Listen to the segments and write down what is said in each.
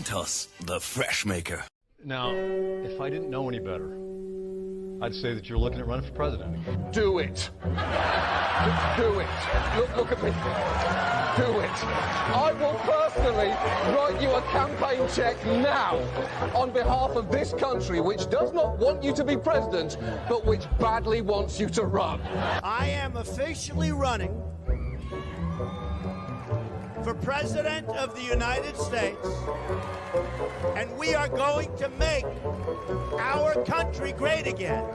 Mentos, the fresh maker. Now, if I didn't know any better, I'd say that you're looking at running for president again. Do it. Do it. Look at me. Do it. I will personally write you a campaign check now on behalf of this country, which does not want you to be president, but which badly wants you to run. I am officially running for President of the United States, and we are going to make our country great again.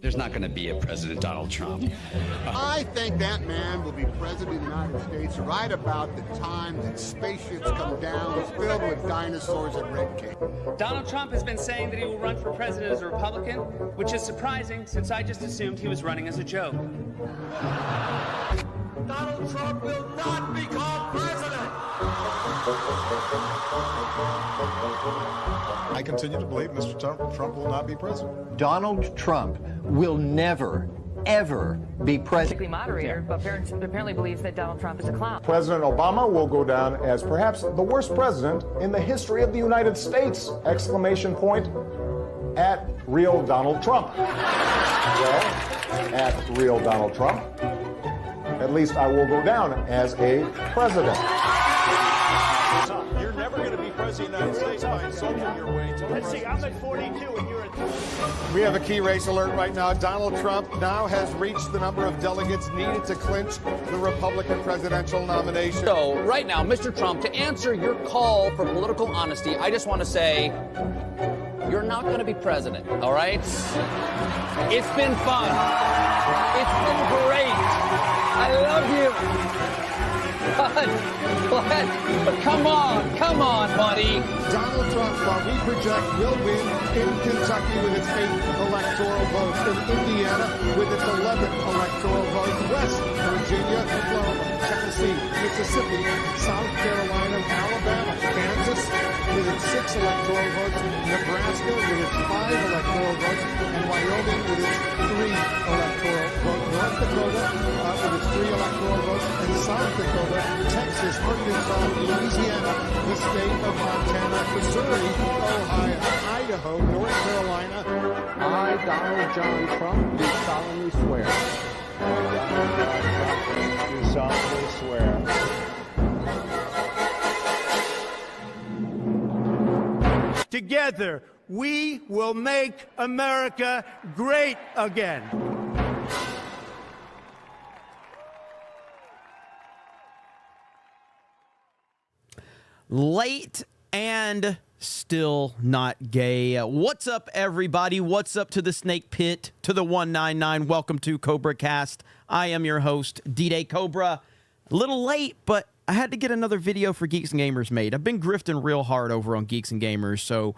There's not going to be a President Donald Trump. I think that man will be president of the United States right about the time that spaceships come down filled with dinosaurs and red cake. Donald Trump has been saying that he will run for president as a Republican, which is surprising since I just assumed he was running as a joke. Donald Trump will not become president. I continue to believe Mr. Trump will not be president. Donald Trump will never, ever be president. Moderator, but apparently believes that Donald Trump is a clown. President Obama will go down as perhaps the worst president in the history of the United States! Exclamation point at real Donald Trump. Well, at real Donald Trump, at least I will go down as a president. You're never going to be president of the United States by insulting your way to. Let's see, I'm at 42 and you're at 30. We have a key race alert right now. Donald Trump now has reached the number of delegates needed to clinch the Republican presidential nomination. So, right now, Mr. Trump, to answer your call for political honesty, I just want to say, you're not going to be president, all right? It's been fun. It's been great. I love you. But come on, buddy. Donald Trump, while we project, will win in Kentucky with its 8th electoral vote, in Indiana with its 11th electoral vote, West Virginia, Oklahoma, Tennessee, Mississippi, South Carolina, Alabama, Kansas with its 6 electoral votes, Nebraska with its 5 electoral votes, and Wyoming with its 3 electoral votes, North Dakota with its 3 electoral votes, and South Dakota, Texas, Arkansas, Louisiana, the state of Montana, Missouri, Ohio, Idaho, North Carolina. I, Donald John Trump, do solemnly swear. Do solemnly swear. Together, we will make America great again. Late and still not gay. What's up, everybody? What's up to the Snake Pit, to the 199? Welcome to CobraCast. I am your host, D-Day Cobra. A little late, but I had to get another video for Geeks and Gamers made. I've been grifting real hard over on Geeks and Gamers, so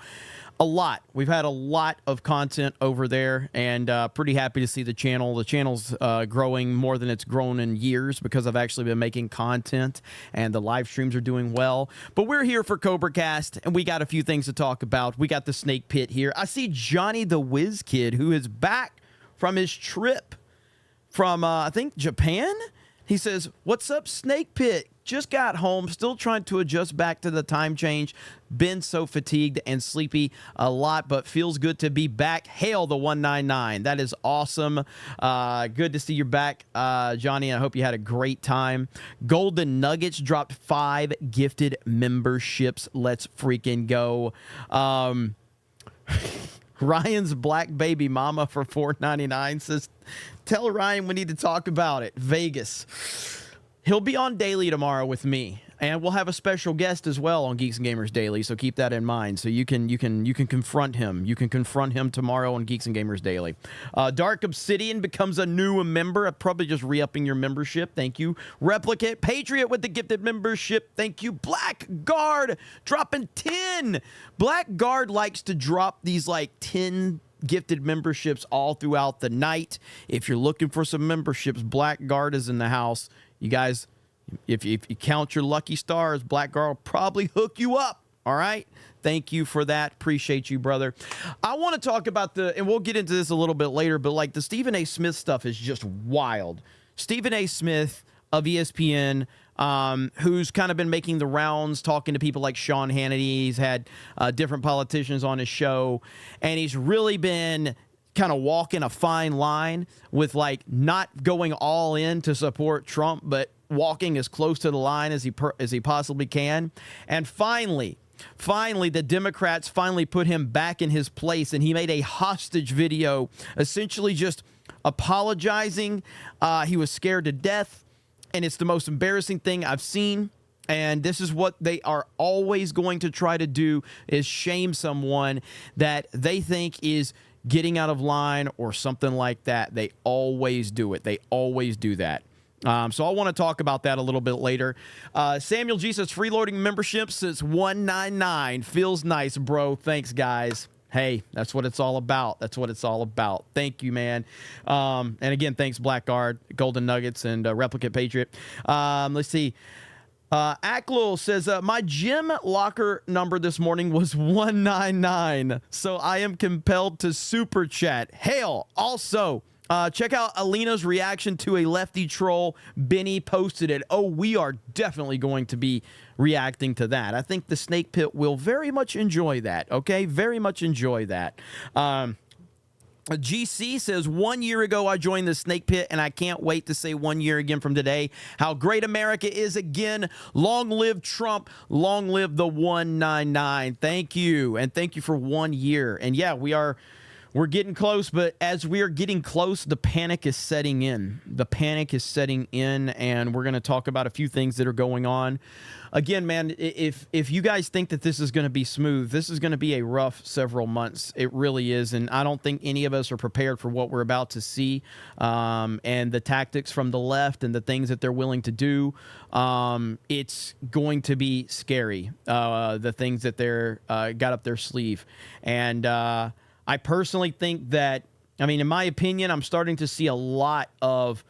a lot. We've had a lot of content over there, and pretty happy to see the channel. The channel's growing more than it's grown in years because I've actually been making content, and the live streams are doing well. But we're here for CobraCast, and we got a few things to talk about. We got the Snake Pit here. I see Johnny the Whiz Kid, who is back from his trip from, I think, Japan. He says, "What's up, Snake Pit? Just got home, still trying to adjust back to the time change. Been so fatigued and sleepy a lot, but feels good to be back. Hail the 199. That is awesome. Good to see you back, Johnny. I hope you had a great time. Golden Nuggets dropped 5 gifted memberships. Let's freaking go. Ryan's Black Baby Mama for $4.99 says, tell Ryan we need to talk about it. Vegas. He'll be on Daily tomorrow with me, and we'll have a special guest as well on Geeks and Gamers Daily, so keep that in mind. So you can confront him. You can confront him tomorrow on Geeks and Gamers Daily. Dark Obsidian becomes a new member. Probably just re-upping your membership. Thank you. Replicate Patriot with the gifted membership. Thank you. Blackguard dropping 10. Blackguard likes to drop these like 10 gifted memberships all throughout the night. If you're looking for some memberships, Blackguard is in the house. You guys, if you count your lucky stars, Blackguard will probably hook you up. All right? Thank you for that. Appreciate you, brother. I want to talk about and we'll get into this a little bit later, but like the Stephen A. Smith stuff is just wild. Stephen A. Smith of ESPN, who's kind of been making the rounds, talking to people like Sean Hannity. He's had different politicians on his show, and he's really been kind of walking a fine line with like not going all in to support Trump, but walking as close to the line as he possibly can. And finally, the Democrats finally put him back in his place, and he made a hostage video, essentially just apologizing. He was scared to death, and it's the most embarrassing thing I've seen. And this is what they are always going to try to do, is shame someone that they think is getting out of line or something like that. They always do it. They always do that. So I want to talk about that a little bit later. Samuel G says, freeloading membership since 199. Feels nice, bro. Thanks, guys. Hey, that's what it's all about. That's what it's all about. Thank you, man. And again, thanks, Blackguard, Golden Nuggets, and Replicate Patriot. Let's see. Acklo says, my gym locker number this morning was 199, so I am compelled to super chat. Hail. Also, check out Alina's reaction to a lefty troll. Benny posted it. Oh, we are definitely going to be reacting to that. I think the Snake Pit will very much enjoy that, okay? Very much enjoy that. GC says, 1 year ago, I joined the Snake Pit, and I can't wait to say 1 year again from today how great America is again. Long live Trump. Long live the 199. Thank you. And thank you for 1 year. And yeah, we're getting close, but as we are getting close, the panic is setting in. The panic is setting in, and we're going to talk about a few things that are going on. Again, man, if you guys think that this is going to be smooth, this is going to be a rough several months. It really is, and I don't think any of us are prepared for what we're about to see, and the tactics from the left and the things that they're willing to do. It's going to be scary, the things that they're got up their sleeve. And I personally think that, I mean, in my opinion, I'm starting to see a lot of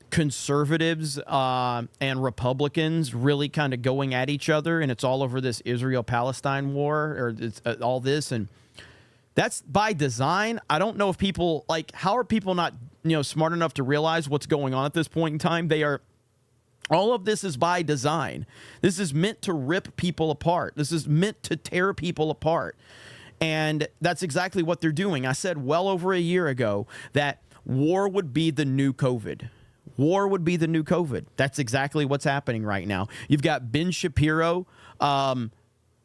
conservatives and Republicans really kind of going at each other, and it's all over this Israel-Palestine war, or it's, all this, and that's by design. I don't know if people, like, how are people not, smart enough to realize what's going on at this point in time? They are. All of this is by design. This is meant to rip people apart. This is meant to tear people apart. And that's exactly what they're doing. I said well over a year ago that war would be the new COVID. War would be the new COVID. That's exactly what's happening right now. You've got Ben Shapiro and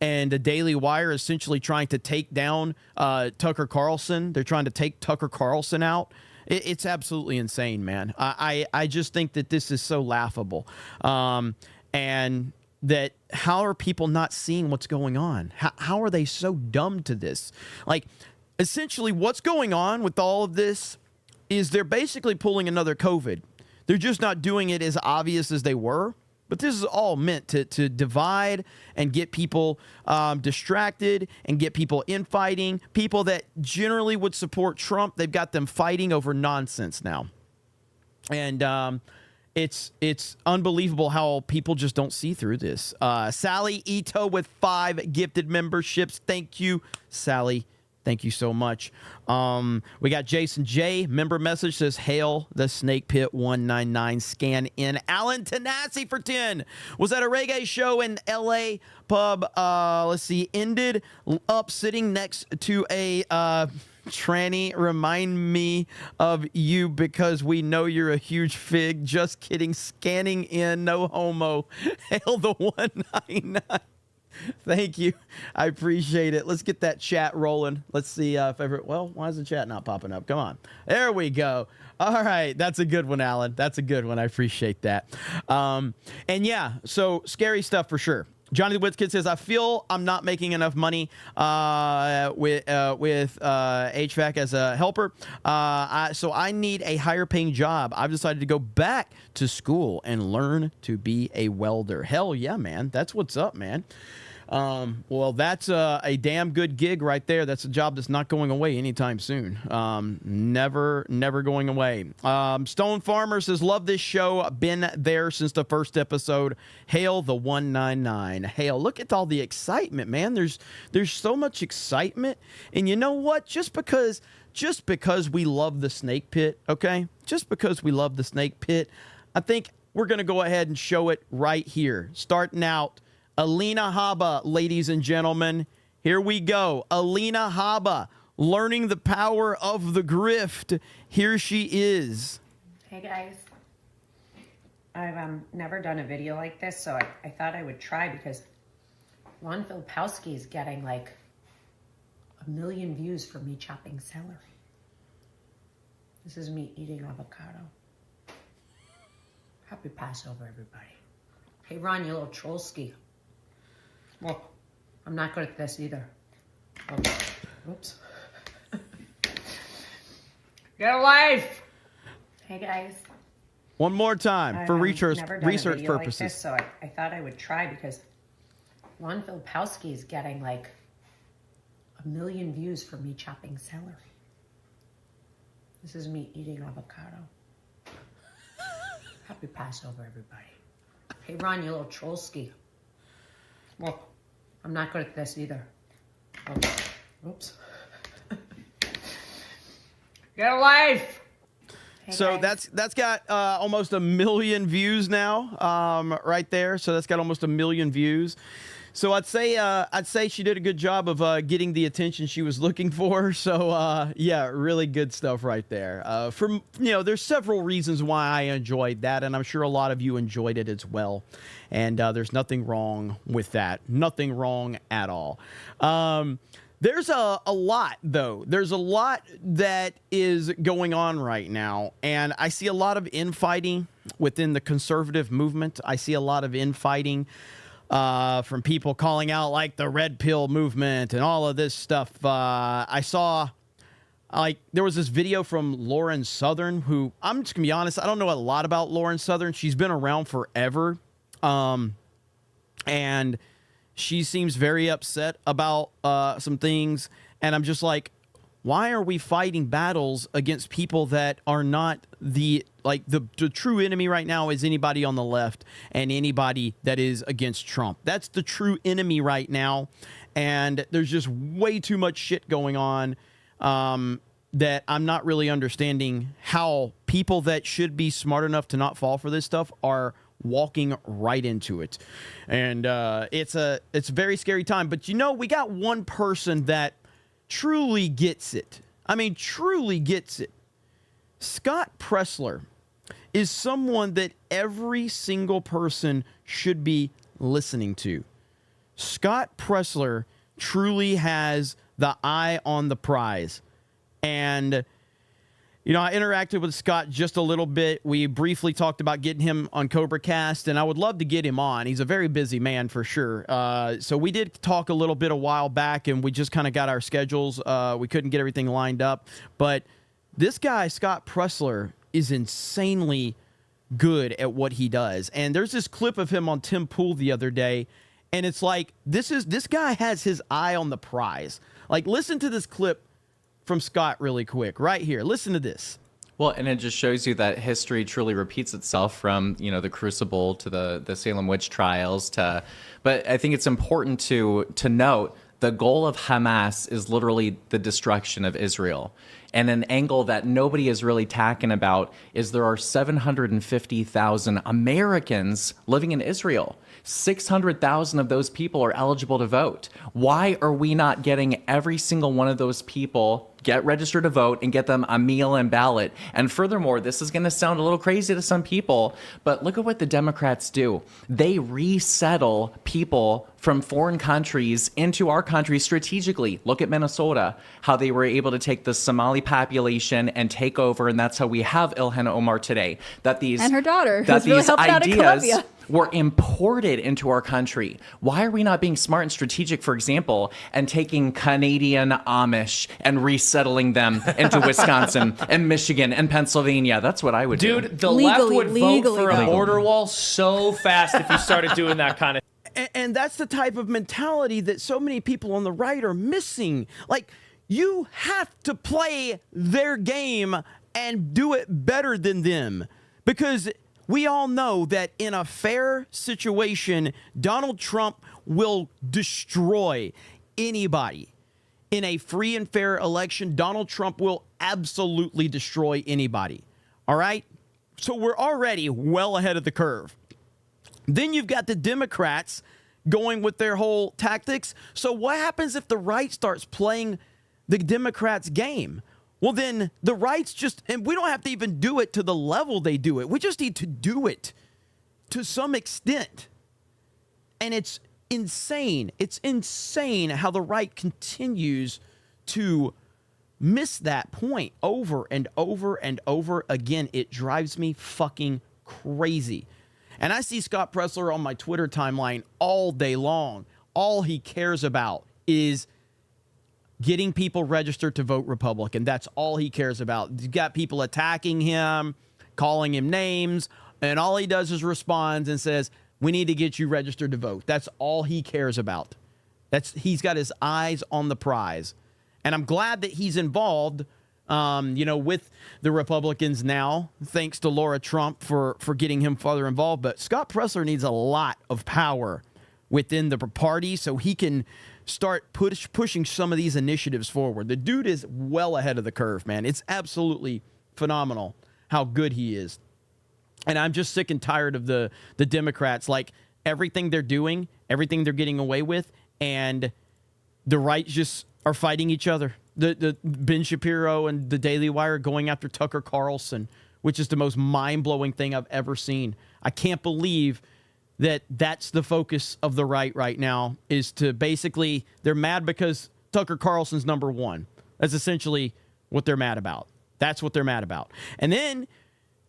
the Daily Wire essentially trying to take down Tucker Carlson. They're trying to take Tucker Carlson out. It's absolutely insane, man. I just think that this is so laughable. And that how are people not seeing what's going on? How are they so dumb to this? Like, essentially what's going on with all of this is they're basically pulling another COVID. They're just not doing it as obvious as they were. But this is all meant to divide and get people distracted and get people infighting. People that generally would support Trump, they've got them fighting over nonsense now. And it's unbelievable how people just don't see through this. Sally Ito with 5 gifted memberships. Thank you, Sally. Thank you so much. We got Jason J. Member message says, hail the Snake Pit 199 scan in. Alan Tanassi for 10. Was at a reggae show in L.A. pub. Let's see. Ended up sitting next to a tranny. Remind me of you because we know you're a huge fig. Just kidding. Scanning in. No homo. Hail the 199. Thank you. I appreciate it. Let's get that chat rolling. Let's see if ever. Well, why is the chat not popping up? Come on. There we go. All right. That's a good one, Alan. That's a good one. I appreciate that. And yeah, so scary stuff for sure. Johnny the Witzkid says, I feel I'm not making enough money with HVAC as a helper. So I need a higher paying job. I've decided to go back to school and learn to be a welder. Hell yeah, man. That's what's up, man. Well, that's a damn good gig right there. That's a job that's not going away anytime soon. Never going away. Stone Farmer says, love this show. Been there since the first episode. Hail the 199. Hail. Look at all the excitement, man. There's so much excitement. And you know what? Just because we love the Snake Pit, okay? Just because we love the Snake Pit, I think we're going to go ahead and show it right here. Starting out, Alina Habba, ladies and gentlemen. Here we go. Alina Habba, learning the power of the grift. Here she is. Hey, guys. I've never done a video like this, so I thought I would try because Lon Filipowski is getting like 1 million views for me chopping celery. This is me eating avocado. Happy Passover, everybody. Hey, Ron, you little trollski. Well, I'm not good at this either. Oh, whoops. Get a life! Hey, guys. One more time for research never done purposes. a video like this, so I thought I would try because Lon Filipowski is getting like 1 million views for me chopping celery. This is me eating avocado. Happy Passover, everybody. Hey, Ron, you little trollski. Well, I'm not good at this either. Oh, whoops. Get a life! Hey, so guys. that's got almost 1 million views now, right there. So that's got almost 1 million views. So I'd say she did a good job of getting the attention she was looking for. So yeah, really good stuff right there. There's several reasons why I enjoyed that, and I'm sure a lot of you enjoyed it as well. And there's nothing wrong with that. Nothing wrong at all. There's a lot, though. There's a lot that is going on right now. And I see a lot of infighting within the conservative movement. I see a lot of infighting from people calling out like the red pill movement and all of this stuff. I saw there was this video from Lauren Southern, who I'm just going to be honest, I don't know a lot about Lauren Southern. She's been around forever. And she seems very upset about some things, and I'm just like, why are we fighting battles against people that are not the true enemy right now is anybody on the left and anybody that is against Trump. That's the true enemy right now, and there's just way too much shit going on that I'm not really understanding how people that should be smart enough to not fall for this stuff are walking right into it. And it's a very scary time. But we got one person that truly gets it. I mean, truly gets it. Scott Pressler is someone that every single person should be listening to. Scott Pressler truly has the eye on the prize. And I interacted with Scott just a little bit. We briefly talked about getting him on CobraCast, and I would love to get him on. He's a very busy man for sure. So we did talk a little bit a while back, and we just kind of got our schedules. We couldn't get everything lined up. But this guy, Scott Pressler, is insanely good at what he does. And there's this clip of him on Tim Pool the other day, and it's like, this guy has his eye on the prize. Like, listen to this clip from Scott really quick right here. Listen to this. Well, and it just shows you that history truly repeats itself from, the Crucible to the Salem witch trials but I think it's important to note the goal of Hamas is literally the destruction of Israel. And an angle that nobody is really talking about is there are 750,000 Americans living in Israel. 600,000 of those people are eligible to vote. Why are we not getting every single one of those people get registered to vote and get them a meal and ballot? And furthermore, this is going to sound a little crazy to some people, but look at what the Democrats do. They resettle people from foreign countries into our country strategically. Look at Minnesota, how they were able to take the Somali population and take over, and that's how we have Ilhan Omar today. And her daughter, who's really helping out in Colombia. Were imported into our country. Why are we not being smart and strategic, for example, and taking Canadian Amish and resettling them into Wisconsin and Michigan and Pennsylvania? That's what I would do. Dude, the left would vote for a border wall so fast if you started doing that kind of. And that's the type of mentality that so many people on the right are missing. Like, you have to play their game and do it better than them, because we all know that in a fair situation, Donald Trump will destroy anybody. In a free and fair election, Donald Trump will absolutely destroy anybody. All right? So we're already well ahead of the curve. Then you've got the Democrats going with their whole tactics. So what happens if the right starts playing the Democrats' game? Well, then the right's and we don't have to even do it to the level they do it. We just need to do it to some extent. And it's insane. It's insane how the right continues to miss that point over and over and over again. It drives me fucking crazy. And I see Scott Presler on my Twitter timeline all day long. All he cares about is getting people registered to vote Republican. That's all he cares about. You've got people attacking him, calling him names, and all he does is responds and says, we need to get you registered to vote. That's all he cares about. He's got his eyes on the prize. And I'm glad that he's involved, with the Republicans now, thanks to Laura Trump for getting him further involved. But Scott Presler needs a lot of power within the party so he can start pushing some of these initiatives forward. The dude is well ahead of the curve, man. It's absolutely phenomenal how good he is. And I'm just sick and tired of the Democrats, like everything they're doing, everything they're getting away with, and the right just are fighting each other. The Ben Shapiro and the Daily Wire going after Tucker Carlson, which is the most mind-blowing thing I've ever seen. I can't believe that that's the focus of the right now, is to basically, they're mad because Tucker Carlson's number one. That's essentially what they're mad about. That's what they're mad about. And then,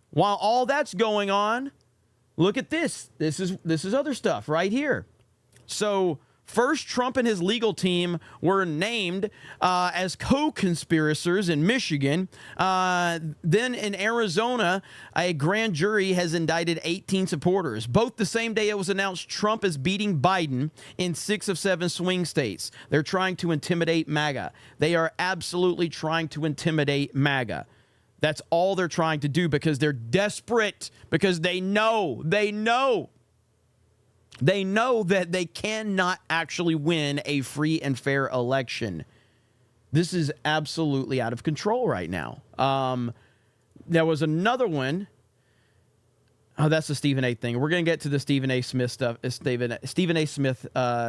while all that's going on, look at this. This is other stuff right here. So, first, Trump and his legal team were named as co-conspirators in Michigan. Then in Arizona, a grand jury has indicted 18 supporters. Both the same day it was announced Trump is beating Biden in 6 of 7 swing states. They're trying to intimidate MAGA. They are absolutely trying to intimidate MAGA. That's all they're trying to do because they're desperate, because they know that they cannot actually win a free and fair election. This is absolutely out of control right now. There was another one. Oh, that's the Stephen A. thing. We're going to get to the Stephen A. Smith stuff, Stephen A. Smith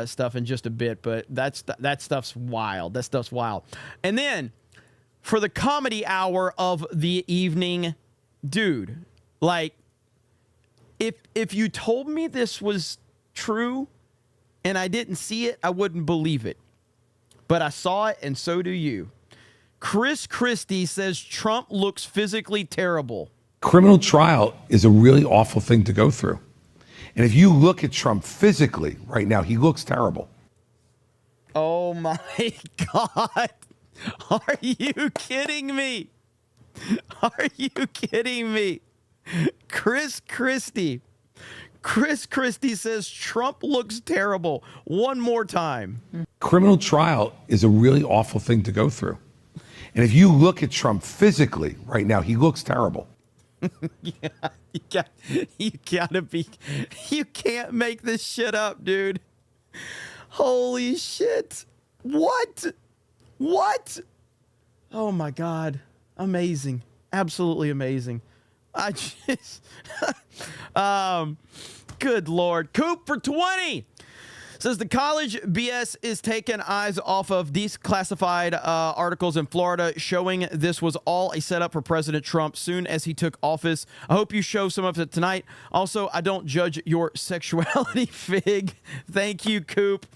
stuff in just a bit, but that stuff's wild. That stuff's wild. And then for the comedy hour of the evening, dude, like, if you told me this was true and I didn't see it, I wouldn't believe it. But I saw it, and so do you. Chris Christie says Trump looks physically terrible. Criminal trial is a really awful thing to go through. And if you look at Trump physically right now, he looks terrible. Oh my God. Are you kidding me? Are you kidding me? Chris Christie says Trump looks terrible. One more time. Criminal trial is a really awful thing to go through. And if you look at Trump physically right now, he looks terrible. Yeah, you can't make this shit up, dude. Holy shit. What? Oh my God. Amazing. Absolutely amazing. I just, good Lord. Coop for 20 says the college BS is taking eyes off of declassified articles in Florida showing this was all a setup for President Trump soon as he took office. I hope you show some of it tonight. Also, I don't judge your sexuality, Fig. Thank you, Coop.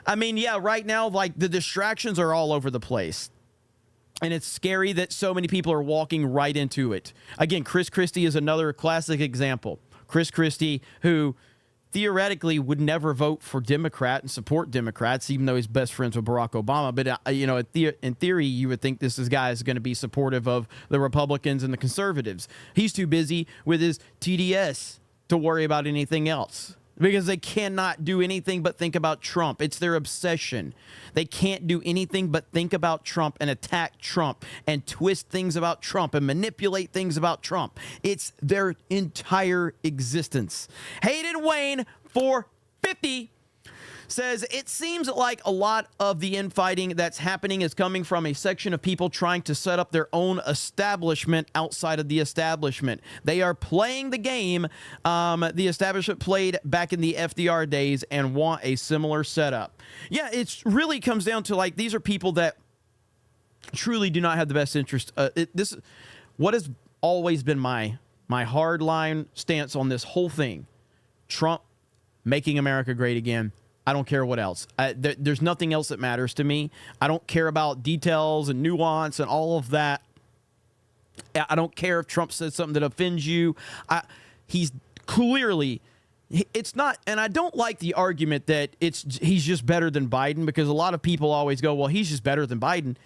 I mean, yeah, right now, like, the distractions are all over the place. And it's scary that so many people are walking right into it. Again, Chris Christie is another classic example. Chris Christie, who theoretically would never vote for Democrat and support Democrats, even though he's best friends with Barack Obama. But, in theory, you would think this guy is going to be supportive of the Republicans and the conservatives. He's too busy with his TDS to worry about anything else, because they cannot do anything but think about Trump. It's their obsession. They can't do anything but think about Trump and attack Trump and twist things about Trump and manipulate things about Trump. It's their entire existence. Hayden Wayne for 50 says, it seems like a lot of the infighting that's happening is coming from a section of people trying to set up their own establishment outside of the establishment. They are playing the game the establishment played back in the FDR days and want a similar setup. Yeah, it really comes down to, like, these are people that truly do not have the best interest. This what has always been my hardline stance on this whole thing. Trump making America great again. I don't care what else. There's nothing else that matters to me. I don't care about details and nuance and all of that. I don't care if Trump says something that offends you. He's clearly, it's not, and I don't like the argument that he's just better than Biden, because a lot of people always go, well, he's just better than Biden.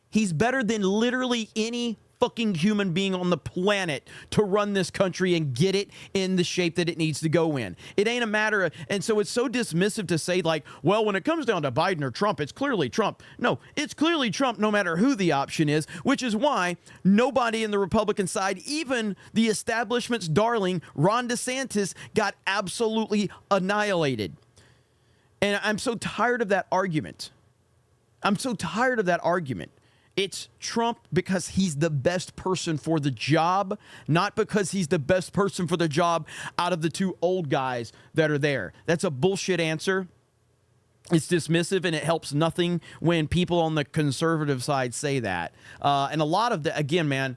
He's better than literally any fucking human being on the planet to run this country and get it in the shape that it needs to go in. It ain't a matter of, and so it's so dismissive to say, like, well, when it comes down to Biden or Trump, it's clearly Trump. No, it's clearly Trump no matter who the option is, which is why nobody in the Republican side, even the establishment's darling Ron DeSantis, got absolutely annihilated. And I'm so tired of that argument. It's Trump because he's the best person for the job, not because he's the best person for the job out of the two old guys that are there. That's a bullshit answer. It's dismissive, and it helps nothing when people on the conservative side say that. And a lot of the, again, man,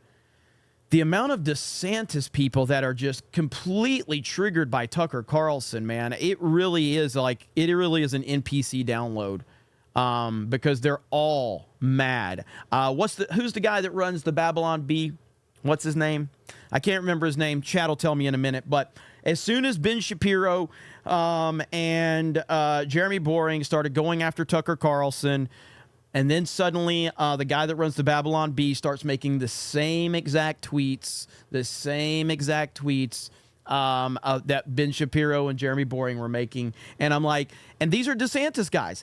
the amount of DeSantis people that are just completely triggered by Tucker Carlson, man, it really is an NPC download. Because they're all mad. Who's the guy that runs the Babylon Bee? What's his name? I can't remember his name. Chad will tell me in a minute. But as soon as Ben Shapiro and Jeremy Boring started going after Tucker Carlson, and then suddenly the guy that runs the Babylon Bee starts making the same exact tweets that Ben Shapiro and Jeremy Boring were making. And I'm like, and these are DeSantis guys.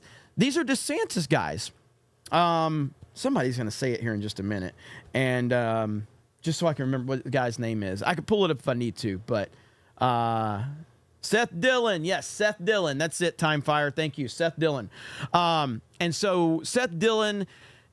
Somebody's going to say it here in just a minute. And just so I can remember what the guy's name is. I could pull it up if I need to. But Seth Dillon. Yes, Seth Dillon. That's it, Time Fire. Thank you, Seth Dillon. And so Seth Dillon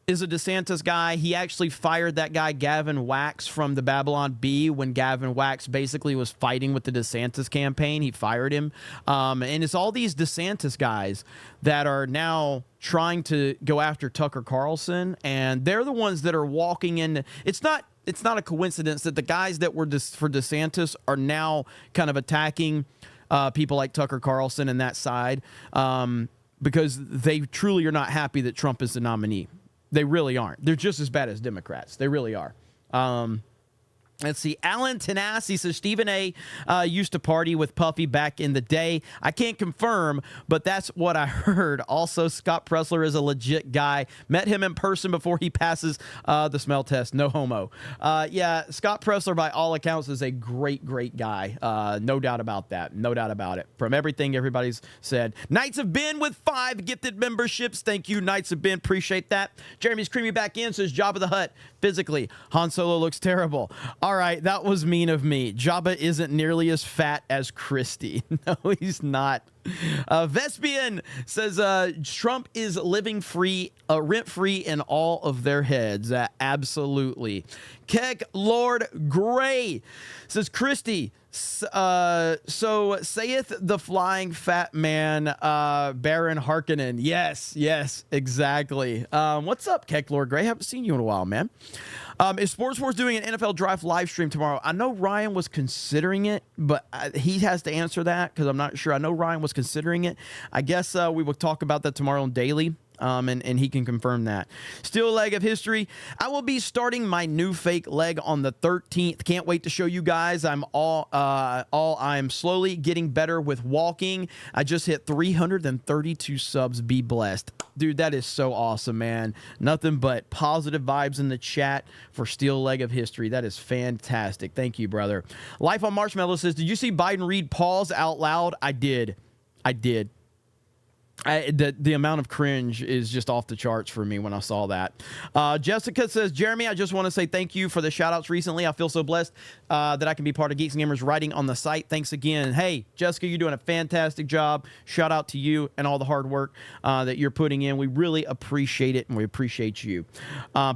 is a DeSantis guy. He actually fired that guy Gavin Wax from the Babylon Bee when Gavin Wax basically was fighting with the DeSantis campaign. He fired him. And it's all these DeSantis guys that are now trying to go after Tucker Carlson, and they're the ones that are walking in. It's not a coincidence that the guys that were for DeSantis are now kind of attacking people like Tucker Carlson and that side, because they truly are not happy that Trump is the nominee. They really aren't. They're just as bad as Democrats. They really are. Let's see. Alan Tanassi says Stephen A. Used to party with Puffy back in the day. I can't confirm, but that's what I heard. Also, Scott Pressler is a legit guy. Met him in person before he passes the smell test. No homo. Yeah, Scott Pressler, by all accounts, is a great, great guy. No doubt about that. No doubt about it. From everything everybody's said. Knights of Ben with 5 gifted memberships. Thank you, Knights of Ben. Appreciate that. Jeremy's creamy back in says Jabba the Hutt. Physically, Han Solo looks terrible. All right, that was mean of me. Jabba isn't nearly as fat as Christie. No, he's not. Vespian says Trump is living free, rent-free in all of their heads. Absolutely. Keck Lord Gray says, Christie, so saith the flying fat man, Baron Harkonnen. Yes, exactly. What's up, Keck Lord Gray? Haven't seen you in a while, man. Is Sports Wars doing an NFL Draft live stream tomorrow? I know Ryan was considering it, but he has to answer that because I'm not sure. I know Ryan was considering it. I guess we will talk about that tomorrow on Daily. And he can confirm that. Still leg of history. I will be starting my new fake leg on the 13th. Can't wait to show you guys. I'm slowly getting better with walking. I just hit 332 subs. Be blessed. Dude, that is so awesome, man. Nothing but positive vibes in the chat for Steel Leg of History. That is fantastic. Thank you, brother. Life on Marshmallow says, did you see Biden read pause out loud? I did. The amount of cringe is just off the charts for me when I saw that. Jessica says, Jeremy, I just want to say thank you for the shout-outs recently. I feel so blessed that I can be part of Geeks and Gamers writing on the site. Thanks again. Hey, Jessica, you're doing a fantastic job. Shout out to you and all the hard work that you're putting in. We really appreciate it, and we appreciate you.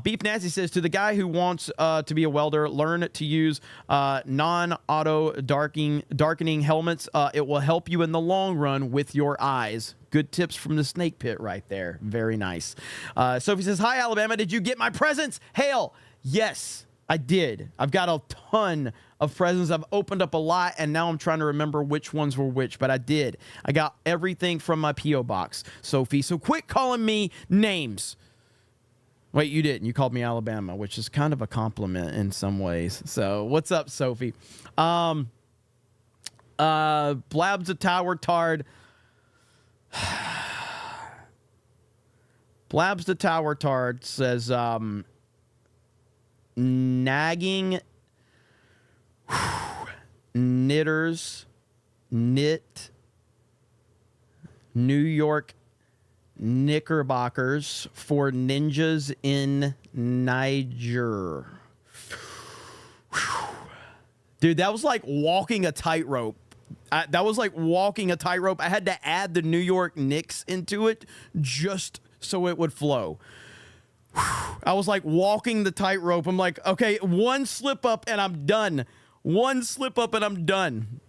Beef Nasty says, to the guy who wants to be a welder, learn to use non-auto darkening helmets. It will help you in the long run with your eyes. Good tips from the Snake Pit right there. Very nice. Sophie says, hi, Alabama. Did you get my presents? Hail. Yes, I did. I've got a ton of presents. I've opened up a lot, and now I'm trying to remember which ones were which, but I did. I got everything from my P.O. box, Sophie. So quit calling me names. Wait, you didn't. You called me Alabama, which is kind of a compliment in some ways. So what's up, Sophie? Blabs a Tower Tard. Blabs the Tower Tard says, nagging knitters knit New York knickerbockers for ninjas in Niger. Dude, that was like walking a tightrope. That was like walking a tightrope. I had to add the New York Knicks into it just so it would flow. I was like walking the tightrope. I'm like, okay, one slip up and I'm done. One slip up and I'm done.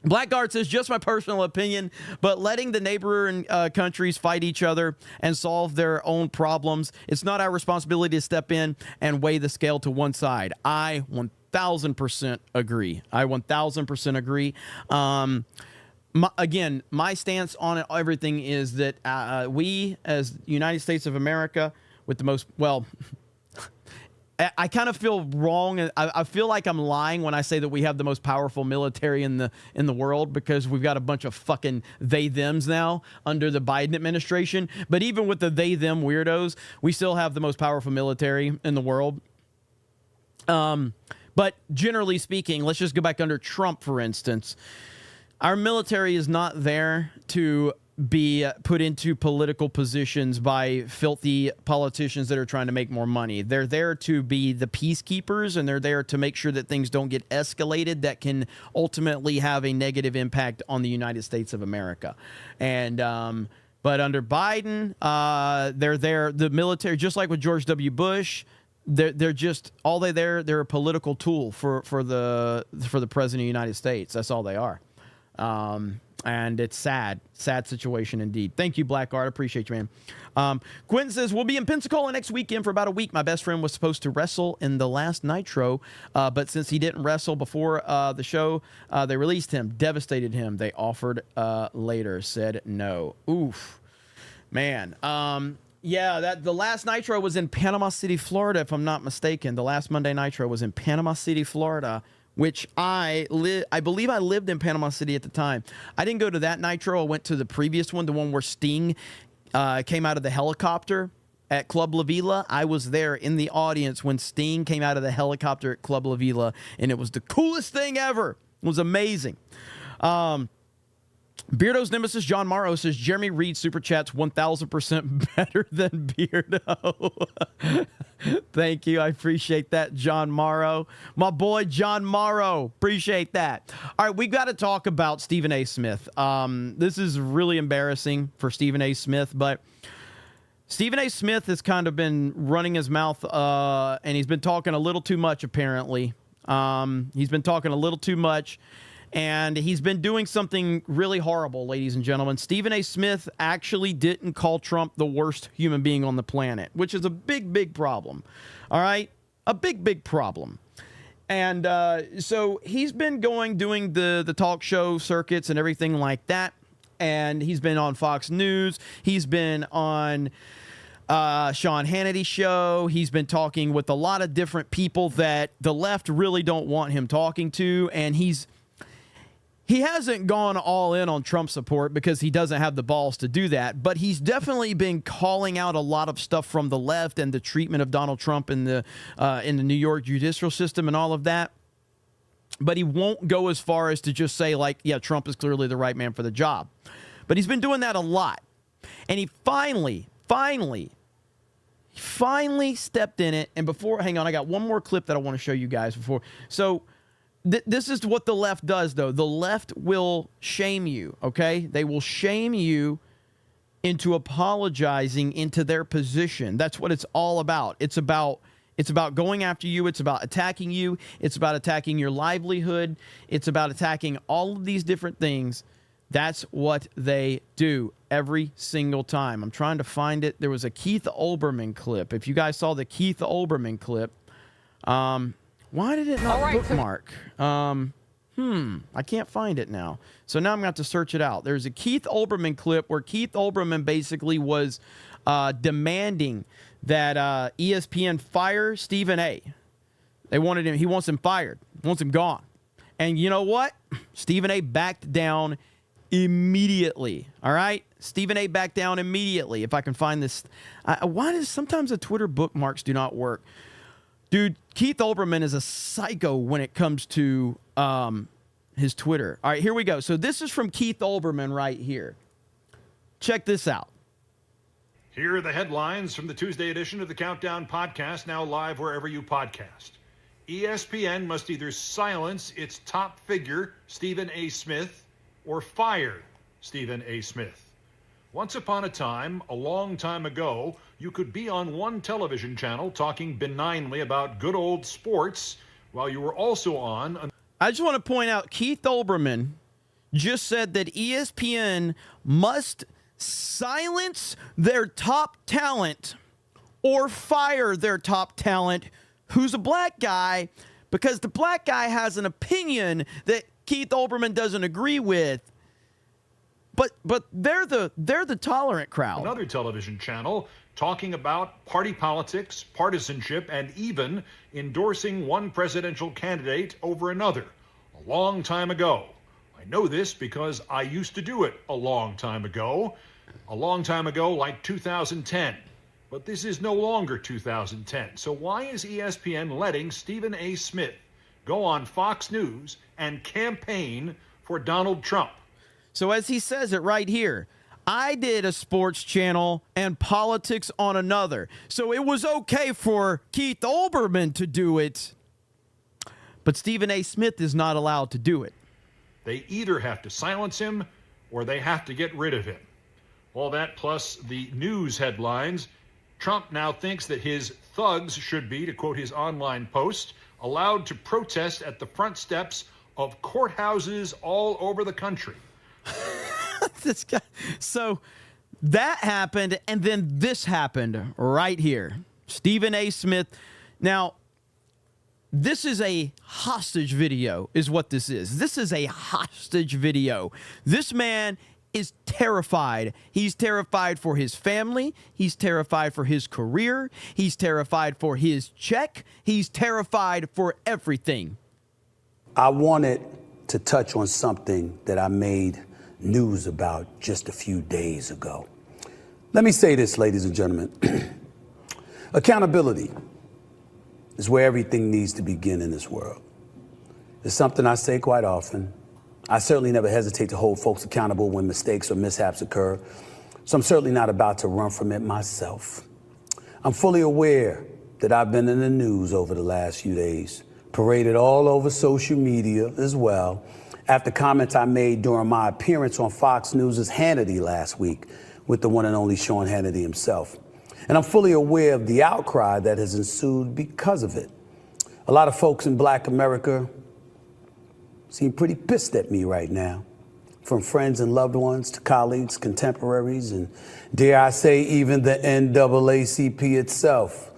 Blackguard says, just my personal opinion, but letting the neighboring countries fight each other and solve their own problems, it's not our responsibility to step in and weigh the scale to one side. I 1,000% agree. I 1,000% agree. Again, my stance on everything is that we, as United States of America, with the most, well, I kind of feel wrong. I feel like I'm lying when I say that we have the most powerful military in the world, because we've got a bunch of fucking they-thems now under the Biden administration. But even with the they-them weirdos, we still have the most powerful military in the world. But generally speaking, let's just go back under Trump, for instance. Our military is not there to be put into political positions by filthy politicians that are trying to make more money. They're there to be the peacekeepers, and they're there to make sure that things don't get escalated that can ultimately have a negative impact on the United States of America. And but under Biden, they're there, the military, just like with George W. Bush, they're just they're a political tool for the president of the United States. That's all they are. And it's sad situation indeed. Thank you, Blackguard. I appreciate you, man. Quentin says, we'll be in Pensacola next weekend for about a week. My best friend was supposed to wrestle in the last Nitro, but since he didn't wrestle before the show, they released him, devastated him. They offered later, said no. Oof, man. Yeah, the last Nitro was in Panama City, Florida, if I'm not mistaken. The last Monday Nitro was in Panama City, Florida, which I believe I lived in Panama City at the time. I didn't go to that Nitro. I went to the previous one, the one where Sting came out of the helicopter at Club La Vila. I was there in the audience when Sting came out of the helicopter at Club La Vila, and it was the coolest thing ever. It was amazing. Beardo's Nemesis John Morrow says, Jeremy Reed Super Chat's 1,000% better than Beardo. Thank you. I appreciate that, John Morrow. My boy, John Morrow. Appreciate that. All right, we've got to talk about Stephen A. Smith. This is really embarrassing for Stephen A. Smith, but Stephen A. Smith has kind of been running his mouth, and he's been talking a little too much, apparently. He's been talking a little too much. And he's been doing something really horrible, ladies and gentlemen. Stephen A. Smith actually didn't call Trump the worst human being on the planet, which is a big, big problem. All right? A big, big problem. And so he's been doing the talk show circuits and everything like that. And he's been on Fox News. He's been on Sean Hannity's show. He's been talking with a lot of different people that the left really don't want him talking to. And he hasn't gone all in on Trump support because he doesn't have the balls to do that, but he's definitely been calling out a lot of stuff from the left and the treatment of Donald Trump in the New York judicial system and all of that. But he won't go as far as to just say, like, yeah, Trump is clearly the right man for the job. But he's been doing that a lot. And he finally stepped in it. And before, hang on, I got one more clip that I want to show you guys before. So this is what the left does, though. The left will shame you, okay? They will shame you into apologizing into their position. That's what it's all about. It's about going after you. It's about attacking you. It's about attacking your livelihood. It's about attacking all of these different things. That's what they do every single time. I'm trying to find it. There was a Keith Olbermann clip. If you guys saw the Keith Olbermann clip, why did it not bookmark? I can't find it now. So now I'm going to have to search it out. There's a Keith Olbermann clip where Keith Olbermann basically was demanding that ESPN fire Stephen A. They wanted him. He wants him fired. Wants him gone. And you know what? Stephen A. backed down immediately. All right? Stephen A. backed down immediately. If I can find this. Why does sometimes the Twitter bookmarks do not work? Dude, Keith Olbermann is a psycho when it comes to his Twitter. All right, here we go. So this is from Keith Olbermann right here. Check this out. Here are the headlines from the Tuesday edition of the Countdown Podcast, now live wherever you podcast. ESPN must either silence its top figure, Stephen A. Smith, or fire Stephen A. Smith. Once upon a time, a long time ago, you could be on one television channel talking benignly about good old sports while you were also on... I just want to point out, Keith Olbermann just said that ESPN must silence their top talent or fire their top talent who's a black guy, because the black guy has an opinion that Keith Olbermann doesn't agree with. But they're the tolerant crowd. Another television channel talking about party politics, partisanship, and even endorsing one presidential candidate over another a long time ago. I know this because I used to do it a long time ago like 2010. But this is no longer 2010. So why is ESPN letting Stephen A. Smith go on Fox News and campaign for Donald Trump? So as he says it right here, I did a sports channel and politics on another. So it was okay for Keith Olbermann to do it, but Stephen A. Smith is not allowed to do it. They either have to silence him or they have to get rid of him. All that plus the news headlines. Trump now thinks that his thugs should be, to quote his online post, allowed to protest at the front steps of courthouses all over the country. This guy. So that happened, and then this happened right here. Stephen A. Smith. Now, this is a hostage video, is what this is. This is a hostage video. This man is terrified. He's terrified for his family. He's terrified for his career. He's terrified for his check. He's terrified for everything. I wanted to touch on something that I made news about just a few days ago. Let me say this, ladies and gentlemen. Accountability is where everything needs to begin in this world. It's something I say quite often. I certainly never hesitate to hold folks accountable when mistakes or mishaps occur, so I'm certainly not about to run from it myself. I'm fully aware that I've been in the news over the last few days, paraded all over social media as well, after comments I made during my appearance on Fox News' Hannity last week with the one and only Sean Hannity himself. And I'm fully aware of the outcry that has ensued because of it. A lot of folks in Black America seem pretty pissed at me right now, from friends and loved ones to colleagues, contemporaries, and dare I say even the NAACP itself.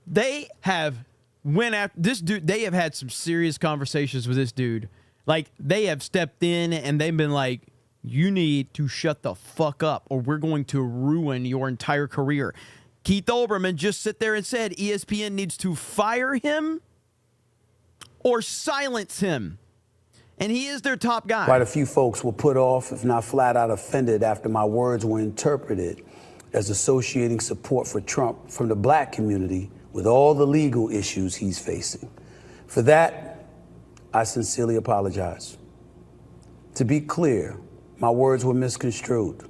They have went after this dude. They have had some serious conversations with this dude. Like, they have stepped in and they've been like, you need to shut the fuck up or we're going to ruin your entire career. Keith Olbermann just sit there and said ESPN needs to fire him or silence him. And he is their top guy. Quite a few folks were put off, if not flat out offended, after my words were interpreted as associating support for Trump from the black community with all the legal issues he's facing. For that, I sincerely apologize. To be clear, my words were misconstrued.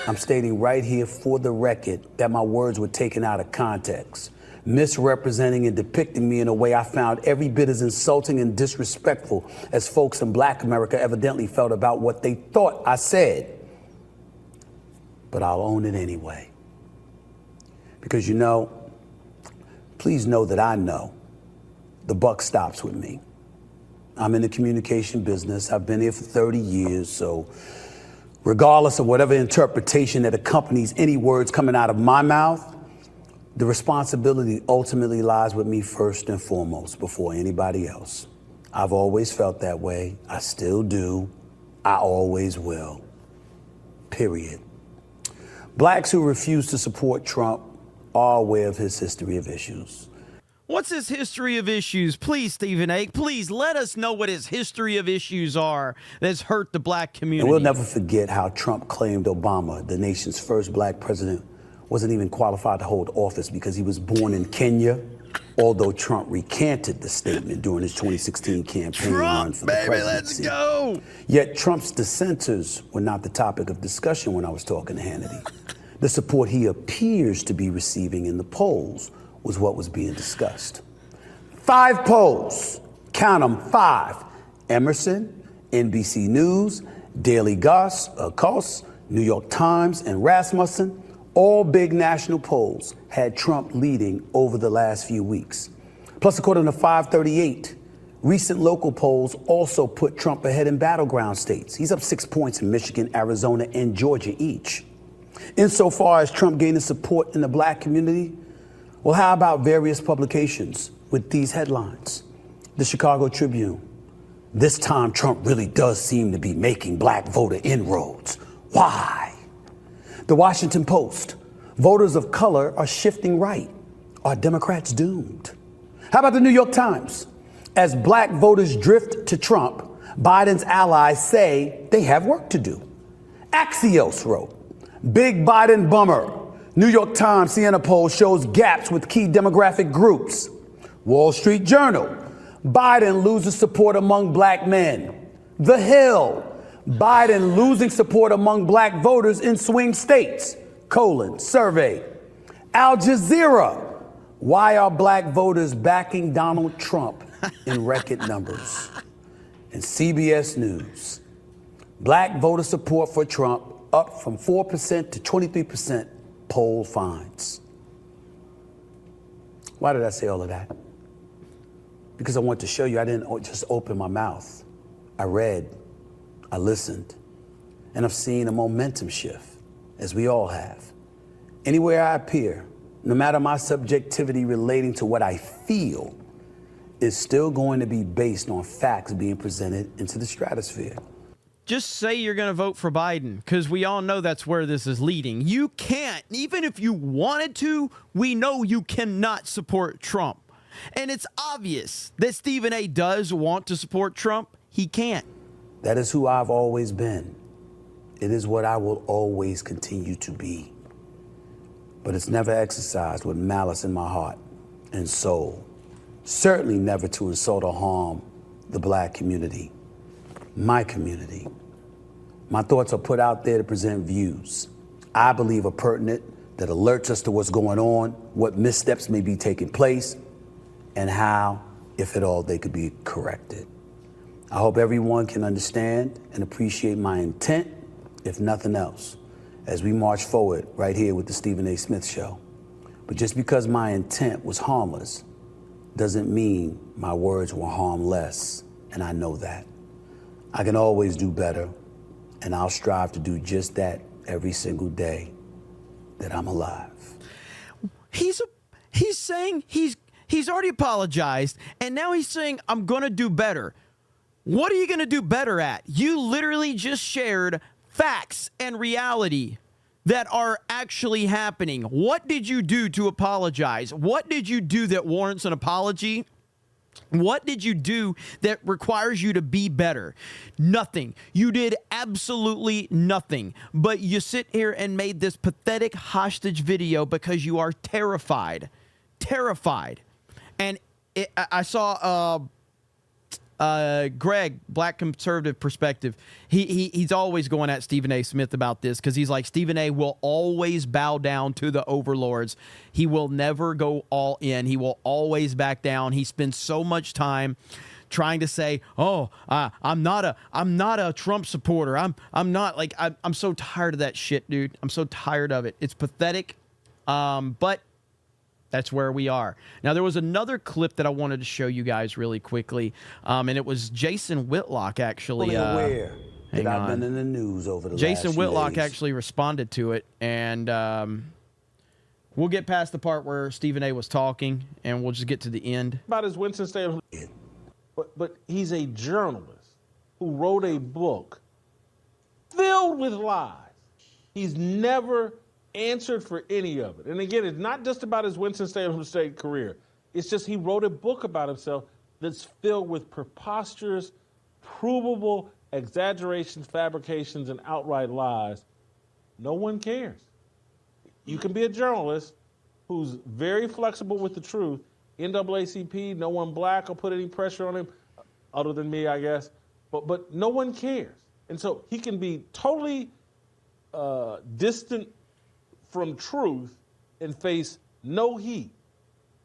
I'm stating right here for the record that my words were taken out of context, misrepresenting and depicting me in a way I found every bit as insulting and disrespectful as folks in Black America evidently felt about what they thought I said. But I'll own it anyway. Because please know that I know the buck stops with me. I'm in the communication business. I've been here for 30 years, so regardless of whatever interpretation that accompanies any words coming out of my mouth, the responsibility ultimately lies with me first and foremost before anybody else. I've always felt that way. I still do. I always will. Period. Blacks who refuse to support Trump are aware of his history of issues. What's his history of issues? Please, Stephen A., please let us know what his history of issues are that's hurt the black community. And we'll never forget how Trump claimed Obama, the nation's first black president, wasn't even qualified to hold office because he was born in Kenya, although Trump recanted the statement during his 2016 campaign run for the presidency. Let's go! Yet Trump's dissenters were not the topic of discussion when I was talking to Hannity. The support he appears to be receiving in the polls was what was being discussed. 5 polls, count them, 5. Emerson, NBC News, Daily Kos, New York Times, and Rasmussen, all big national polls had Trump leading over the last few weeks. Plus, according to 538, recent local polls also put Trump ahead in battleground states. He's up 6 points in Michigan, Arizona, and Georgia each. Insofar as Trump gaining support in the black community, well, how about various publications with these headlines? The Chicago Tribune. This time, Trump really does seem to be making black voter inroads. Why? The Washington Post. Voters of color are shifting right. Are Democrats doomed? How about the New York Times? As black voters drift to Trump, Biden's allies say they have work to do. Axios wrote, Big Biden bummer. New York Times Siena poll shows gaps with key demographic groups. Wall Street Journal. Biden loses support among black men. The Hill. Biden losing support among black voters in swing states. Survey. Al Jazeera. Why are black voters backing Donald Trump in record numbers? And CBS News. Black voter support for Trump up from 4% to 23%, poll finds. Why did I say all of that? Because I want to show you I didn't just open my mouth. I read, I listened, and I've seen a momentum shift, as we all have. Anywhere I appear, no matter my subjectivity relating to what I feel, is still going to be based on facts being presented into the stratosphere. Just say you're going to vote for Biden, because we all know that's where this is leading. You can't, even if you wanted to, we know you cannot support Trump. And it's obvious that Stephen A. does want to support Trump. He can't. That is who I've always been. It is what I will always continue to be. But it's never exercised with malice in my heart and soul. Certainly never to insult or harm the black community, my community. My thoughts are put out there to present views I believe are pertinent, that alerts us to what's going on, what missteps may be taking place, and how, if at all, they could be corrected. I hope everyone can understand and appreciate my intent, if nothing else, as we march forward right here with the Stephen A. Smith Show. But just because my intent was harmless doesn't mean my words were harmless, and I know that. I can always do better, and I'll strive to do just that every single day that I'm alive. He's saying he's already apologized, and now he's saying, I'm going to do better. What are you going to do better at? You literally just shared facts and reality that are actually happening. What did you do to apologize? What did you do that warrants an apology? What did you do that requires you to be better? Nothing. You did absolutely nothing. But you sit here and made this pathetic hostage video because you are terrified. Terrified. And I saw Greg, Black Conservative Perspective, he's always going at Stephen A. Smith about this because he's like, Stephen A. will always bow down to the overlords. He will never go all in. He will always back down. He spends so much time trying to say, "Oh, I'm not a Trump supporter. I'm not like I'm so tired of that shit, dude. I'm so tired of it. It's pathetic." But that's where we are. Now, there was another clip that I wanted to show you guys really quickly, and it was Jason Whitlock actually. Aware that I've been in the news over the Jason last few Whitlock days. actually responded to it, and we'll get past the part where Stephen A. was talking, and we'll just get to the end. About his Winston-Salem, but he's a journalist who wrote a book filled with lies. He's never answered for any of it. And again, it's not just about his Winston-Salem State career. It's just he wrote a book about himself that's filled with preposterous, provable exaggerations, fabrications, and outright lies. No one cares. You can be a journalist who's very flexible with the truth. NAACP, no one black will put any pressure on him, other than me, I guess. But no one cares. And so he can be totally distant from truth and face no heat.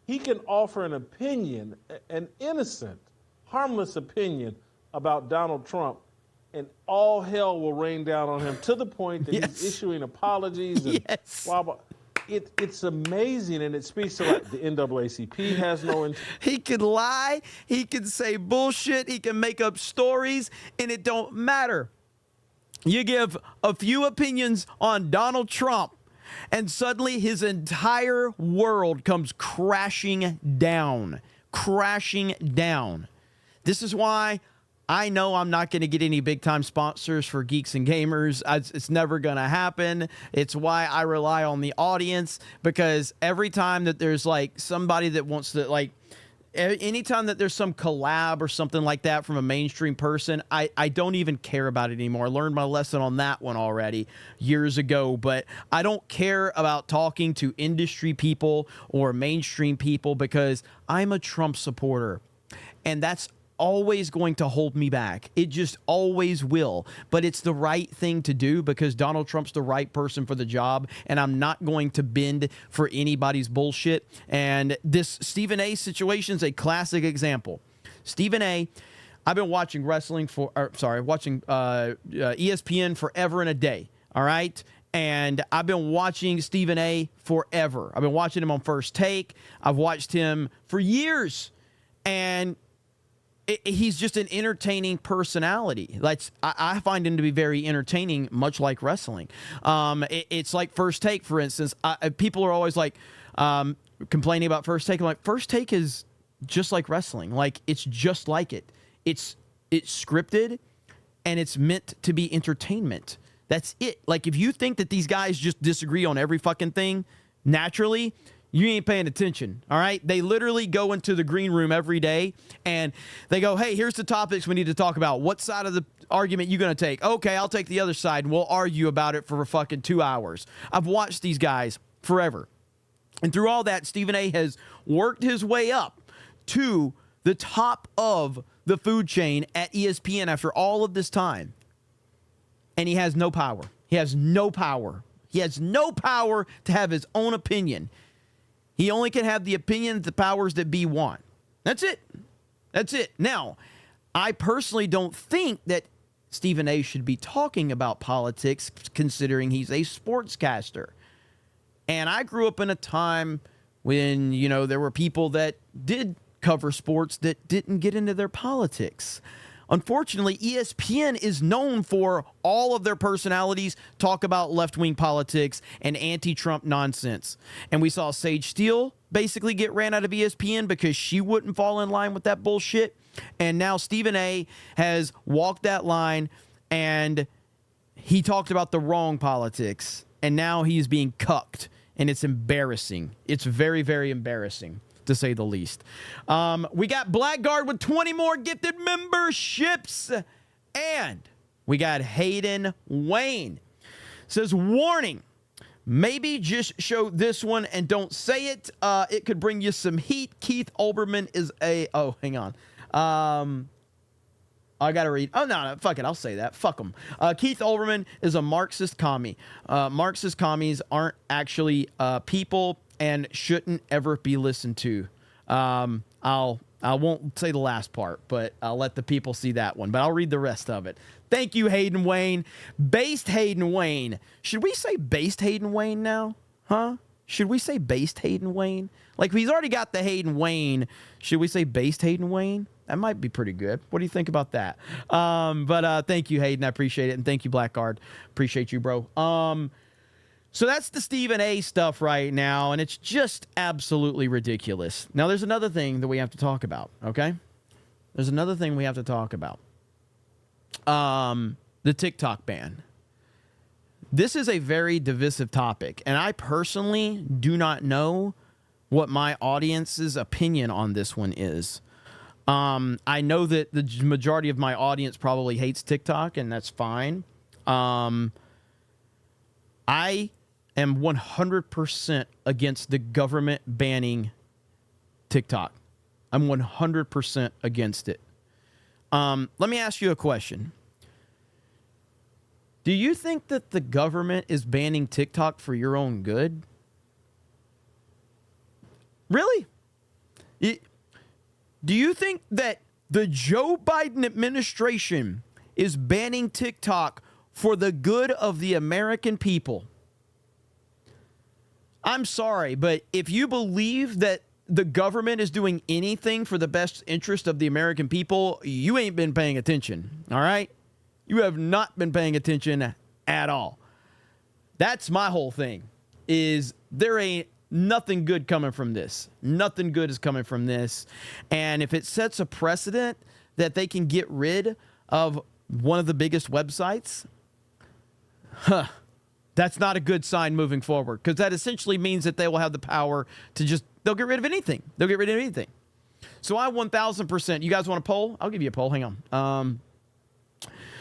He can offer an opinion, an innocent, harmless opinion about Donald Trump, and all hell will rain down on him to the point that he's issuing apologies. And blah, blah. It's amazing, and it speaks to like the NAACP has no. He can lie, he can say bullshit, he can make up stories, and it don't matter. You give a few opinions on Donald Trump, and suddenly his entire world comes crashing down. Crashing down. This is why I know I'm not going to get any big-time sponsors for Geeks and Gamers. It's never going to happen. It's why I rely on the audience, because every time that there's like somebody that wants to like, anytime that there's some collab or something like that from a mainstream person, I don't even care about it anymore. I learned my lesson on that one already years ago, but I don't care about talking to industry people or mainstream people because I'm a Trump supporter, and that's always going to hold me back. It just always will. But it's the right thing to do because Donald Trump's the right person for the job, and I'm not going to bend for anybody's bullshit. And this Stephen A situation is a classic example. Stephen A., I've been watching wrestling watching ESPN forever and a day. All right. And I've been watching Stephen A. forever. I've been watching him on First Take. I've watched him for years. And he's just an entertaining personality. I find him to be very entertaining, much like wrestling. It's like First Take, for instance. People are always like complaining about First Take. I'm like, First Take is just like wrestling. Like, it's just like it. It's scripted, and it's meant to be entertainment. That's it. Like, if you think that these guys just disagree on every fucking thing naturally, you ain't paying attention, all right? They literally go into the green room every day, and they go, hey, here's the topics we need to talk about. What side of the argument you going to take? Okay, I'll take the other side, and we'll argue about it for fucking 2 hours. I've watched these guys forever. And through all that, Stephen A. has worked his way up to the top of the food chain at ESPN after all of this time. And he has no power. He has no power. He has no power to have his own opinion. He only can have the opinion that the powers that be want. That's it. That's it. Now, I personally don't think that Stephen A. should be talking about politics, considering he's a sportscaster. And I grew up in a time when, you know, there were people that did cover sports that didn't get into their politics. Unfortunately, ESPN is known for all of their personalities talk about left-wing politics and anti-Trump nonsense. And we saw Sage Steele basically get ran out of ESPN because she wouldn't fall in line with that bullshit. And now Stephen A. has walked that line, and he talked about the wrong politics. And now he's being cucked, and it's embarrassing. It's very, very embarrassing, to say the least. We got Blackguard with 20 more gifted memberships. And we got Hayden Wayne. Says, warning, maybe just show this one and don't say it. It could bring you some heat. Keith Olbermann is a... Oh, hang on. I got to read. Oh, no, fuck it. I'll say that. Fuck them. Keith Olbermann is a Marxist commie. Marxist commies aren't actually people and shouldn't ever be listened to. I won't say the last part, but I'll let the people see that one. But I'll read the rest of it. Thank you, Hayden Wayne. Based Hayden Wayne. Should we say based Hayden Wayne now? Huh? Should we say based Hayden Wayne? Like, he's already got the Hayden Wayne. Should we say based Hayden Wayne? That might be pretty good. What do you think about that? But thank you, Hayden. I appreciate it. And thank you, Blackguard. Appreciate you, bro. So that's the Stephen A. stuff right now, and it's just absolutely ridiculous. Now, there's another thing that we have to talk about, okay? There's another thing we have to talk about. The TikTok ban. This is a very divisive topic, and I personally do not know what my audience's opinion on this one is. I know that the majority of my audience probably hates TikTok, and that's fine. I am 100% against the government banning TikTok. I'm 100% against it. Let me ask you a question. Do you think that the government is banning TikTok for your own good? Really? Do you think that the Joe Biden administration is banning TikTok for the good of the American people? I'm sorry, but if you believe that the government is doing anything for the best interest of the American people, you ain't been paying attention, all right? You have not been paying attention at all. That's my whole thing, is there ain't nothing good coming from this. Nothing good is coming from this. And if it sets a precedent that they can get rid of one of the biggest websites, that's not a good sign moving forward, because that essentially means that they will have the power to just, they'll get rid of anything. They'll get rid of anything. So I 1,000%, you guys want a poll? I'll give you a poll. Hang on.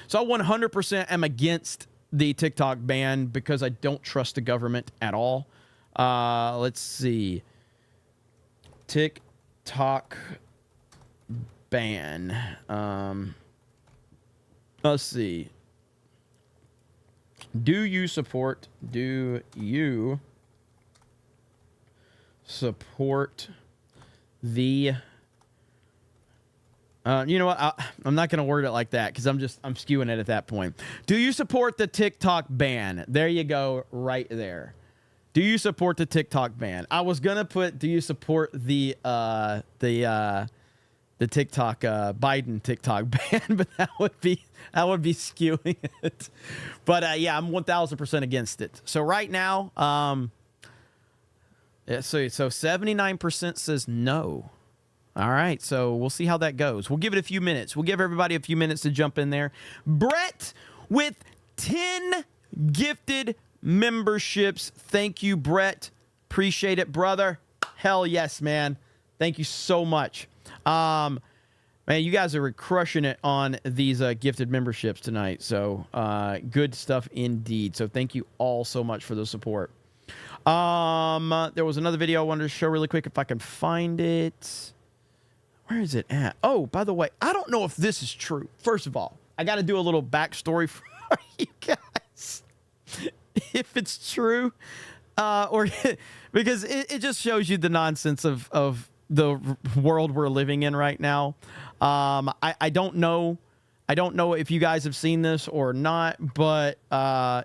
So I 100% am against the TikTok ban because I don't trust the government at all. Let's see. TikTok ban. Let's see. Do you support the you know what? I'm not going to word it like that because I'm skewing it at that point. Do you support the TikTok ban? There you go, right there. Do you support the TikTok ban? I was going to put, do you support the TikTok Biden TikTok ban, but that would be skewing it. But yeah, I'm 1,000% against it. So right now, so 79% says no. All right, so we'll see how that goes. We'll give it a few minutes. We'll give everybody a few minutes to jump in there. Brett with 10 gifted memberships. Thank you, Brett. Appreciate it, brother. Hell yes, man. Thank you so much. Man, you guys are crushing it on these gifted memberships tonight. So good stuff indeed. So thank you all so much for the support. There was another video I wanted to show really quick if I can find it. Where is it at? Oh, by the way, I don't know if this is true. First of all, I got to do a little backstory for you guys. If it's true, or because it just shows you the nonsense of the world we're living in right now. I don't know. I don't know if you guys have seen this or not, but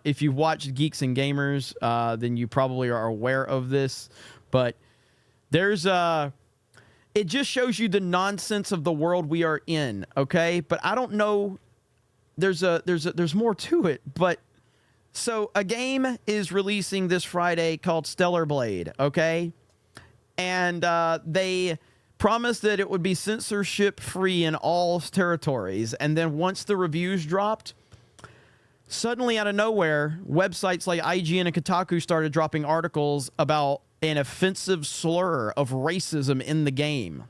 if you've watched Geeks and Gamers, then you probably are aware of this. But there's it just shows you the nonsense of the world we are in, okay? But I don't know. There's more to it, but so a game is releasing this Friday called Stellar Blade, okay? And they promised that it would be censorship free in all territories, and then once the reviews dropped, suddenly out of nowhere, websites like IGN and Kotaku started dropping articles about an offensive slur of racism in the game.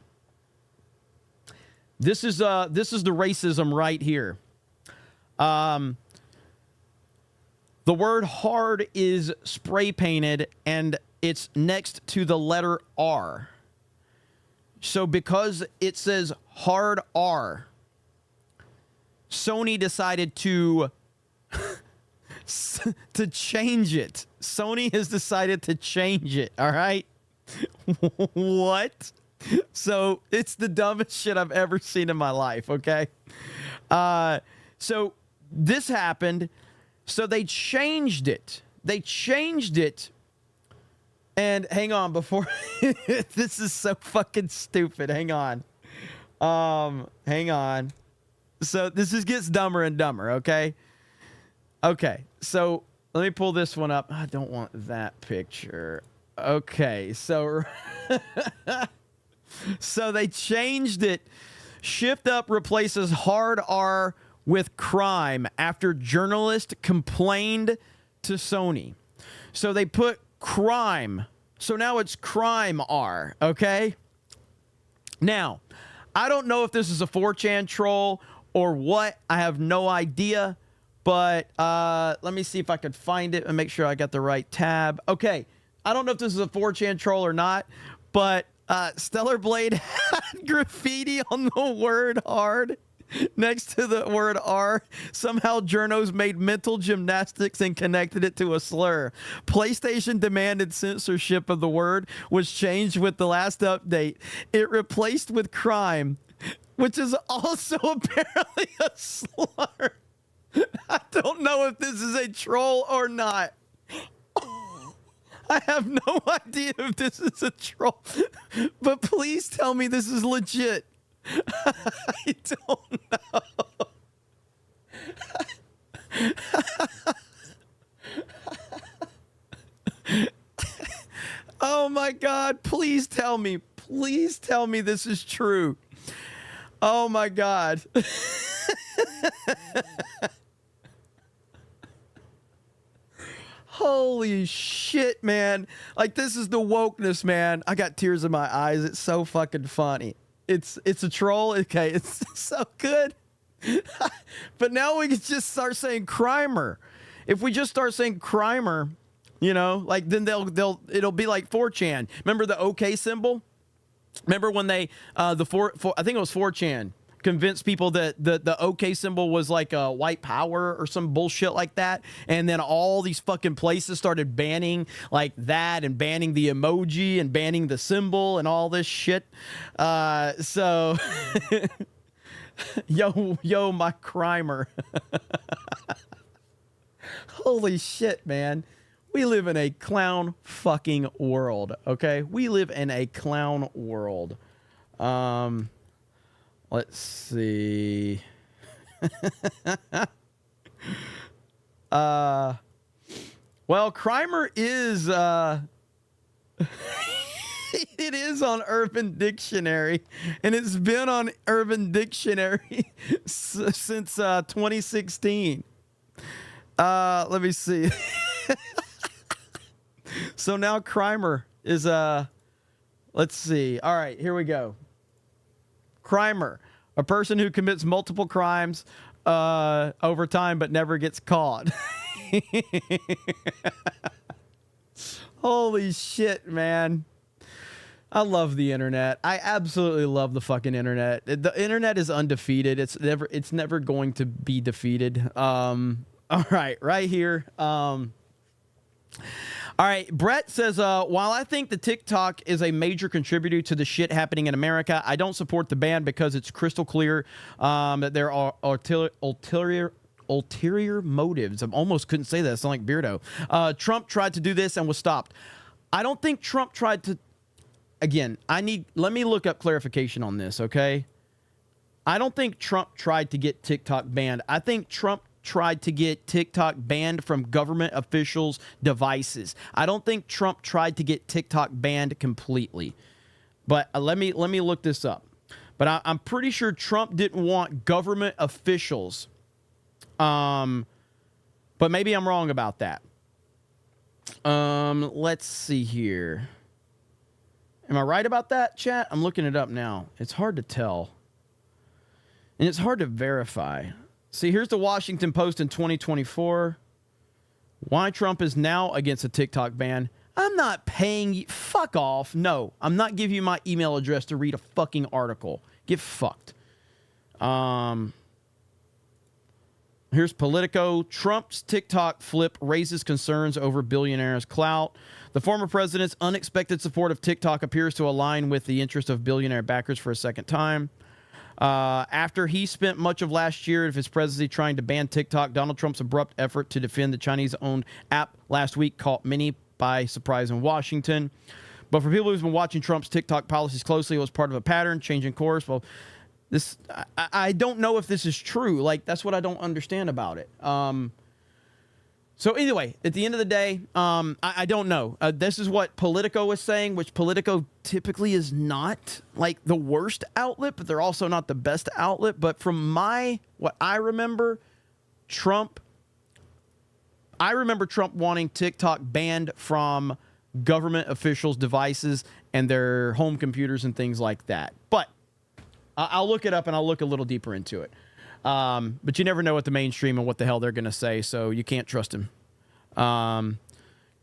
This is the racism right here. The word hard is spray painted and it's next to the letter R. So because it says hard R, Sony decided to change it. Sony has decided to change it, all right? What? So it's the dumbest shit I've ever seen in my life, okay? So this happened. So they changed it. And hang on, before... this is so fucking stupid. Hang on. Hang on. So this just gets dumber and dumber, okay? Okay, so let me pull this one up. I don't want that picture. Okay, so... so they changed it. Shift up replaces hard R with crime after journalist complained to Sony. So they put crime. So now it's crime R, okay? Now, I don't know if this is a 4chan troll or what. I have no idea. But let me see if I could find it and make sure I got the right tab. Okay, I don't know if this is a 4chan troll or not, but Stellar Blade had graffiti on the word hard next to the word R. Somehow journos made mental gymnastics and connected it to a slur. PlayStation demanded censorship of the word was changed with the last update. It replaced with crime, which is also apparently a slur. I don't know if this is a troll or not. I have no idea if this is a troll, but please tell me this is legit. I don't know. Oh my God, please tell me. Please tell me this is true. Oh my God. Holy shit, man. Like, this is the wokeness, man. I got tears in my eyes. It's so fucking funny. It's a troll. Okay, it's so good. But now we can just start saying crimer. If we just start saying crimer, you know, like then it'll be like 4chan. Remember the OK symbol? Remember when they I think it was 4chan convinced people that the OK symbol was like a white power or some bullshit like that, and then all these fucking places started banning like that and banning the emoji and banning the symbol and all this shit. So yo my crimer. Holy shit, man. We live in a clown fucking world, okay? We live in a clown world. Let's see. Well, crimer is it is on Urban Dictionary, and it's been on Urban Dictionary since 2016. Let me see. So now crimer is let's see. All right, here we go. Crimer, a person who commits multiple crimes over time but never gets caught. Holy shit, man. I love the internet. I absolutely love the fucking internet. The internet is undefeated. It's never going to be defeated. All right here. All right, Brett says, while I think the TikTok is a major contributor to the shit happening in America, I don't support the ban because it's crystal clear that there are ulterior motives. I almost couldn't say that. It's like Beardo. Trump tried to do this and was stopped. I don't think Trump tried to... Again, let me look up clarification on this, okay? I don't think Trump tried to get TikTok banned. I think Trump tried to get TikTok banned from government officials' devices. I don't think Trump tried to get TikTok banned completely. But let me look this up. But I'm pretty sure Trump didn't want government officials. But maybe I'm wrong about that. Let's see here. Am I right about that, chat? I'm looking it up now. It's hard to tell. And it's hard to verify. See, here's the Washington Post in 2024. Why Trump is now against a TikTok ban. I'm not paying you. Fuck off. No, I'm not giving you my email address to read a fucking article. Get fucked. Here's Politico. Trump's TikTok flip raises concerns over billionaires' clout. The former president's unexpected support of TikTok appears to align with the interest of billionaire backers for a second time. After he spent much of last year of his presidency trying to ban TikTok, Donald Trump's abrupt effort to defend the Chinese-owned app last week caught many by surprise in Washington. But for people who've been watching Trump's TikTok policies closely, it was part of a pattern, changing course. Well, I don't know if this is true. Like, that's what I don't understand about it. So anyway, at the end of the day, I don't know. This is what Politico is saying, which Politico typically is not like the worst outlet, but they're also not the best outlet. But from what I remember, I remember Trump wanting TikTok banned from government officials' devices and their home computers and things like that. But I'll look it up and I'll look a little deeper into it. But you never know what the mainstream and what the hell they're going to say, so you can't trust him.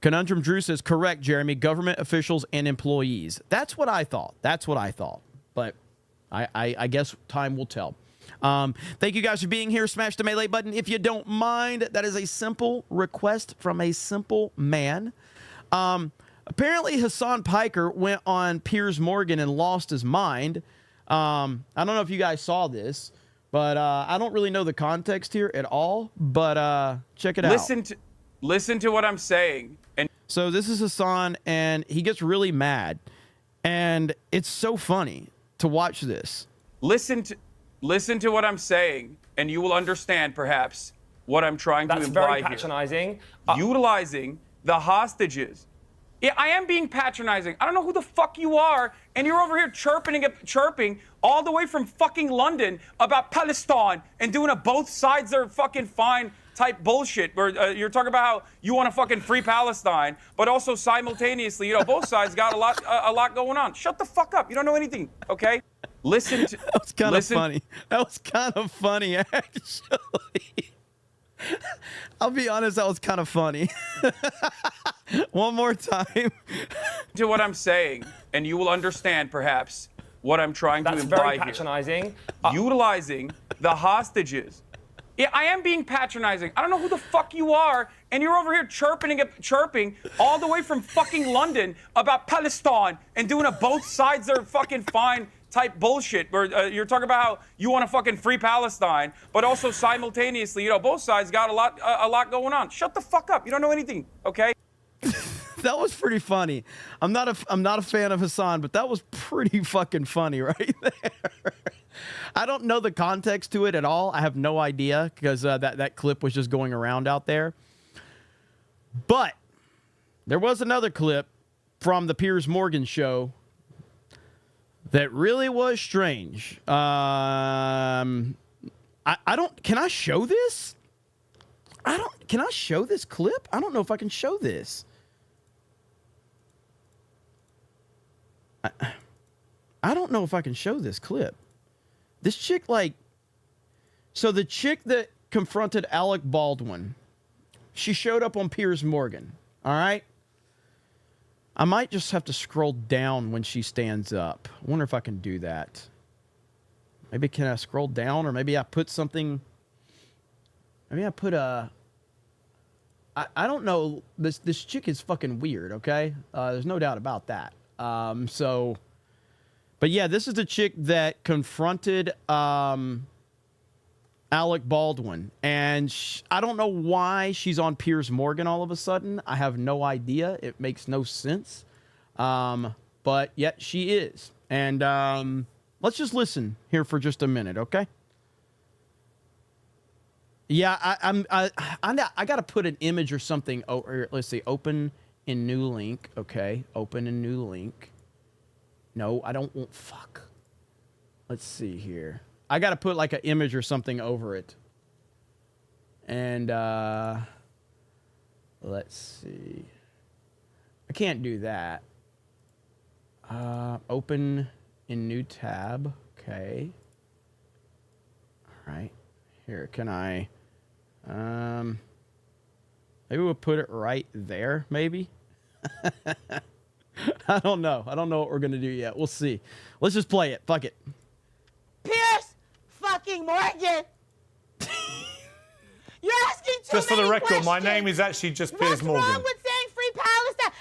Conundrum Drew says, correct, Jeremy, government officials and employees. That's what I thought. But I guess time will tell. Thank you guys for being here. Smash the melee button if you don't mind. That is a simple request from a simple man. Apparently, Hassan Piker went on Piers Morgan and lost his mind. I don't know if you guys saw this, but I don't really know the context here at all. But check it out. Listen to what I'm saying. And so this is Hassan, and he gets really mad, and it's so funny to watch this. Listen to what I'm saying, and you will understand perhaps what I'm trying to imply here. That's very patronizing. Utilizing the hostages. Yeah, I am being patronizing. I don't know who the fuck you are, and you're over here chirping all the way from fucking London about Palestine and doing a both sides are fucking fine type bullshit where you're talking about how you want to fucking free Palestine, but also simultaneously, both sides got a lot going on. Shut the fuck up. You don't know anything, okay? Listen to... That was kind of funny. That was kind of funny, actually. I'll be honest, that was kind of funny. One more time. To what I'm saying, and you will understand perhaps what I'm trying to imply here. That's very patronizing. Utilizing the hostages. Yeah, I am being patronizing. I don't know who the fuck you are, and you're over here chirping all the way from fucking London about Palestine and doing a both sides are fucking fine type bullshit where you're talking about how you want to fucking free Palestine, but also simultaneously, both sides got a lot going on. Shut the fuck up. You don't know anything, okay? That was pretty funny. I'm not a fan of Hassan, but that was pretty fucking funny right there. I don't know the context to it at all. I have no idea because that clip was just going around out there. But there was another clip from the Piers Morgan show that really was strange. I don't. Can I show this? Can I show this clip? I don't know if I can show this. I don't know if I can show this clip. This chick, so the chick that confronted Alec Baldwin, she showed up on Piers Morgan, all right? I might just have to scroll down when she stands up. I wonder if I can do that. Maybe can I scroll down, or maybe I put something, maybe I put a, I don't know, this chick is fucking weird, okay? There's no doubt about that. But yeah, this is the chick that confronted Alec Baldwin. And I don't know why she's on Piers Morgan all of a sudden. I have no idea. It makes no sense. But yet she is. And let's just listen here for just a minute, okay? Yeah, I got to put an image or something. Or let's see, open in new link. Okay, open in new link. No, I don't want, fuck. Let's see here. I got to put like an image or something over it. And let's see. I can't do that. Open in new tab. Okay. All right. Here, can I? Maybe we'll put it right there, maybe. I don't know. I don't know what we're going to do yet. We'll see. Let's just play it. Fuck it. Piers fucking Morgan. You're asking too Just for the many record, questions. my name is actually just Piers Morgan. What's wrong with saying free Palestine?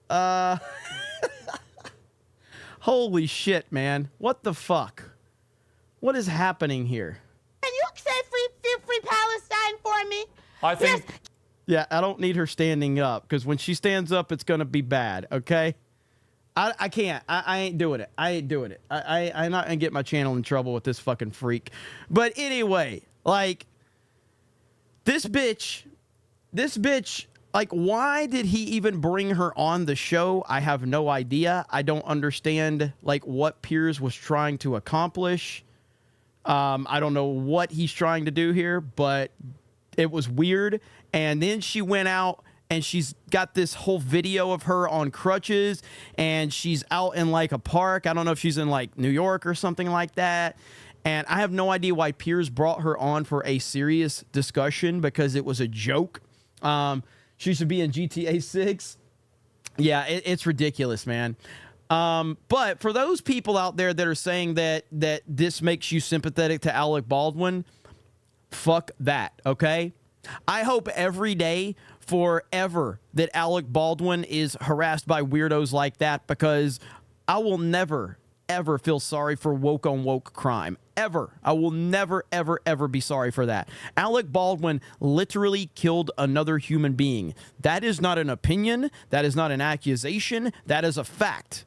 Piers. Holy shit, man. What the fuck? What is happening here? Can you say free Palestine for me? I think... Yeah, I don't need her standing up, because when she stands up, it's going to be bad, okay? I can't. I ain't doing it. I ain't doing it. I'm not going to get my channel in trouble with this fucking freak. But anyway, like, this bitch, like, why did he even bring her on the show? I have no idea. I don't understand, like, what Piers was trying to accomplish. I don't know what he's trying to do here, but it was weird. And then she went out and she's got this whole video of her on crutches and she's out in like a park. I don't know if she's in like New York or something like that. And I have no idea why Piers brought her on for a serious discussion, because it was a joke. She should be in GTA 6. Yeah, it's ridiculous, man. But for those people out there that are saying that this makes you sympathetic to Alec Baldwin, fuck that, okay? I hope every day forever that Alec Baldwin is harassed by weirdos like that, because I will never, ever feel sorry for woke on woke crime. Ever. I will never, ever, ever be sorry for that. Alec Baldwin literally killed another human being. That is not an opinion. That is not an accusation. That is a fact.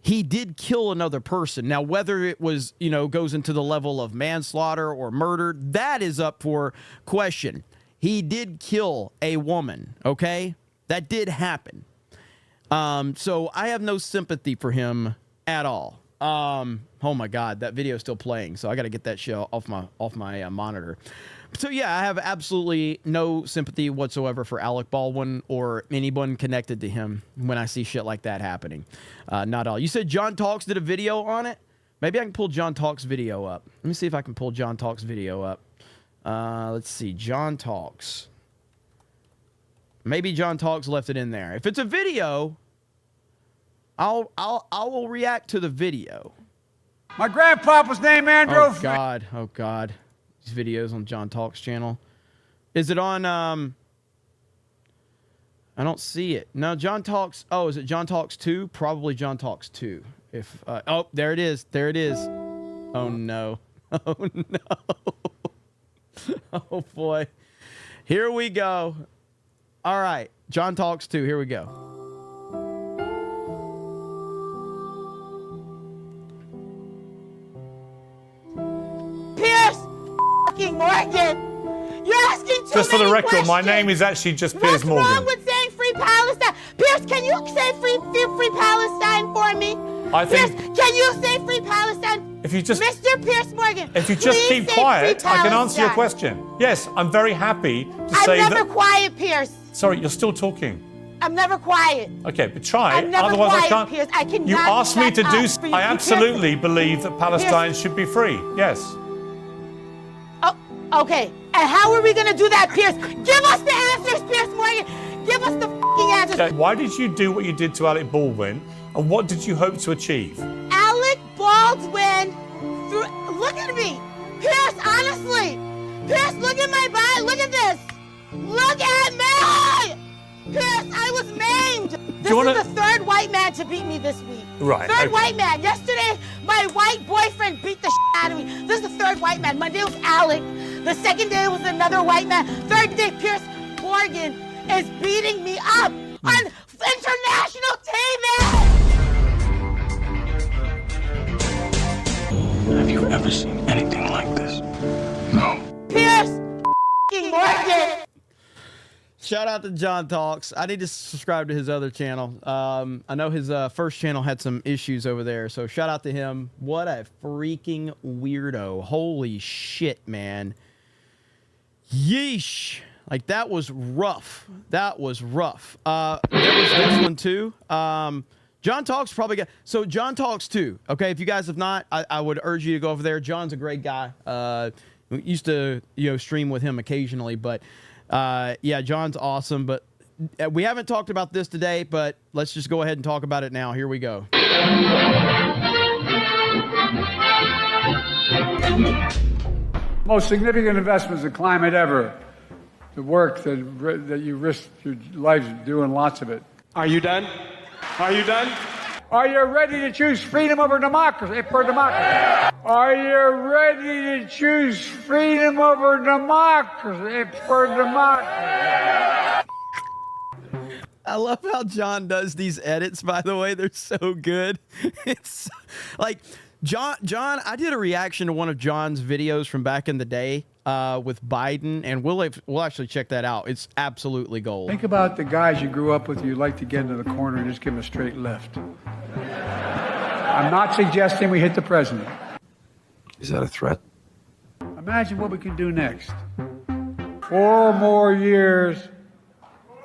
He did kill another person. Now, whether it was, goes into the level of manslaughter or murder, that is up for question. He did kill a woman, okay? That did happen. So I have no sympathy for him at all. Oh my God, that video is still playing, so I got to get that shit off my monitor. So yeah, I have absolutely no sympathy whatsoever for Alec Baldwin or anyone connected to him when I see shit like that happening. Not all. You said John Talks did a video on it? Maybe I can pull John Talks video up. Let me see if I can pull John Talks video up. Let's see, John Talks. Maybe John Talks left it in there. If it's a video, I will react to the video. My grandpa was named Andrew. Oh God. Oh God. These videos on John Talks channel. Is it on I don't see it. No, John Talks. Oh, is it John Talks 2? Probably John Talks 2. If oh, there it is. There it is. Oh no. Oh no. Oh boy. Here we go. All right. John Talks 2. Here we go. Piers Morgan. You're asking too Just for the many record, questions. my name is actually just Piers Morgan. What's wrong with saying free Palestine? Piers, can you say free Palestine for me? I think. Piers, can you say free Palestine? If you just, Mr. Piers Morgan, if you just please keep say quiet, free I can answer your Palestine. question. Yes, I'm very happy to say I'm never that. quiet, Piers. Sorry, you're still talking. I'm never quiet. Okay, but try. I'm never Otherwise, quiet, I can't. Piers. I cannot You asked me to shut do. up for you. I Be absolutely careful. believe that Palestine should be free. Yes. Oh, okay. And how are we going to do that, Piers? Give us the answers, Piers Morgan. Give us the fucking answers. Okay, why did you do what you did to Alec Baldwin, and what did you hope to achieve? Alec Baldwin. Look at me. Piers, honestly. Piers, look at my body. Look at this. Look at me. Piers, I was maimed. This is the third white man to beat me this week. Right. Third okay. white man. Yesterday, my white boyfriend beat the shit out of me. This is the third white man. Monday was Alec. The second day was another white man. Third day, Piers Morgan is beating me up on international TV. Have you ever seen anything like this? No. Piers Morgan. Shout out to John Talks. I need to subscribe to his other channel. I know his first channel had some issues over there, so shout out to him. What a freaking weirdo. Holy shit, man. Yeesh. Like, that was rough. That was rough. There was this one, too. John Talks probably got... So, John Talks, too. Okay, if you guys have not, I would urge you to go over there. John's a great guy. We used to, stream with him occasionally, but... yeah, John's awesome, but we haven't talked about this today, but let's just go ahead and talk about it now. Here we go. Most significant investments in climate ever. The work that you risked your life doing, lots of it. Are you done? Are you done? Are you ready to choose freedom over democracy? For democracy? Are you ready to choose freedom over democracy? For democracy? I love how John does these edits, by the way. They're so good. It's like John, I did a reaction to one of John's videos from back in the day with Biden, and we'll actually check that out. It's absolutely gold. Think about the guys you grew up with who you like to get into the corner and just give them a straight left. I'm not suggesting we hit the president. Is that a threat? Imagine what we can do next. 4 more years.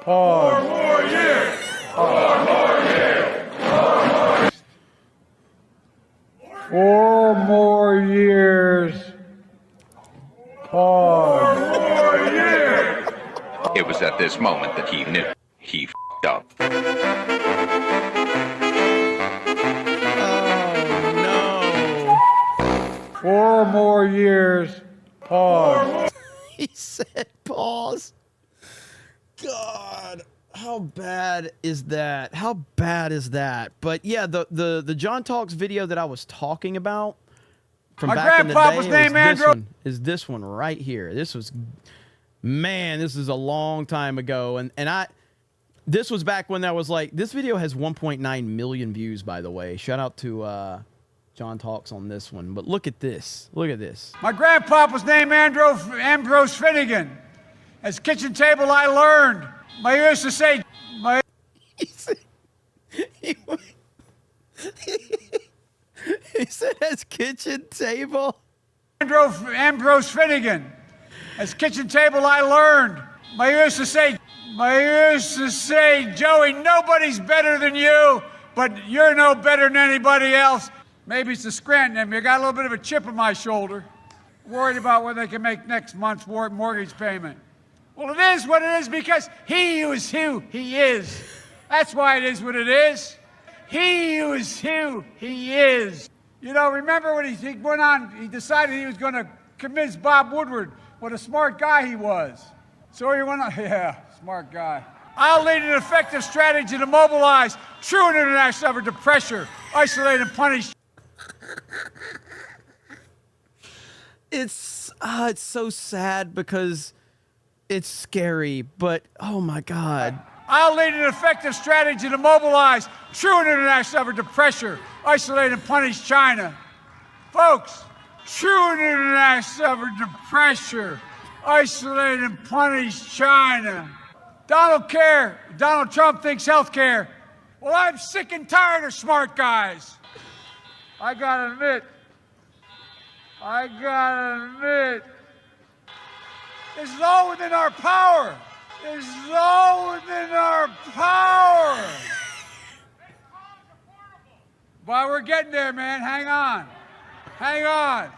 Pause. 4 more years. 4 more years. 4 more years. Pause. 4 more years. It was at this moment that he knew he f***ed up. Oh, no. 4 more years. Pause. He said pause. God, how bad is that? How bad is that? But yeah, the John Talks video that I was talking about from My back in the grandpa was day named Andrew. is this one right here. This was, man, this is a long time ago, and this was back when that was like, this video has 1.9 million views, by the way. Shout out to John Talks on this one. But look at this. Look at this. My grandpa was named Ambrose Finnegan. As kitchen table, I learned. I used to say, He said, as kitchen table. Ambrose Finnegan. As kitchen table, I learned. I used to say, Joey, nobody's better than you, but you're no better than anybody else. Maybe it's the Scranton in me. I got a little bit of a chip on my shoulder. Worried about whether they can make next month's mortgage payment. Well, it is what it is because he is who he is. That's why it is what it is. He is who he is. You know, remember when he went on, he decided he was going to convince Bob Woodward what a smart guy he was. So he went on, yeah, smart guy. I'll lead an effective strategy to mobilize true international effort to pressure, isolate, and punish. It's so sad because it's scary, but oh my God. I'll lead an effective strategy to mobilize true international effort to pressure, isolate, and punish China. Folks, true international effort to pressure, isolate, and punish China. Donald Trump thinks health care. Well, I'm sick and tired of smart guys. I gotta admit, this is all within our power. This is all within our power. But we're getting there, man. Hang on. Hang on.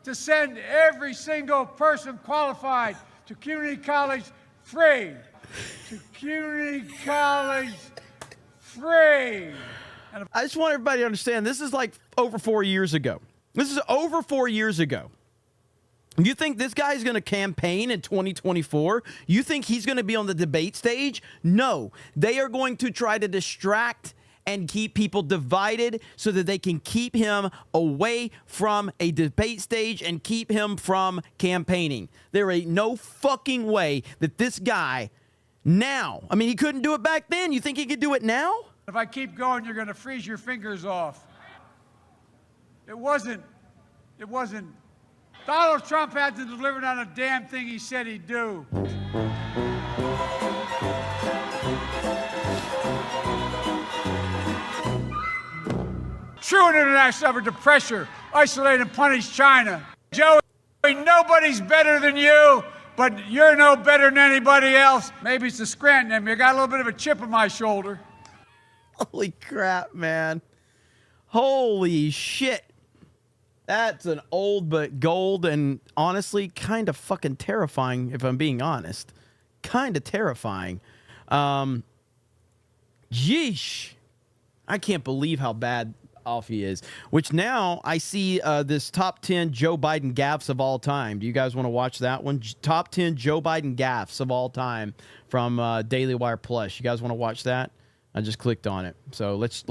To send every single person qualified to community college free. To community college free. I just want everybody to understand, this is like over 4 years ago. This is over 4 years ago. You think this guy's going to campaign in 2024? You think he's going to be on the debate stage? No. They are going to try to distract and keep people divided so that they can keep him away from a debate stage and keep him from campaigning. There ain't no fucking way that this guy now, I mean, he couldn't do it back then. You think he could do it now? If I keep going, you're going to freeze your fingers off. It wasn't. Donald Trump hasn't delivered on a damn thing he said he'd do. True international effort to pressure, isolate, and punish China. Joey, nobody's better than you, but you're no better than anybody else. Maybe it's the Scranton in me. I got a little bit of a chip on my shoulder. Holy crap, man. Holy shit. That's an old but gold and honestly kind of fucking terrifying, if I'm being honest. Kind of terrifying. Yeesh. I can't believe how bad off he is. Which now I see this top 10 Joe Biden gaffes of all time. Do you guys want to watch that one? Top 10 Joe Biden gaffes of all time from Daily Wire Plus. You guys want to watch that? I just clicked on it. So let's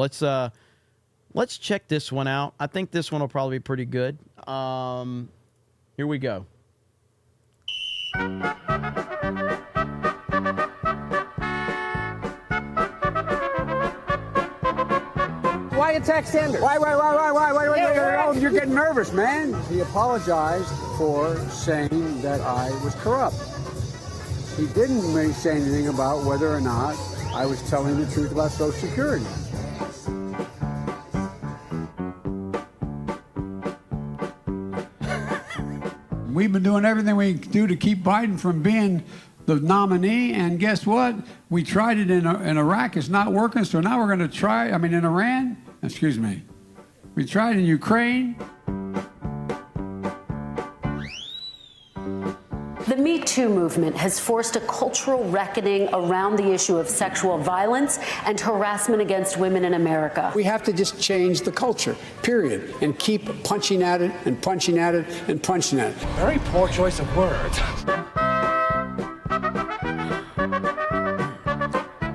check this one out. I think this one will probably be pretty good. Here we go. Why attack Sanders? Why? Oh, you're getting nervous, man. He apologized for saying that I was corrupt. He didn't say anything about whether or not I was telling the truth about Social Security. We've been doing everything we can do to keep Biden from being the nominee, and guess what? We tried it in Iraq. It's not working, so now we're going to try, in Iran. Excuse me. We tried in Ukraine. The Me Too movement has forced a cultural reckoning around the issue of sexual violence and harassment against women in America. We have to just change the culture, period, and keep punching at it and punching at it and punching at it. Very poor choice of words.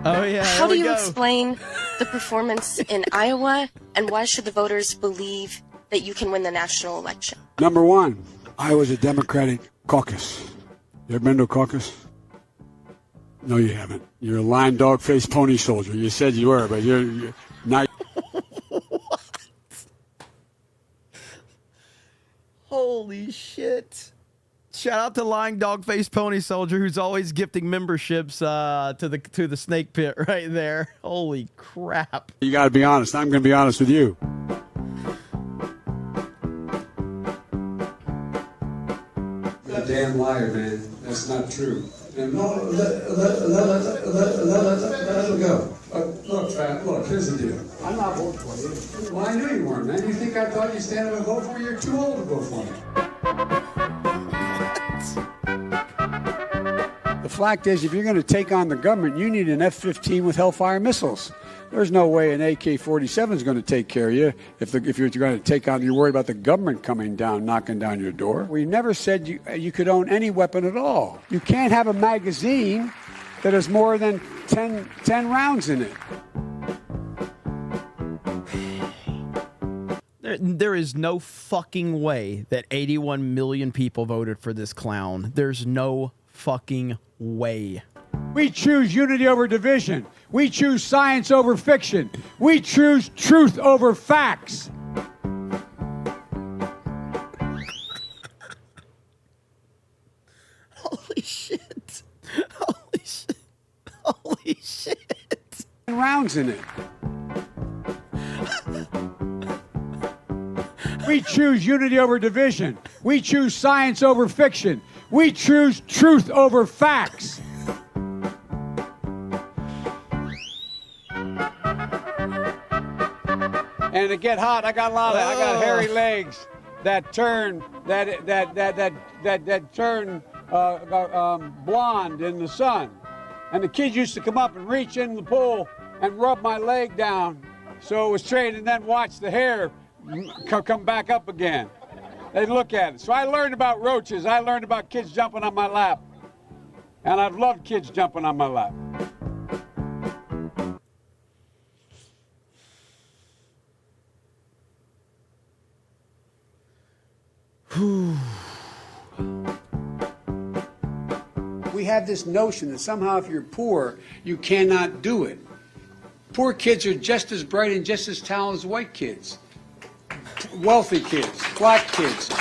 Oh, yeah. How do you explain the performance in Iowa, and why should the voters believe that you can win the national election? Number one, Iowa's a Democratic caucus. You ever been to a caucus? No, you haven't. You're a lying dog-faced pony soldier. You said you were, but you're not. Holy shit. Shout out to lying dog-faced pony soldier who's always gifting memberships to the snake pit right there. Holy crap. You got to be honest. I'm going to be honest with you. You're a damn liar, man. That's not true. And no, let it go. Look, Pat, look, here's the deal. I'm not voting for you. Well, I knew you weren't, man. You think I thought you'd stand up and vote for me? You're too old to vote for me. The fact is, if you're going to take on the government, you need an F-15 with Hellfire missiles. There's no way an AK-47 is going to take care of you if you're going to take on. You're worried about the government coming down, knocking down your door. We never said you could own any weapon at all. You can't have a magazine that has more than 10 rounds in it. There is no fucking way that 81 million people voted for this clown. There's no fucking way. We choose unity over division. We choose science over fiction. We choose truth over facts. Holy shit. Holy shit. Holy shit. Rounds in it. We choose unity over division. We choose science over fiction. We choose truth over facts. And to get hot, I got hairy legs that turn turn blonde in the sun. And the kids used to come up and reach in the pool and rub my leg down so it was straight, and then watch the hair come back up again. They'd look at it. So I learned about roaches. I learned about kids jumping on my lap. And I've loved kids jumping on my lap. We have this notion that somehow if you're poor, you cannot do it. Poor kids are just as bright and just as talented as white kids. Wealthy kids, black kids,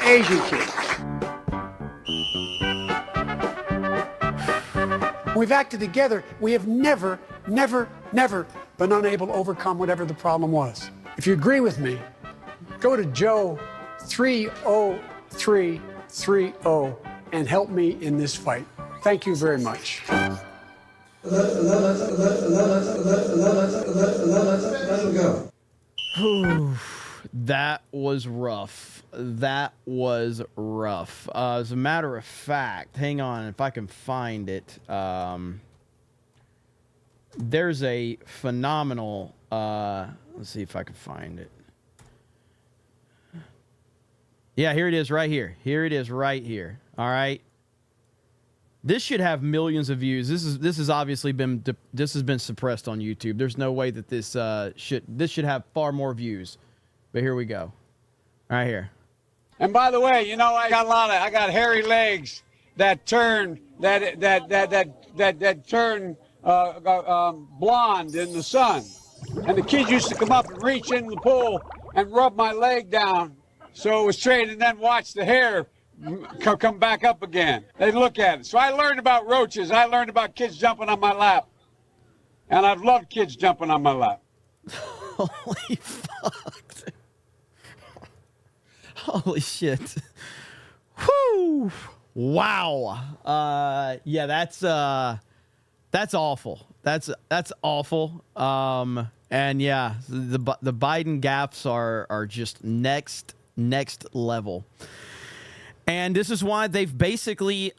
Asian kids. We've acted together. We have never been unable to overcome whatever the problem was. If you agree with me, go to Joe 30330 and help me in this fight. Thank you very much. Let it go. That was rough. That was rough. As a matter of fact, hang on if I can find it. there's a phenomenal, let's see if I can find it. Yeah, here it is right here. Here it is right here. All right. This should have millions of views. This has obviously been suppressed on YouTube. There's no way that this should have far more views. But here we go. Right here. And by the way, you know, I got hairy legs that turn turn blonde in the sun. And the kids used to come up and reach in the pool and rub my leg down so it was straight, and then watch the hair come back up again. They look at it. So I learned about roaches. I learned about kids jumping on my lap. And I've loved kids jumping on my lap. Holy fuck. Holy shit. Whoo. Wow. Yeah, that's awful. That's awful. And yeah, the Biden gaffes are just next level. And this is why they've basically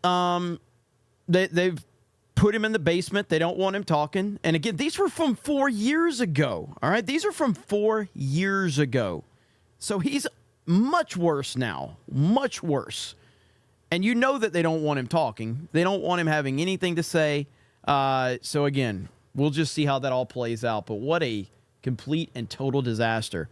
they've put him in the basement. They don't want him talking. And again, these were from 4 years ago. All right, these are from 4 years ago. So he's much worse now, much worse. And you know that they don't want him talking. They don't want him having anything to say. So again, we'll just see how that all plays out. But what a complete and total disaster.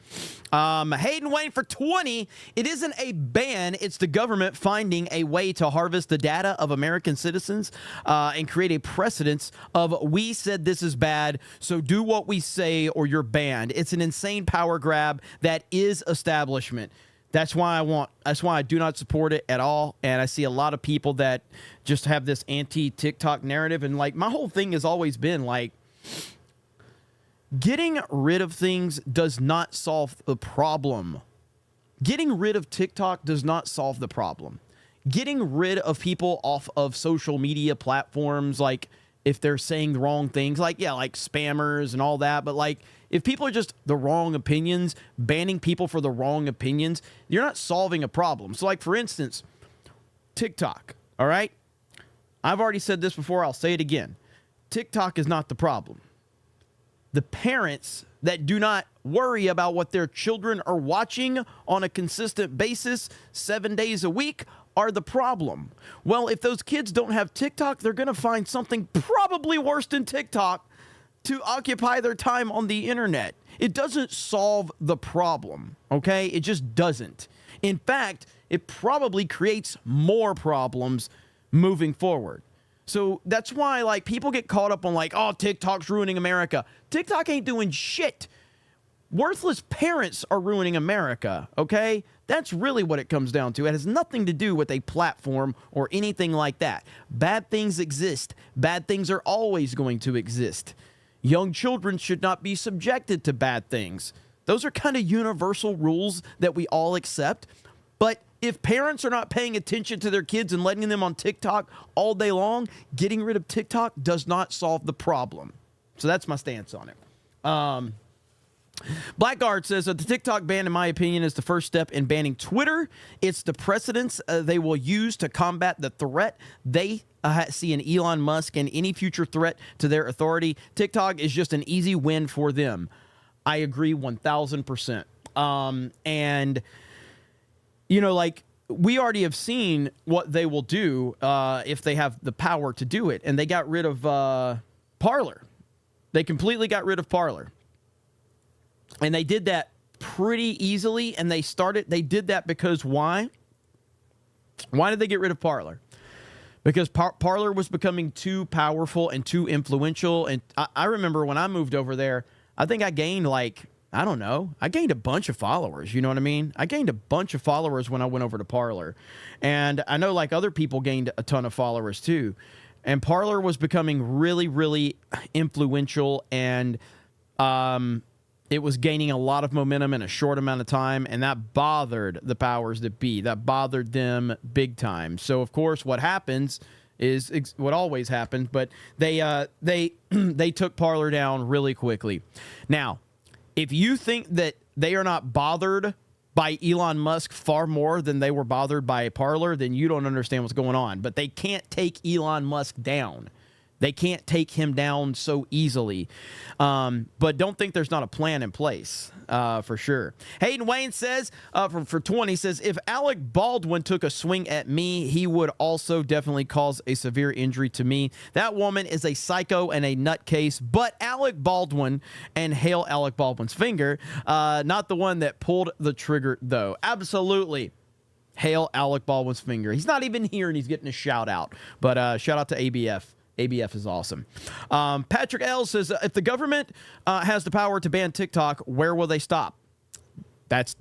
Hayden Wayne for 20. It isn't a ban. It's the government finding a way to harvest the data of American citizens and create a precedence of we said this is bad, so do what we say or you're banned. It's an insane power grab that is establishment. That's why I do not support it at all. And I see a lot of people that just have this anti-TikTok narrative. And like, my whole thing has always been like, getting rid of things does not solve the problem. Getting rid of TikTok does not solve the problem. Getting rid of people off of social media platforms, like if they're saying the wrong things, like, yeah, like spammers and all that. But like, if people are just the wrong opinions, banning people for the wrong opinions, you're not solving a problem. So like, for instance, TikTok, all right? I've already said this before. I'll say it again. TikTok is not the problem. The parents that do not worry about what their children are watching on a consistent basis 7 days a week are the problem. Well, if those kids don't have TikTok, they're going to find something probably worse than TikTok to occupy their time on the internet. It doesn't solve the problem, okay? It just doesn't. In fact, it probably creates more problems moving forward. So that's why, like, people get caught up on, like, oh, TikTok's ruining America. TikTok ain't doing shit. Worthless parents are ruining America, okay? That's really what it comes down to. It has nothing to do with a platform or anything like that. Bad things exist. Bad things are always going to exist. Young children should not be subjected to bad things. Those are kind of universal rules that we all accept. But if parents are not paying attention to their kids and letting them on TikTok all day long, getting rid of TikTok does not solve the problem. So that's my stance on it. Blackguard says that the TikTok ban, in my opinion, is the first step in banning Twitter. It's the precedents they will use to combat the threat they see in Elon Musk and any future threat to their authority. TikTok is just an easy win for them. I agree 1,000%. And you know, like, we already have seen what they will do if they have the power to do it. And they got rid of Parler. They completely got rid of Parler. And they did that pretty easily. And they did that because why? Why did they get rid of Parler? Because Parler was becoming too powerful and too influential. And I remember when I moved over there, I think I gained I gained a bunch of followers. You know what I mean? I gained a bunch of followers when I went over to Parler. And I know, like, other people gained a ton of followers too. And Parler was becoming really, really influential. And it was gaining a lot of momentum in a short amount of time. And that bothered the powers that be. That bothered them big time. So, of course, what happens is what always happens. But they took Parler down really quickly. Now, if you think that they are not bothered by Elon Musk far more than they were bothered by Parler, then you don't understand what's going on. But they can't take Elon Musk down. They can't take him down so easily. But don't think there's not a plan in place, for sure. Hayden Wayne says, for 20, says, if Alec Baldwin took a swing at me, he would also definitely cause a severe injury to me. That woman is a psycho and a nutcase, but Alec Baldwin, and hail Alec Baldwin's finger, not the one that pulled the trigger, though. Absolutely. Hail Alec Baldwin's finger. He's not even here, and he's getting a shout out. But shout out to ABF. ABF is awesome. Patrick L says, if the government has the power to ban TikTok, where will they stop? That's.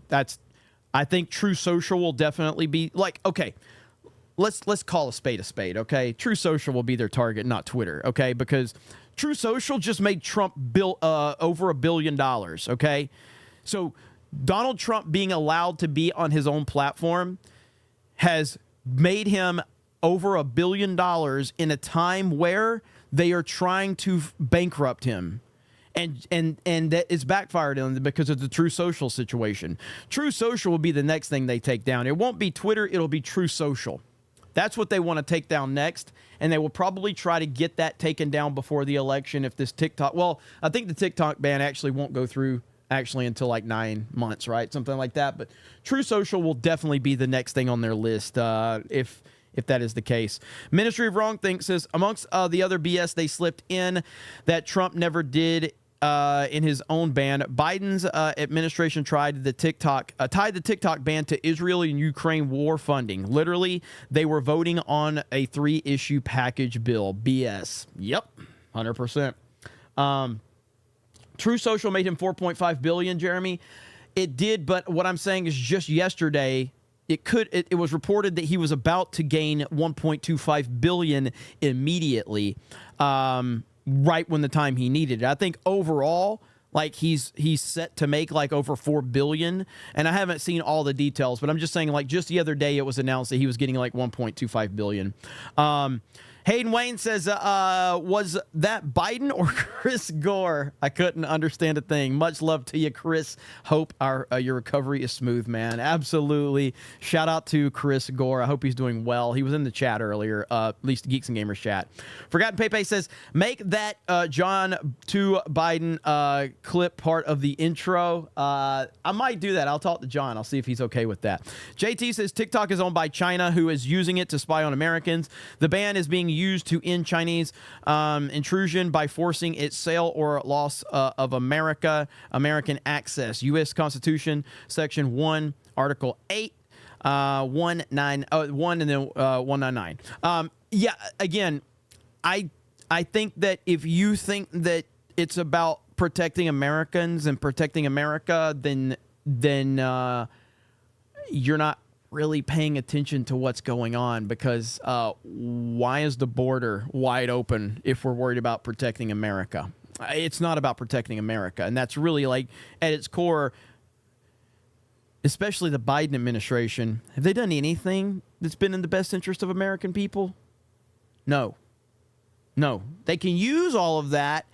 I think True Social will definitely be like, okay, let's call a spade, okay? True Social will be their target, not Twitter, okay? Because True Social just made Trump over $1 billion, okay? So Donald Trump being allowed to be on his own platform has made him over $1 billion in a time where they are trying to bankrupt him. And that is backfired on them because of the True Social situation. True Social will be the next thing they take down. It won't be Twitter, it'll be True Social. That's what they want to take down next, and they will probably try to get that taken down before the election if this TikTok... Well, I think the TikTok ban actually won't go through until like 9 months, right? Something like that. But True Social will definitely be the next thing on their list if that is the case. Ministry of Wrongthink says, amongst the other BS they slipped in that Trump never did in his own ban, Biden's administration tied the TikTok ban to Israel and Ukraine war funding. Literally, they were voting on a 3-issue package bill. BS. Yep, 100%. True Social made him $4.5 billion, Jeremy. It did, but what I'm saying is just yesterday, it was reported that he was about to gain $1.25 billion immediately, right when the time he needed it. I think overall, like he's set to make like over $4 billion, and I haven't seen all the details, but I'm just saying, like, just the other day it was announced that he was getting like $1.25 billion. Hayden Wayne says, was that Biden or Chris Gore? I couldn't understand a thing. Much love to you, Chris. Hope your recovery is smooth, man. Absolutely. Shout out to Chris Gore. I hope he's doing well. He was in the chat earlier, at least Geeks and Gamers chat. Forgotten Pepe says, make that John to Biden clip part of the intro. I might do that. I'll talk to John. I'll see if he's okay with that. JT says, TikTok is owned by China, who is using it to spy on Americans. The ban is being used to end Chinese intrusion by forcing its sale or loss of American access. U.S. Constitution, Section 1, Article 8, 1 and then 199. Yeah, again, I think that if you think that it's about protecting Americans and protecting America, then you're not really paying attention to what's going on, because why is the border wide open if we're worried about protecting America? It's not about protecting America, and that's really, like, at its core, especially the Biden administration. Have they done anything that's been in the best interest of American people? No. They can use all of that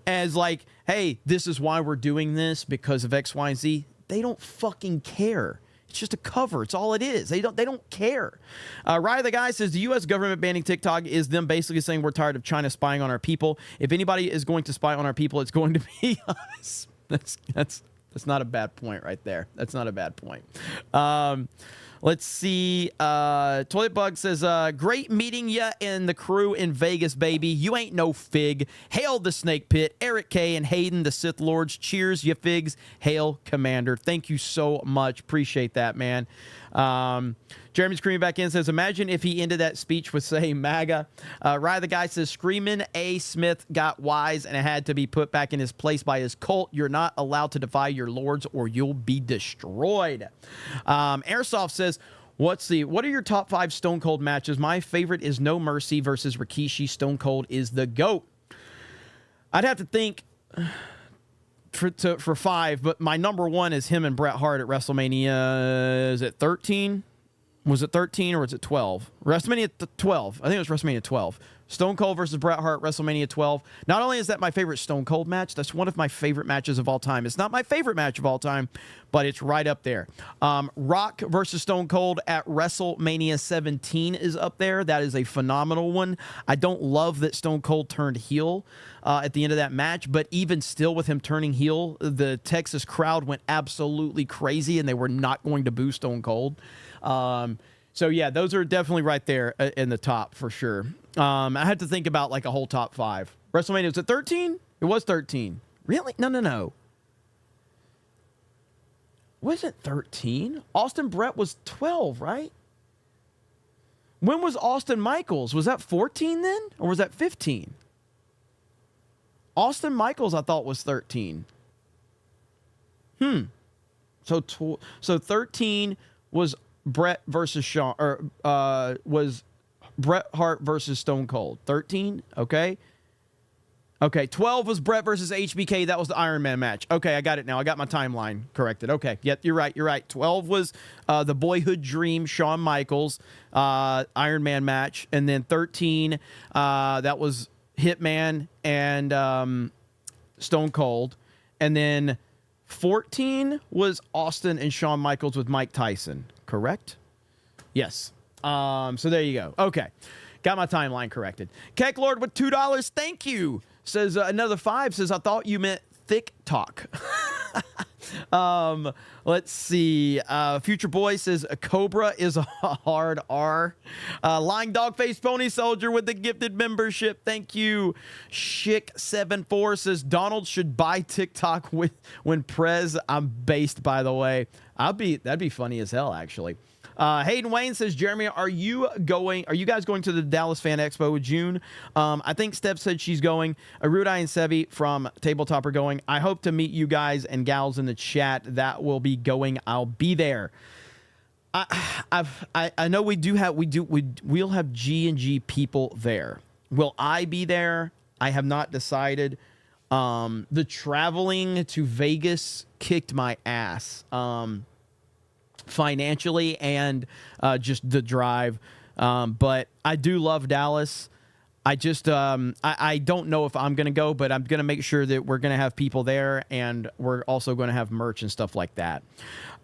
as like, hey, this is why we're doing this because of X, Y, and Z. They don't fucking care. It's just a cover. It's all it is. They don't care. Ryan the Guy says the U.S. government banning TikTok is them basically saying we're tired of China spying on our people. If anybody is going to spy on our people, it's going to be us. That's not a bad point right there. That's not a bad point. Let's see. Toilet Bug says, great meeting ya and the crew in Vegas, baby. You ain't no fig. Hail the Snake Pit. Eric K. and Hayden, the Sith Lords. Cheers, ya figs. Hail, Commander. Thank you so much. Appreciate that, man. Jeremy screaming back in says, imagine if he ended that speech with saying MAGA. Rye the Guy says, Screaming A. Smith got wise and had to be put back in his place by his cult. You're not allowed to defy your lords or you'll be destroyed. Airsoft says, what are your top 5 Stone Cold matches? My favorite is No Mercy versus Rikishi. Stone Cold is the GOAT. I'd have to think for 5, but my number 1 is him and Bret Hart at WrestleMania. Is it 13? Was it 13 or was it 12? WrestleMania 12. I think it was WrestleMania 12. Stone Cold versus Bret Hart, WrestleMania 12. Not only is that my favorite Stone Cold match, that's one of my favorite matches of all time. It's not my favorite match of all time, but it's right up there. Rock versus Stone Cold at WrestleMania 17 is up there. That is a phenomenal one. I don't love that Stone Cold turned heel at the end of that match, but even still with him turning heel, the Texas crowd went absolutely crazy, and they were not going to boo Stone Cold. So yeah, those are definitely right there in the top for sure. I had to think about like a whole top 5. WrestleMania, was it 13? It was 13. Really? No. Was it 13? Austin Brett was 12, right? When was Austin Michaels? Was that 14 then? Or was that 15? Austin Michaels, I thought, was 13. So 13 was Bret versus Shawn, or was Bret Hart versus Stone Cold. 13, okay. 12 was Bret versus HBK. That was the Iron Man match. Okay, I got it now. I got my timeline corrected. Okay, yep, you're right. 12 was the Boyhood Dream, Shawn Michaels, Iron Man match. And then 13, that was Hitman and Stone Cold. And then 14 was Austin and Shawn Michaels with Mike Tyson. Correct? Yes. So there you go. Okay. Got my timeline corrected. Keck Lord with $2. Thank you. Says another 5 says, I thought you meant thick talk. Let's see. Future Boy says Cobra is a hard R. Lying Dog Face Pony Soldier with the gifted membership. Thank you. Chick74 says Donald should buy TikTok when Prez. I'm based, by the way. That'd be funny as hell, actually. Hayden Wayne says, Jeremy, are you guys going to the Dallas Fan Expo in June? I think Steph said she's going. Arudai and Sevi from Tabletop are going. I hope to meet you guys and gals in the chat that will be going. I'll be there. I know we'll have G&G people there. Will I be there? I have not decided. The traveling to Vegas kicked my ass. Financially and just the drive. But I do love Dallas. I just, I don't know if I'm going to go, but I'm going to make sure that we're going to have people there, and we're also going to have merch and stuff like that.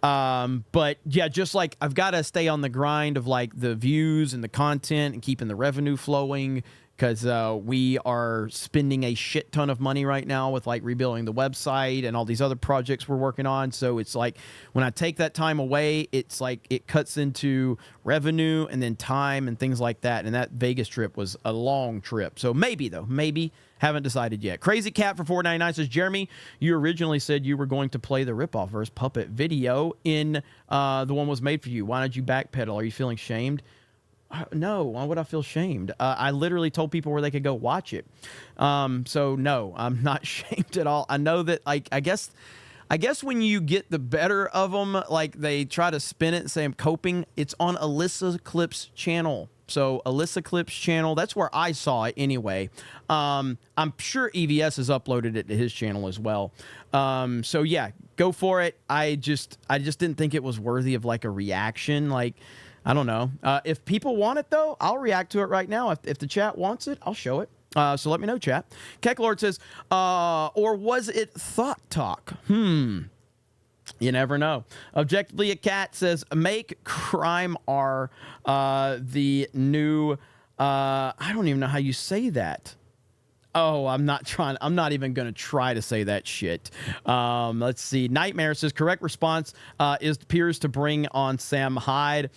But yeah, just like I've got to stay on the grind of like the views and the content and keeping the revenue flowing, because we are spending a shit ton of money right now with like rebuilding the website and all these other projects we're working on. So it's like when I take that time away, it's like it cuts into revenue and then time and things like that. And that Vegas trip was a long trip. So maybe haven't decided yet. Crazy Cat for $4.99 says, Jeremy, you originally said you were going to play the ripoff verse puppet video in the one was made for you. Why did you backpedal? Are you feeling shamed? No, why would I feel shamed? I literally told people where they could go watch it. So no, I'm not shamed at all. I know that, like, I guess when you get the better of them, like they try to spin it and say I'm coping. It's on Alyssa Clip's channel. So Alyssa Clip's channel, that's where I saw it anyway. I'm sure EVS has uploaded it to his channel as well. So yeah, go for it. I just didn't think it was worthy of like a reaction. Like, I don't know. If people want it, though, I'll react to it right now. If the chat wants it, I'll show it. So let me know, chat. Kecklord says, or was it thought talk? You never know. Objectively, a cat says, make crime R the new... I don't even know how you say that. Oh, I'm not even going to try to say that shit. Let's see. Nightmare says, correct response appears to bring on Sam Hyde.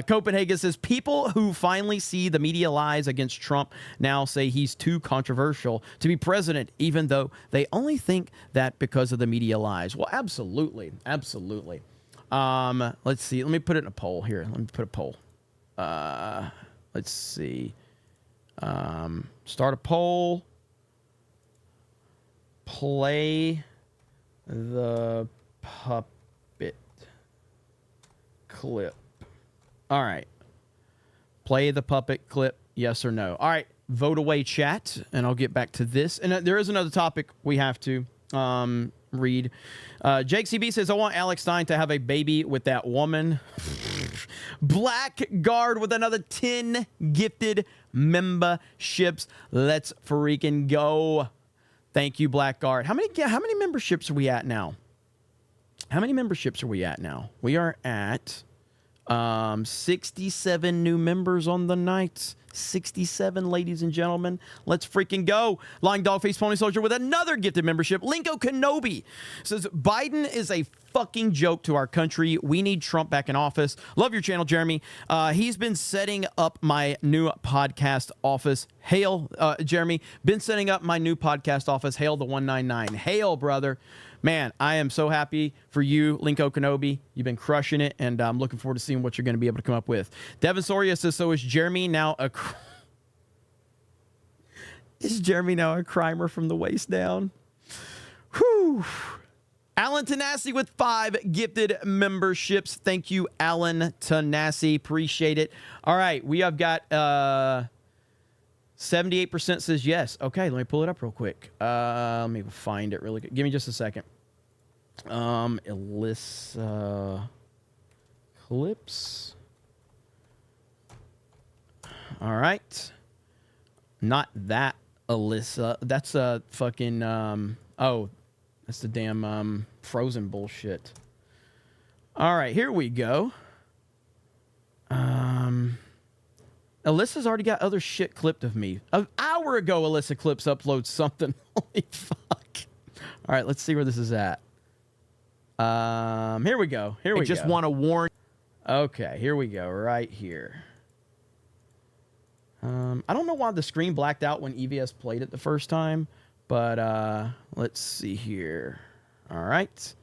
Copenhagen says, people who finally see the media lies against Trump now say he's too controversial to be president, even though they only think that because of the media lies. Well, absolutely. Absolutely. Let's see. Let me put it in a poll here. Let me put a poll. Let's see. Start a poll. Play the puppet clip. All right. Play the puppet clip, yes or no. All right. Vote away, chat, and I'll get back to this. And there is another topic we have to read. Jake CB says, I want Alex Stein to have a baby with that woman. Blackguard with another 10 gifted memberships. Let's freaking go. Thank you, Blackguard. How many memberships are we at now? How many memberships are we at now? We are at 67 new members on the night. 67, ladies and gentlemen. Let's freaking go. Lying Dogface Pony Soldier with another gifted membership. Linko Kenobi says, Biden is a fucking joke to our country. We need Trump back in office. Love your channel, Jeremy. He's been setting up my new podcast office. Hail, Jeremy. Been setting up my new podcast office. Hail the 199. Hail, brother. Man, I am so happy for you, Linko Kenobi. You've been crushing it, and I'm looking forward to seeing what you're going to be able to come up with. Devin Soria says, so is Jeremy now a crimer from the waist down? Whew. Alan Tanasi with 5 gifted memberships. Thank you, Alan Tanasi. Appreciate it. All right, we have got 78% says yes. Okay, let me pull it up real quick. Let me find it really good. Give me just a second. Alyssa Clips. All right. Not that Alyssa. That's a fucking oh, that's the damn Frozen bullshit. All right, here we go. Alyssa's already got other shit clipped of me. An hour ago, Alyssa Clips uploads something. Holy fuck. All right, let's see where this is at. Here we go. Here we go. I just want to warn. Okay, here we go. Right here. I don't know why the screen blacked out when EVS played it the first time, but let's see here. All right.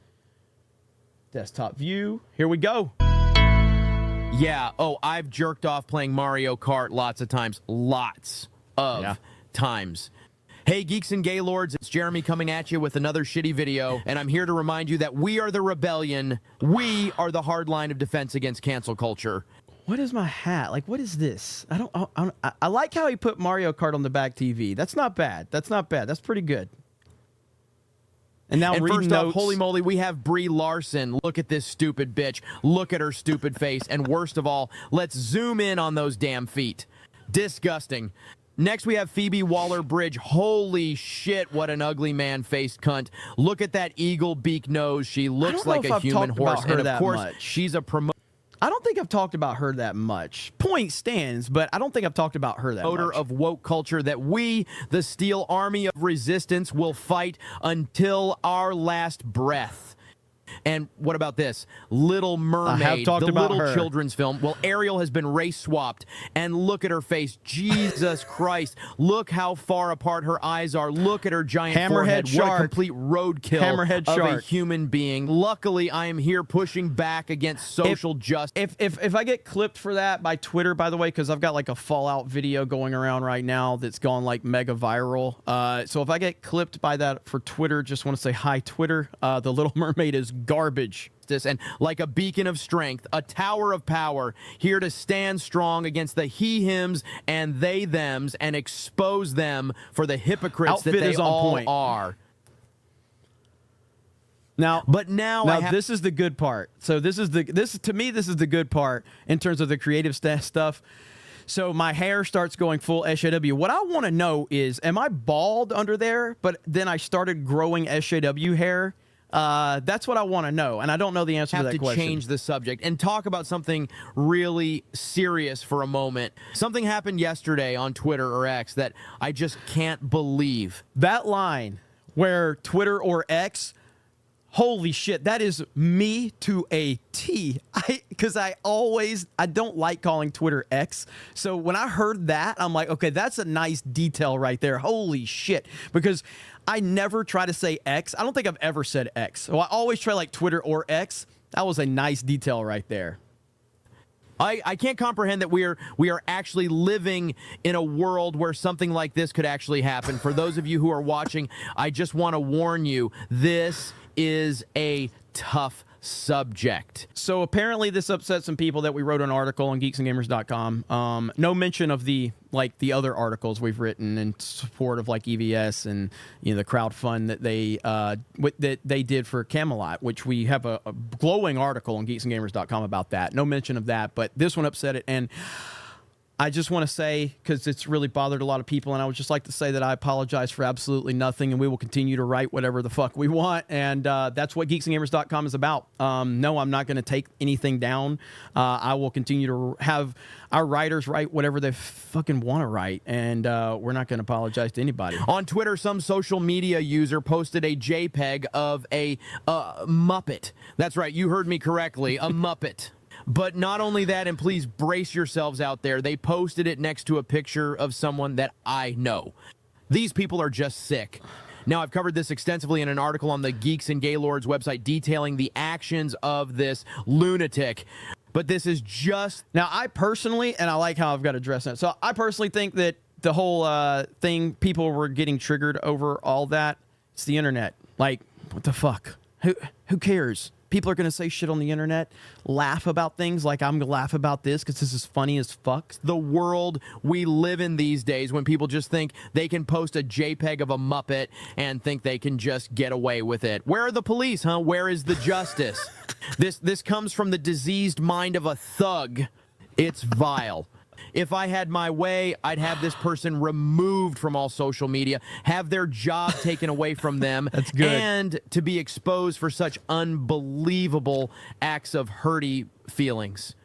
Desktop view. Here we go. Yeah. Oh, I've jerked off playing Mario Kart lots of times. Lots of times. Hey, Geeks and Gaylords, it's Jeremy coming at you with another shitty video, and I'm here to remind you that we are the rebellion. We are the hard line of defense against cancel culture. What is my hat? Like, what is this? I like how he put Mario Kart on the back TV. That's not bad. That's not bad. That's pretty good. And now first off, holy moly, we have Brie Larson. Look at this stupid bitch. Look at her stupid face. And worst of all, let's zoom in on those damn feet. Disgusting. Next, we have Phoebe Waller-Bridge. Holy shit, what an ugly man-faced cunt. Look at that eagle beak nose. She looks like a human horse. And of course, she's a promoter. I don't think I've talked about her that much. Point stands, but I don't think I've talked about her that much. Of woke culture that we, the Steel Army of Resistance, will fight until our last breath. And what about this? Little Mermaid, the little children's film. Well, Ariel has been race swapped, and look at her face. Jesus Christ. Look how far apart her eyes are. Look at her giant forehead. What a complete roadkill of a human being. Luckily, I am here pushing back against social justice. If I get clipped for that by Twitter, by the way, because I've got like a Fallout video going around right now that's gone like mega viral. So if I get clipped by that for Twitter, just want to say hi, Twitter. The Little Mermaid is garbage. And like a beacon of strength, a tower of power, here to stand strong against the he-hims and they-thems and expose them for the hypocrites that they all are. Now, this is the good part. So to me, this is the good part in terms of the creative stuff. So my hair starts going full SJW. What I want to know is, am I bald under there? But then I started growing SJW hair. That's what I want to know, and I don't know the answer to that question. Change the subject and talk about something really serious for a moment. Something happened yesterday on Twitter or X that I just can't believe. That line where Twitter or X, holy shit, that is me to a T. Because I don't like calling Twitter X. So when I heard that, I'm like, okay, that's a nice detail right there. Holy shit. Because I never try to say X. I don't think I've ever said X. So I always try like Twitter or X. That was a nice detail right there. I can't comprehend that we are actually living in a world where something like this could actually happen. For those of you who are watching, I just want to warn you, this is a tough subject. So apparently this upset some people that we wrote an article on geeksandgamers.com. No mention of the other articles we've written in support of like EVS and the crowdfund that they did for Camelot, which we have a glowing article on geeksandgamers.com about that. No mention of that, but this one upset it. And I just want to say, because it's really bothered a lot of people, and I would just like to say that I apologize for absolutely nothing, and we will continue to write whatever the fuck we want, and that's what geeksandgamers.com is about. No, I'm not going to take anything down. I will continue to have our writers write whatever they fucking want to write, and we're not going to apologize to anybody. On Twitter, some social media user posted a JPEG of a Muppet. That's right, you heard me correctly, a Muppet. But not only that, and please brace yourselves out there, they posted it next to a picture of someone that I know. These people are just sick. Now, I've covered this extensively in an article on the Geeks and Gaylords website detailing the actions of this lunatic. But this is just... Now, I personally, and I like how I've got to address that. So I personally think that the whole thing, people were getting triggered over all that. It's the internet. Like, what the fuck? Who cares? People are going to say shit on the internet, laugh about things like I'm going to laugh about this because this is funny as fuck. The world we live in these days when people just think they can post a JPEG of a Muppet and think they can just get away with it. Where are the police, huh? Where is the justice? This comes from the diseased mind of a thug. It's vile. If I had my way, I'd have this person removed from all social media, have their job taken away from them. That's good. And to be exposed for such unbelievable acts of hurty feelings.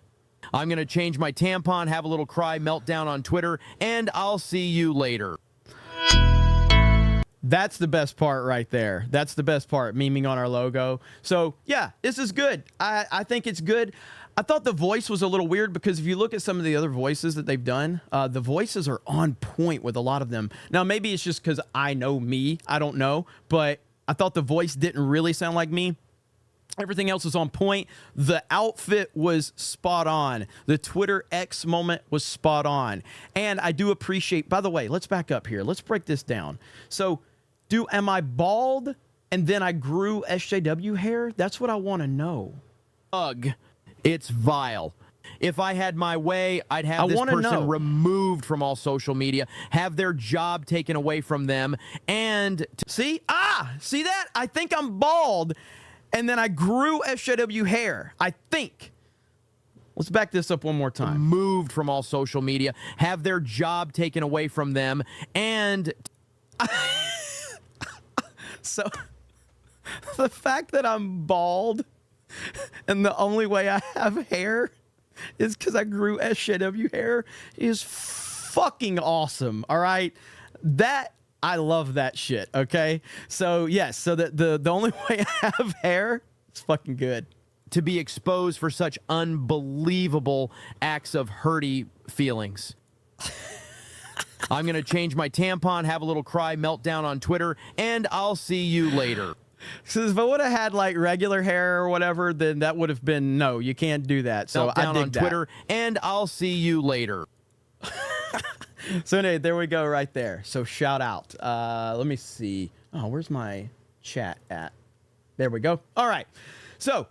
I'm going to change my tampon, have a little cry meltdown on Twitter, and I'll see you later. That's the best part right there. That's the best part, memeing on our logo. So, yeah, this is good. I think it's good. I thought the voice was a little weird because if you look at some of the other voices that they've done, the voices are on point with a lot of them. Now, maybe it's just because I know me. I don't know. But I thought the voice didn't really sound like me. Everything else was on point. The outfit was spot on. The Twitter X moment was spot on. And I do appreciate, by the way, let's back up here. Let's break this down. So, am I bald and then I grew SJW hair? That's what I want to know. Ugh. It's vile. If I had my way, I'd have this person removed from all social media, have their job taken away from them, and see that? I think I'm bald, and then I grew SJW hair. I think. Let's back this up one more time. Moved from all social media, have their job taken away from them, and so the fact that I'm bald and the only way I have hair is because I grew SJW hair is fucking awesome. All right. I love that shit. Okay. So yes. So the only way I have hair is fucking good. To be exposed for such unbelievable acts of hurty feelings. I'm going to change my tampon, have a little cry meltdown on Twitter, and I'll see you later. So if I would have had like regular hair or whatever, then that would have been, no, you can't do that. So I dig on Twitter, and I'll see you later. So anyway, there we go right there. So shout out. Let me see. Oh, where's my chat at? There we go. All right. So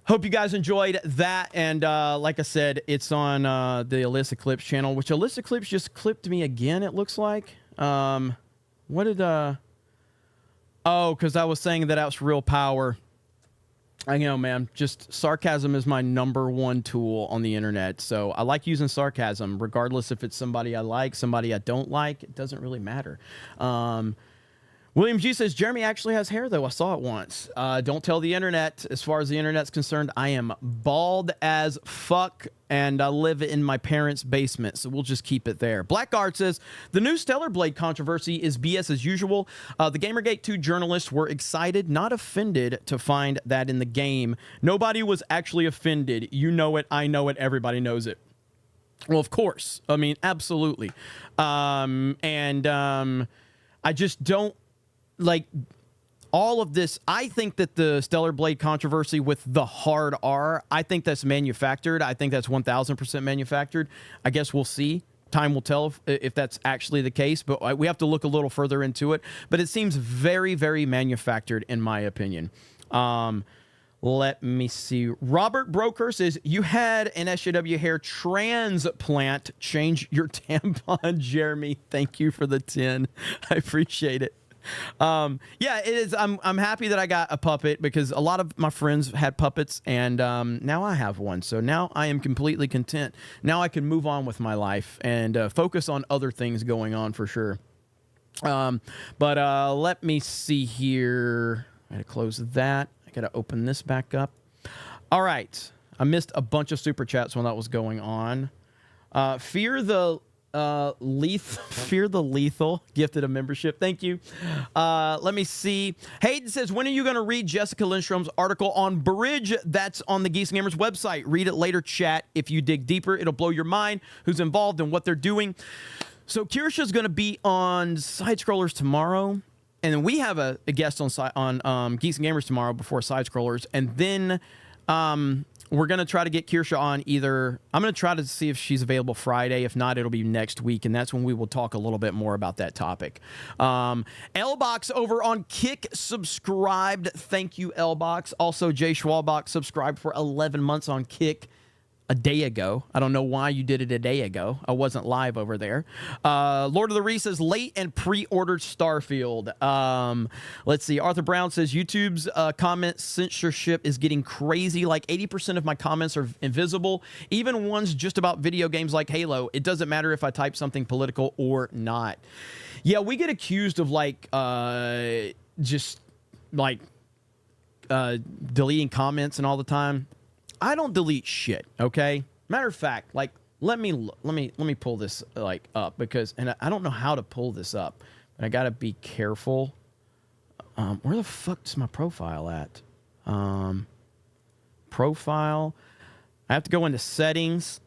hope you guys enjoyed that. And like I said, it's on the Alyssa Clips channel, which Alyssa Clips just clipped me again, it looks like. What did... Oh, because I was saying that was real power. I know, man. Just sarcasm is my #1 tool on the internet. So I like using sarcasm, regardless if it's somebody I like, somebody I don't like. It doesn't really matter. William G says, Jeremy actually has hair, though. I saw it once. Don't tell the internet. As far as the internet's concerned, I am bald as fuck, and I live in my parents' basement, so we'll just keep it there. Blackguard says, the new Stellar Blade controversy is BS as usual. The Gamergate 2 journalists were excited, not offended, to find that in the game. Nobody was actually offended. You know it, I know it, everybody knows it. Well, of course. I mean, absolutely. I just don't like all of this. I think that the Stellar Blade controversy with the hard R, I think that's manufactured. I think that's 1000% manufactured. I guess we'll see. Time will tell if that's actually the case, but we have to look a little further into it. But it seems very, very manufactured, in my opinion. Let me see. Robert Broker says, you had an SJW hair transplant. Change your tampon, Jeremy. Thank you for the 10. I appreciate it. Yeah, it is. I'm happy that I got a puppet because a lot of my friends had puppets, and now I have one. So now I am completely content. Now I can move on with my life and focus on other things going on for sure. But let me see here. I gotta close that. I gotta open this back up. All right. I missed a bunch of super chats when that was going on. Fear the Lethal gifted a membership. Thank you. Let me see. Hayden says, when are you going to read Jessica Lindstrom's article on Bridge? That's on the Geeks and Gamers website. Read it later, chat. If you dig deeper, it'll blow your mind who's involved and what they're doing. So Kirsha's going to be on Side Scrollers tomorrow. And then we have a guest on Geeks and Gamers tomorrow before Side Scrollers. And then we're going to try to get Kirsha on either. I'm going to try to see if she's available Friday. If not, it'll be next week. And that's when we will talk a little bit more about that topic. Lbox over on Kick subscribed. Thank you, Lbox. Also, Jay Schwalbach subscribed for 11 months on Kick a day ago. I don't know why you did it a day ago. I wasn't live over there. Lord of the Reese says late and pre-ordered Starfield. Let's see. Arthur Brown says YouTube's comment censorship is getting crazy. Like 80% of my comments are invisible. Even ones just about video games like Halo. It doesn't matter if I type something political or not. Yeah, we get accused of like just like deleting comments and all the time. I don't delete shit, okay? Matter of fact, like let me pull this like up because I don't know how to pull this up. But I got to be careful. Where the fuck is my profile at? Profile. I have to go into settings.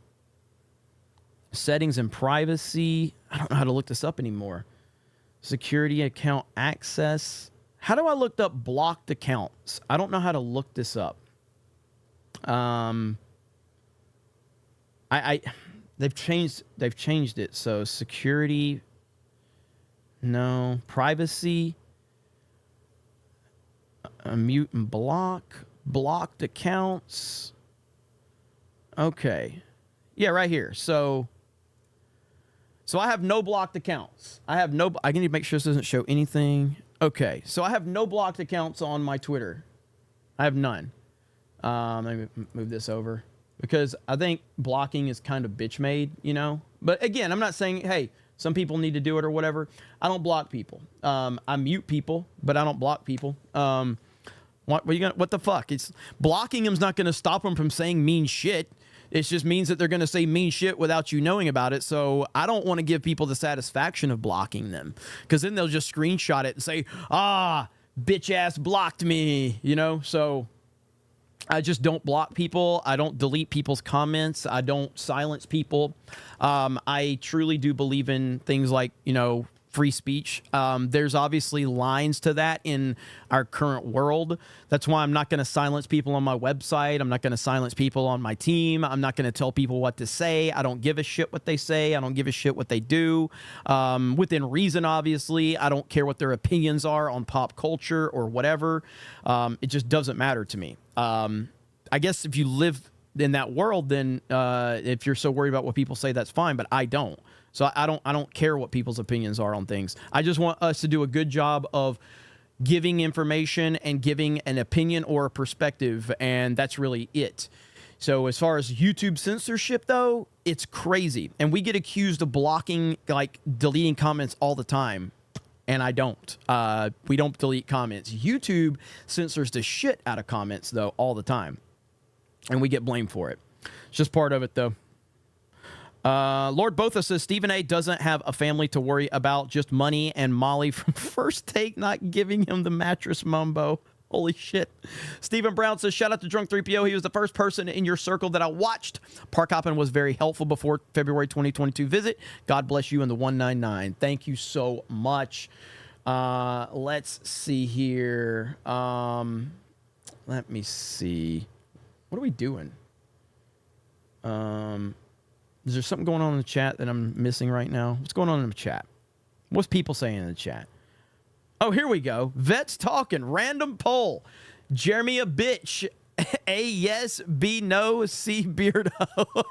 Settings and privacy. I don't know how to look this up anymore. Security account access. How do I look up blocked accounts? I don't know how to look this up. They've changed it. So security, no. Privacy, mute and blocked accounts. Okay. Yeah, right here. So I have no blocked accounts. I need to make sure this doesn't show anything. Okay. So I have no blocked accounts on my Twitter. I have none. Let me move this over because I think blocking is kind of bitch made, you know. But again, I'm not saying, hey, some people need to do it or whatever. I don't block people. I mute people, but I don't block people. What the fuck? It's blocking them's not going to stop them from saying mean shit. It just means that they're going to say mean shit without you knowing about it. So I don't want to give people the satisfaction of blocking them because then they'll just screenshot it and say, bitch ass blocked me, you know. So I just don't block people. I don't delete people's comments. I don't silence people. I truly do believe in things like, you know, free speech. There's obviously lines to that in our current world. That's why I'm not going to silence people on my website. I'm not going to silence people on my team. I'm not going to tell people what to say. I don't give a shit what they say. I don't give a shit what they do. Within reason, obviously. I don't care what their opinions are on pop culture or whatever. It just doesn't matter to me. I guess if you live in that world, then if you're so worried about what people say, that's fine. But I don't. So I don't care what people's opinions are on things. I just want us to do a good job of giving information and giving an opinion or a perspective, and that's really it. So as far as YouTube censorship, though, it's crazy. And we get accused of blocking, like deleting comments all the time. And I don't. We don't delete comments. YouTube censors the shit out of comments, though, all the time. And we get blamed for it. It's just part of it, though. Lord Botha says Stephen A. doesn't have a family to worry about, just money and Molly from First Take not giving him the mattress mumbo. Holy shit. Stephen Brown says, shout out to Drunk 3PO. He was the first person in your circle that I watched. Park hopping was very helpful before February 2022 visit. God bless you and the 199. Thank you so much. Let's see here. Let me see. What are we doing? Is there something going on in the chat that I'm missing right now? What's going on in the chat? What's people saying in the chat? Oh, here we go. Vets talking. Random poll. Jeremy a bitch. A, yes. B, no. C, Beardo.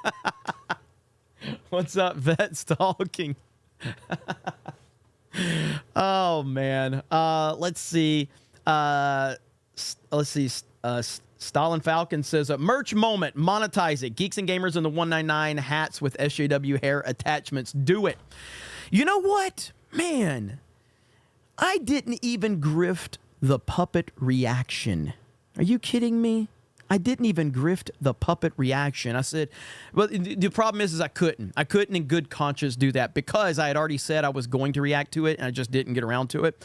What's up, Vet Stalking? Oh, man. Let's see. Stalin Falcon says, merch moment, monetize it. Geeks and Gamers in the 199 hats with SJW hair attachments. Do it. You know what? Man, I didn't even grift the puppet reaction. Are you kidding me? I didn't even grift the puppet reaction. I said, well, the problem is I couldn't. I couldn't in good conscience do that because I had already said I was going to react to it and I just didn't get around to it.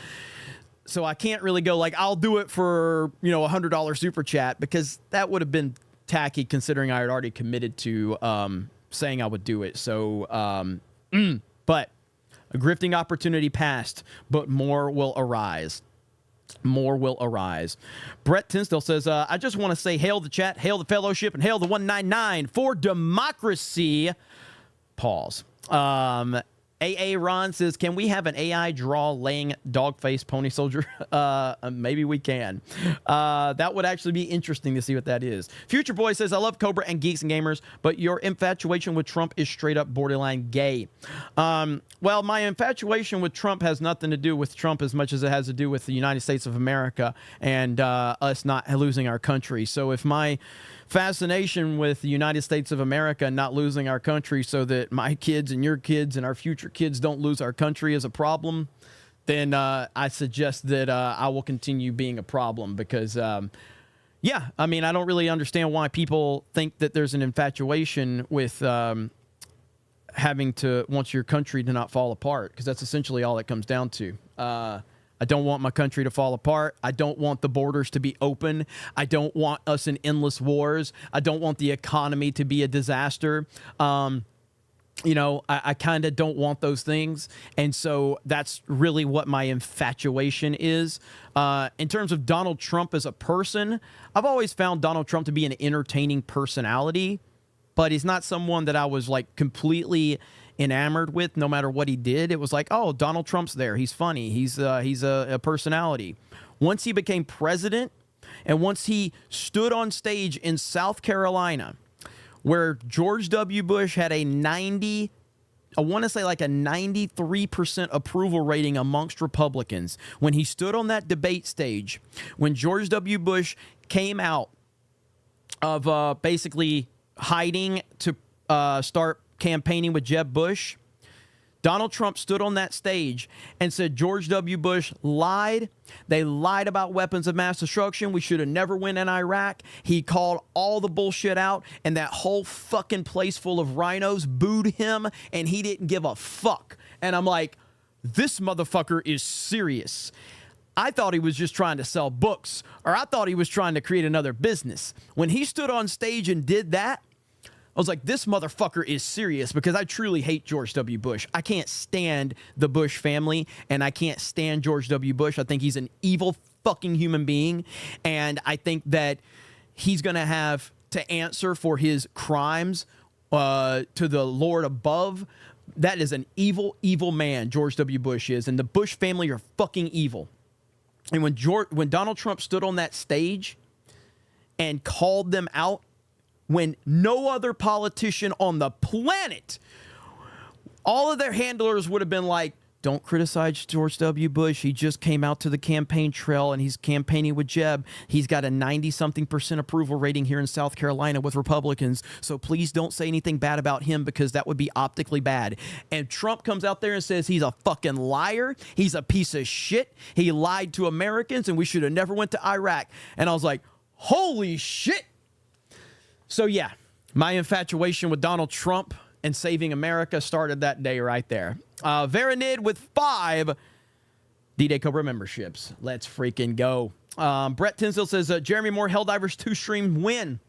So I can't really go like, I'll do it for, $100 super chat because that would have been tacky considering I had already committed to saying I would do it. So, but a grifting opportunity passed, but more will arise. More will arise. Brett Tinsdale says, I just want to say hail the chat, hail the fellowship, and hail the 199 for democracy. Pause. AA Ron says, can we have an AI draw laying dog face pony soldier? Maybe we can. That would actually be interesting to see what that is. Future Boy says, I love Cobra and Geeks and Gamers, but your infatuation with Trump is straight up borderline gay. Well, my infatuation with Trump has nothing to do with Trump as much as it has to do with the United States of America and us not losing our country. So if my fascination with the United States of America not losing our country so that my kids and your kids and our future kids don't lose our country is a problem, then I suggest that I will continue being a problem because, yeah, I mean, I don't really understand why people think that there's an infatuation with having to want your country to not fall apart because that's essentially all it comes down to. I don't want my country to fall apart. I don't want the borders to be open. I don't want us in endless wars. I don't want the economy to be a disaster. I kind of don't want those things. And so that's really what my infatuation is. In terms of Donald Trump as a person, I've always found Donald Trump to be an entertaining personality, but he's not someone that I was like completely enamored with no matter what he did. It was like, oh, Donald Trump's there. He's funny. He's a personality. Once he became president and once he stood on stage in South Carolina where George W. Bush had a 93% approval rating amongst Republicans, when he stood on that debate stage, when George W. Bush came out of basically hiding to start campaigning with Jeb Bush, Donald Trump stood on that stage and said George W. Bush lied. They lied about weapons of mass destruction. We should have never went in Iraq. He called all the bullshit out, and that whole fucking place full of rhinos booed him, and he didn't give a fuck. And I'm like, this motherfucker is serious. I thought he was just trying to sell books, or I thought he was trying to create another business. When he stood on stage and did that, I was like, this motherfucker is serious because I truly hate George W. Bush. I can't stand the Bush family, and I can't stand George W. Bush. I think he's an evil fucking human being, and I think that he's going to have to answer for his crimes to the Lord above. That is an evil, evil man, George W. Bush is, and the Bush family are fucking evil. And when Donald Trump stood on that stage and called them out, when no other politician on the planet, all of their handlers would have been like, don't criticize George W. Bush. He just came out to the campaign trail and he's campaigning with Jeb. He's got a 90-something% approval rating here in South Carolina with Republicans. So please don't say anything bad about him because that would be optically bad. And Trump comes out there and says he's a fucking liar. He's a piece of shit. He lied to Americans and we should have never went to Iraq. And I was like, holy shit. So yeah, my infatuation with Donald Trump and saving America started that day right there. Veranid with 5 D-Day Cobra memberships. Let's freaking go. Brett Tinsdale says, Jeremy Moore, Helldivers 2 stream win.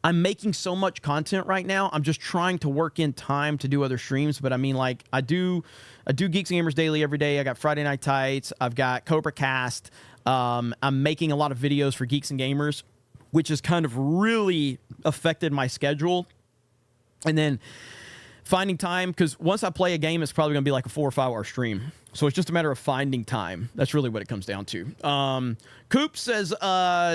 I'm making so much content right now. I'm just trying to work in time to do other streams. But I mean, like, I do Geeks and Gamers Daily every day. I got Friday Night Tights. I've got CobraCast. I'm making a lot of videos for Geeks and Gamers, which has kind of really affected my schedule. And then finding time, because once I play a game, it's probably going to be like a 4 or 5 hour stream. So it's just a matter of finding time. That's really what it comes down to. Coop says,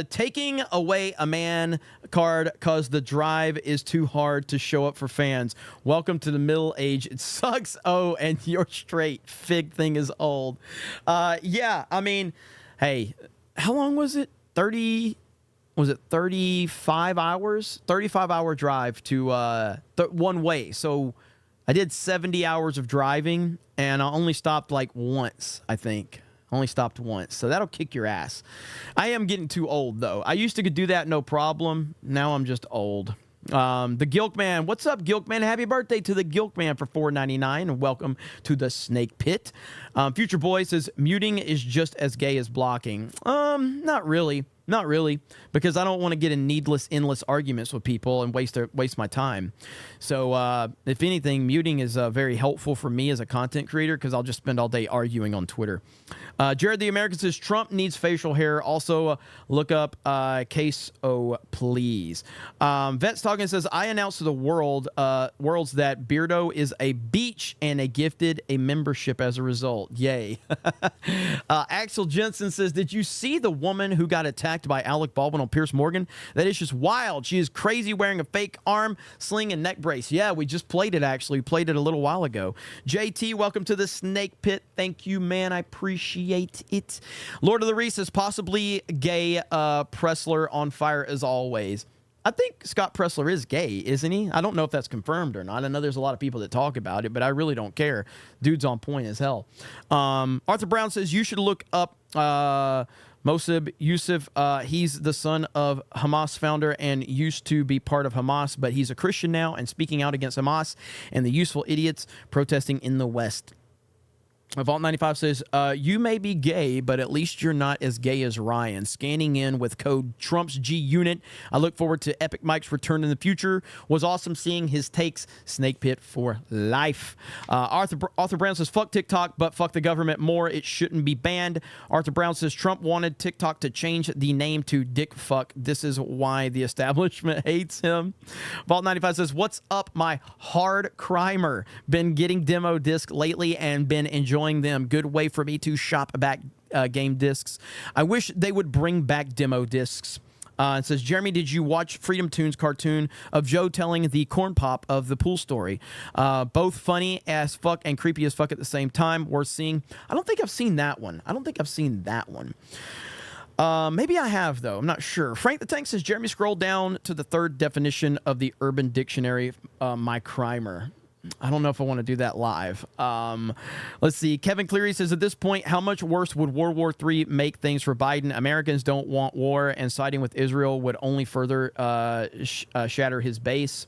taking away a man card because the drive is too hard to show up for fans. Welcome to the middle age. It sucks. Oh, and you're straight. Fig thing is old. Yeah, I mean, hey, how long was it? 35 hours? 35-hour drive to one way. So I did 70 hours of driving, and I only stopped like once, I think. Only stopped once. So that'll kick your ass. I am getting too old, though. I used to could do that no problem. Now I'm just old. The Gilkman. What's up, Gilkman? Happy birthday to the Gilkman for $4.99, and welcome to the Snake Pit. Future Boy says, muting is just as gay as blocking. Not really. Not really, because I don't want to get in needless, endless arguments with people and waste my time. So, if anything, muting is very helpful for me as a content creator, because I'll just spend all day arguing on Twitter. Jared the American says, Trump needs facial hair. Also, look up Queso, please. Vets Talking says, I announced to the worlds that Beardo is a beach and gifted a membership as a result. Yay. Axel Jensen says, did you see the woman who got attacked by Alec Baldwin on Piers Morgan? That is just wild. She is crazy, wearing a fake arm sling and neck brace. Yeah, we just played it, actually. We played it a little while ago. JT, welcome to the Snake Pit. Thank you, man. I appreciate it. Lord of the Reese is possibly gay. Pressler on fire as always. I think Scott Pressler is gay, isn't he? I don't know if that's confirmed or not. I know there's a lot of people that talk about it, but I really don't care. Dude's on point as hell. Arthur Brown says, you should look up Mosib Yusuf. He's the son of Hamas founder and used to be part of Hamas, but he's a Christian now and speaking out against Hamas and the useful idiots protesting in the West. Vault 95 says, you may be gay, but at least you're not as gay as Ryan. Scanning in with code Trump's G Unit. I look forward to Epic Mike's return in the future. Was awesome seeing his takes. Snake Pit for life. Arthur Brown says, fuck TikTok, but fuck the government more. It shouldn't be banned. Arthur Brown says, Trump wanted TikTok to change the name to Dick Fuck. This is why the establishment hates him. Vault 95 says, what's up, my hard crimer? Been getting demo disc lately and been enjoying them. Good way for me to shop back game discs. I wish they would bring back demo discs. It says, Jeremy, did you watch Freedom Tunes cartoon of Joe telling the corn pop of the pool story? Both funny as fuck and creepy as fuck at the same time. Worth seeing. I don't think I've seen that one. Maybe I have, though. I'm not sure. Frank the Tank says, Jeremy, scroll down to the third definition of the Urban Dictionary, my crimer. I don't know if I want to do that live. Let's see. Kevin Cleary says, at this point, how much worse would World War III make things for Biden? Americans don't want war, and siding with Israel would only further shatter his base.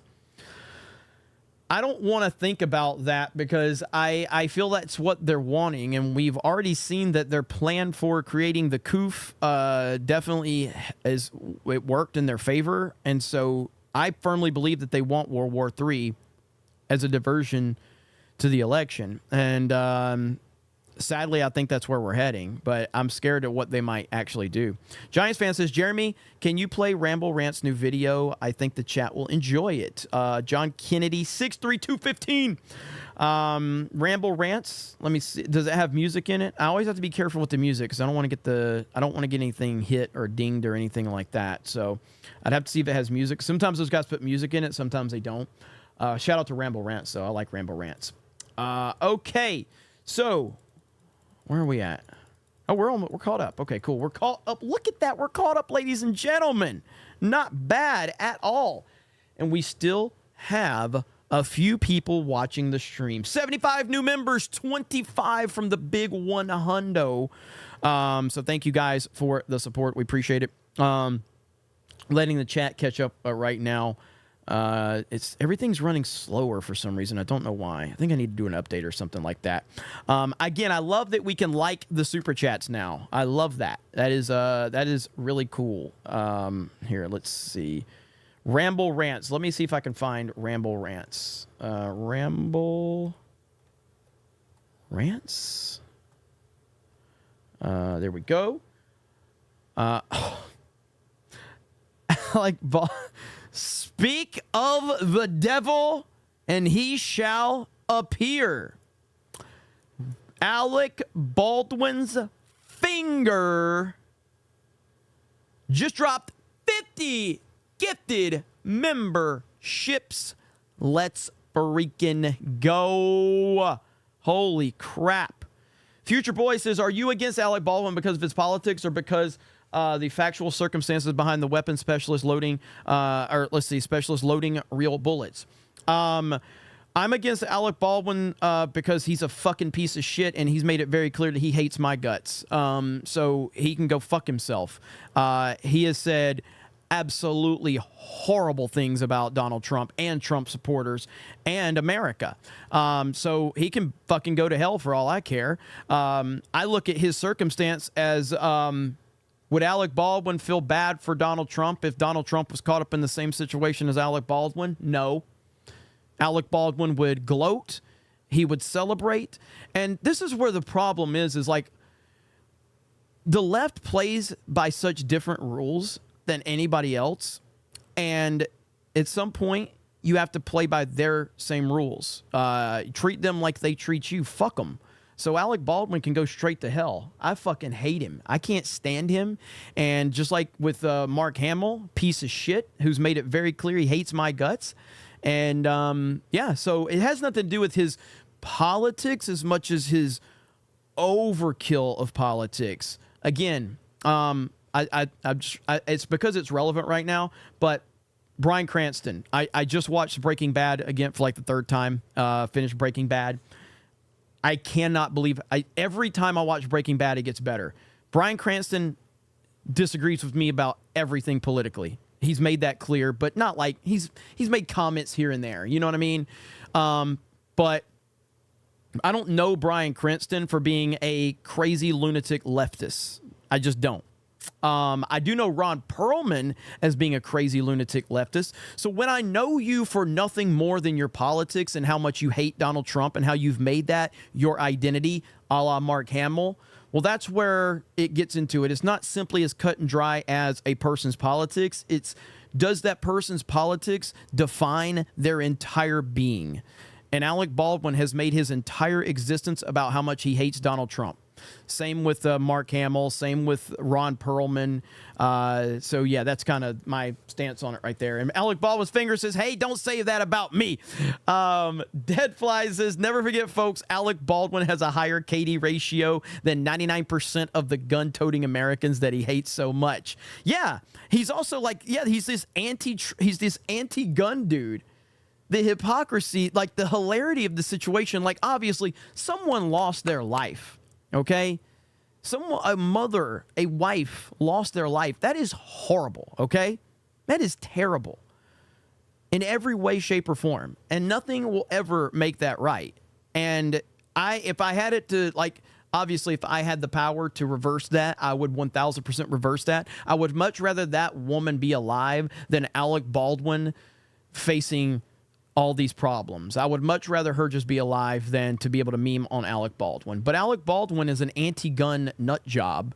I don't want to think about that, because I feel that's what they're wanting, and we've already seen that their plan for creating the COOF definitely it worked in their favor, and so I firmly believe that they want World War III as a diversion to the election. And sadly, I think that's where we're heading, but I'm scared of what they might actually do. Giants fan says, Jeremy, can you play Ramble Rant's new video? I think the chat will enjoy it. John Kennedy, 63215. Ramble Rants, let me see. Does it have music in it? I always have to be careful with the music, because I don't want to get anything hit or dinged or anything like that. So I'd have to see if it has music. Sometimes those guys put music in it, sometimes they don't. Shout out to Ramble Rants, though. I like Ramble Rants. Okay, so where are we at? Oh, we're caught up. Okay, cool. We're caught up. Look at that. We're caught up, ladies and gentlemen. Not bad at all. And we still have a few people watching the stream. 75 new members, 25 from the big 100. So thank you guys for the support. We appreciate it. Letting the chat catch up right now. Everything's running slower for some reason. I don't know why. I think I need to do an update or something like that. Again, I love that we can like the super chats now. I love that. That is really cool. Here, let's see. Ramble Rants. Let me see if I can find Ramble Rants. Ramble Rants. There we go. Speak of the devil and he shall appear. Alec Baldwin's finger just dropped 50 gifted memberships. Let's freaking go. Holy crap. Future Boy says, are you against Alec Baldwin because of his politics or because the factual circumstances behind the weapon specialist loading, specialist loading real bullets? I'm against Alec Baldwin because he's a fucking piece of shit, and he's made it very clear that he hates my guts. So he can go fuck himself. He has said absolutely horrible things about Donald Trump and Trump supporters and America. So he can fucking go to hell for all I care. I look at his circumstance as, would Alec Baldwin feel bad for Donald Trump if Donald Trump was caught up in the same situation as Alec Baldwin? No. Alec Baldwin would gloat. He would celebrate. And this is where the problem is like the left plays by such different rules than anybody else. And at some point, you have to play by their same rules. Treat them like they treat you. Fuck them. So Alec Baldwin can go straight to hell. I fucking hate him. I can't stand him. And just like with Mark Hamill, piece of shit, who's made it very clear he hates my guts. And so it has nothing to do with his politics as much as his overkill of politics. Again, it's because it's relevant right now, but Bryan Cranston, I just watched Breaking Bad again for like the third time, finished Breaking Bad. I cannot believe, every time I watch Breaking Bad, it gets better. Bryan Cranston disagrees with me about everything politically. He's made that clear, but not like he's made comments here and there. You know what I mean? But I don't know Bryan Cranston for being a crazy lunatic leftist. I just don't. I do know Ron Perlman as being a crazy lunatic leftist. So when I know you for nothing more than your politics and how much you hate Donald Trump and how you've made that your identity, a la Mark Hamill, well, that's where it gets into it. It's not simply as cut and dry as a person's politics. It's, does that person's politics define their entire being? And Alec Baldwin has made his entire existence about how much he hates Donald Trump. Same with Mark Hamill. Same with Ron Perlman. So, yeah, that's kind of my stance on it right there. And Alec Baldwin's finger says, hey, don't say that about me. Deadfly says, never forget, folks, Alec Baldwin has a higher KD ratio than 99% of the gun-toting Americans that he hates so much. Yeah, he's also like, he's this anti-gun dude. The hypocrisy, like the hilarity of the situation, like obviously someone lost their life. Okay, a mother, a wife lost their life. That is horrible. Okay, that is terrible in every way, shape, or form, and nothing will ever make that right. And if I had it to, like, obviously, if I had the power to reverse that, I would 1,000% reverse that. I would much rather that woman be alive than Alec Baldwin facing all these problems. I would much rather her just be alive than to be able to meme on Alec Baldwin. But Alec Baldwin is an anti-gun nut job,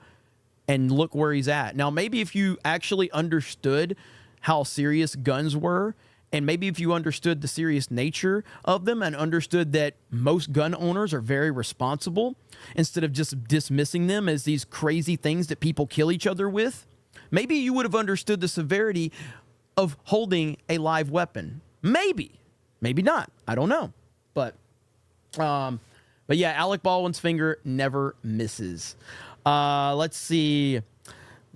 and look where he's at. Now, maybe if you actually understood how serious guns were, and maybe if you understood the serious nature of them and understood that most gun owners are very responsible, instead of just dismissing them as these crazy things that people kill each other with, maybe you would have understood the severity of holding a live weapon. Maybe. Maybe not. I don't know. But yeah, Alec Baldwin's finger never misses. Let's see.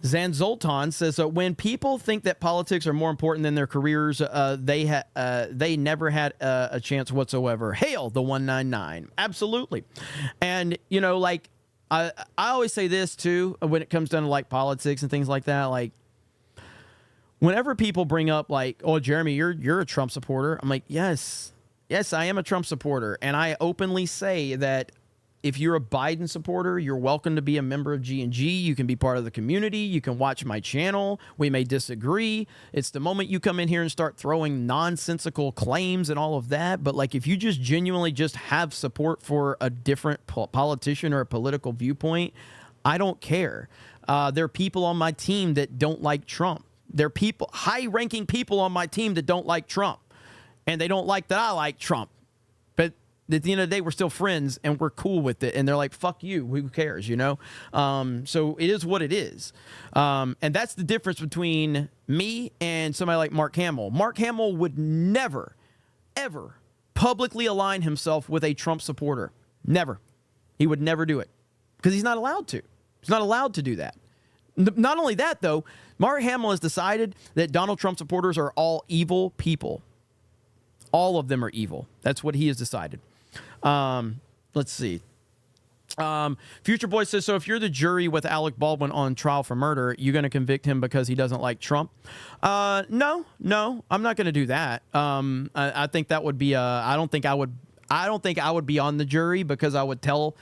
Zan Zoltan says, when people think that politics are more important than their careers, they never had a chance whatsoever. Hail the 199. Absolutely. And, you know, like, I always say this, too, when it comes down to, like, politics and things like that. Like, whenever people bring up, like, oh, Jeremy, you're a Trump supporter, I'm like, yes, I am a Trump supporter. And I openly say that if you're a Biden supporter, you're welcome to be a member of G&G. You can be part of the community. You can watch my channel. We may disagree. It's the moment you come in here and start throwing nonsensical claims and all of that. But, like, if you just genuinely just have support for a different politician or a political viewpoint, I don't care. There are people on my team that don't like Trump. There are people, high-ranking people on my team that don't like Trump. and they don't like that I like Trump. But at the end of the day, we're still friends, and we're cool with it. And they're like, fuck you. Who cares, you know? So it is what it is. And that's the difference between me and somebody like Mark Hamill. Mark Hamill would never, ever publicly align himself with a Trump supporter. Never. He would never do it because he's not allowed to. He's not allowed to do that. Not only that, though, Mark Hamill has decided that Donald Trump supporters are all evil people. All of them are evil. That's what he has decided. Let's see. Future Boy says, so if you're the jury with Alec Baldwin on trial for murder, you going to convict him because he doesn't like Trump? No, I'm not going to do that. I think that would be I don't think I would be on the jury because I would tell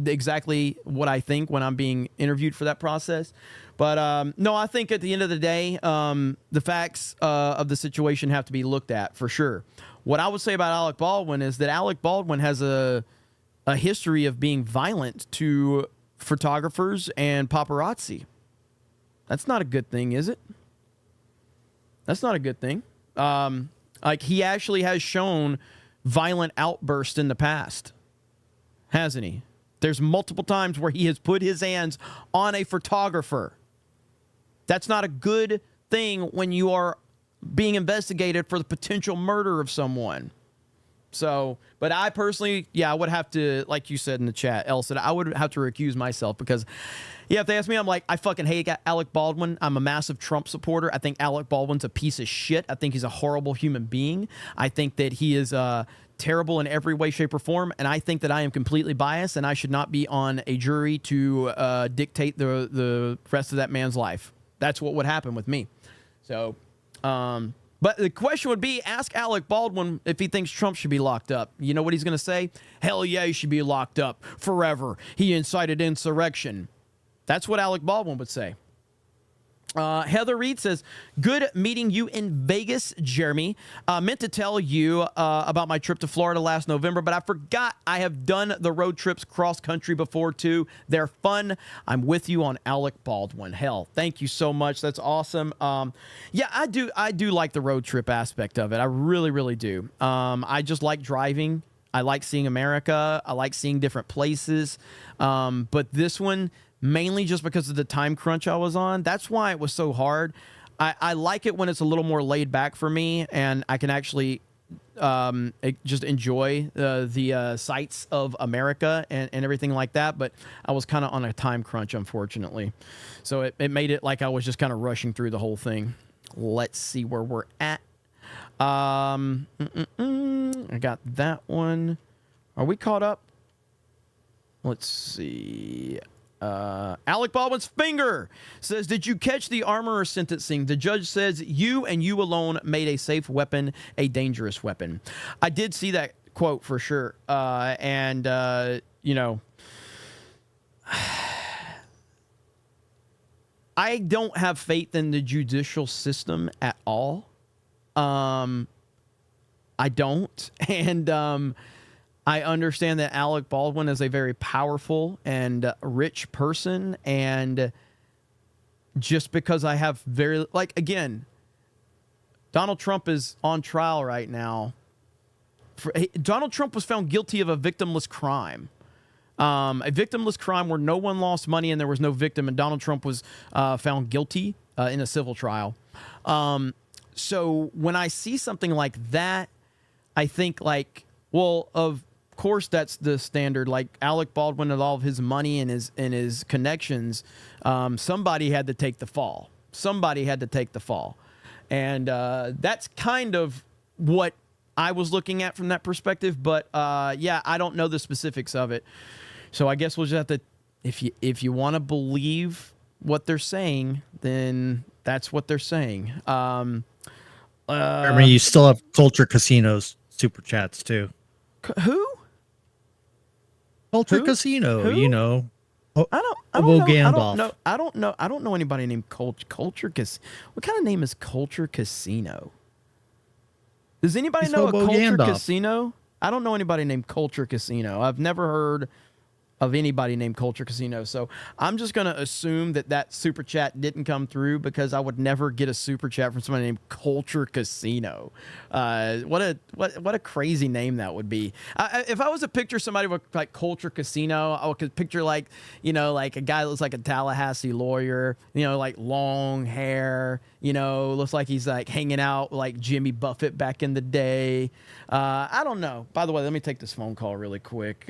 exactly what I think when I'm being interviewed for that process. But no, I think at the end of the day, the facts of the situation have to be looked at for sure. What I would say about Alec Baldwin is that Alec Baldwin has a history of being violent to photographers and paparazzi. That's not a good thing, is it? That's not a good thing. Like, he actually has shown violent outbursts in the past, hasn't he? There's multiple times where he has put his hands on a photographer. That's not a good thing when you are being investigated for the potential murder of someone. So, but I personally, I would have to, like you said in the chat, Elle said, I would have to recuse myself because, if they ask me, I'm like, I fucking hate Alec Baldwin. I'm a massive Trump supporter. I think Alec Baldwin's a piece of shit. I think he's a horrible human being. I think that he is terrible in every way, shape, or form. And I think that I am completely biased and I should not be on a jury to dictate the rest of that man's life. That's what would happen with me. So, but the question would be, ask Alec Baldwin if he thinks Trump should be locked up. You know what he's going to say? Hell yeah, he should be locked up forever. He incited insurrection. That's what Alec Baldwin would say. Heather Reed says, good meeting you in Vegas, Jeremy. Meant to tell you about my trip to Florida last November, but I forgot I have done the road trips cross country before too. They're fun. I'm with you on Alec Baldwin. Hell, thank you so much. That's awesome. Yeah, I do like the road trip aspect of it. I really, really do. I just like driving. I like seeing America. I like seeing different places. But this one, mainly just because of the time crunch I was on. That's why it was so hard. I like it when it's a little more laid back for me and I can actually just enjoy the sights of America and everything like that. But I was kind of on a time crunch, unfortunately. So it made it like I was just kind of rushing through the whole thing. Let's see where we're at. I got that one. Are we caught up? Let's see. Alec Baldwin's finger says, did you catch the armorer sentencing? The judge says you and you alone made a safe weapon a dangerous weapon. I did see that quote for sure. You know, I don't have faith in the judicial system at all. I don't. And, I understand that Alec Baldwin is a very powerful and rich person. And just because I have again, Donald Trump is on trial right now. Donald Trump was found guilty of a victimless crime. A victimless crime where no one lost money and there was no victim. And Donald Trump was found guilty in a civil trial. So when I see something like that, I think of course that's the standard. Like Alec Baldwin and all of his money and his connections, somebody had to take the fall. And that's kind of what I was looking at from that perspective. But I don't know the specifics of it. So I guess we'll just have to, if you want to believe what they're saying, then that's what they're saying. Jeremy, you still have Culture Casino's super chats too. Who? Culture Casino, Who? you know. I don't know anybody named Culture Casino. What kind of name is Culture Casino? Does anybody know a Culture Casino? I don't know anybody named Culture Casino. I've never heard of anybody named Culture Casino. So I'm just going to assume that super chat didn't come through, because I would never get a super chat from somebody named Culture Casino. What a crazy name that would be. If I was to picture somebody with like Culture Casino, I could picture like a guy that looks like a Tallahassee lawyer, like long hair, looks like he's like hanging out like Jimmy Buffett back in the day. I don't know. By the way, let me take this phone call really quick.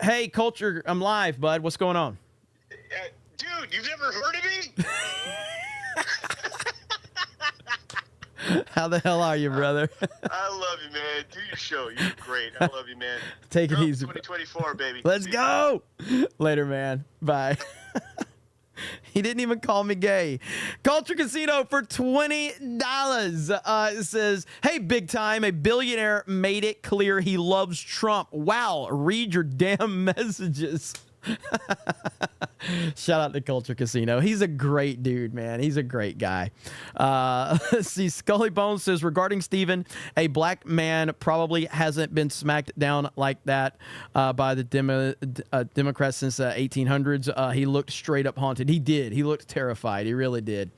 Hey, Culture, I'm live, bud. What's going on? Dude, you've never heard of me? How the hell are you, brother? I love you, man. Do your show. You're great. I love you, man. Take it easy. 2024, baby. Let's go. Later, man. Bye. He didn't even call me gay. Culture Casino for $20. It says, hey, big time. A billionaire made it clear he loves Trump. Wow. Read your damn messages. Shout out to Culture Casino. He's a great dude, man. He's a great guy. Let's see. Scully Bones says, regarding Stephen, a black man probably hasn't been smacked down like that by the Democrats since the 1800s. He looked straight up haunted. He did. He looked terrified. He really did.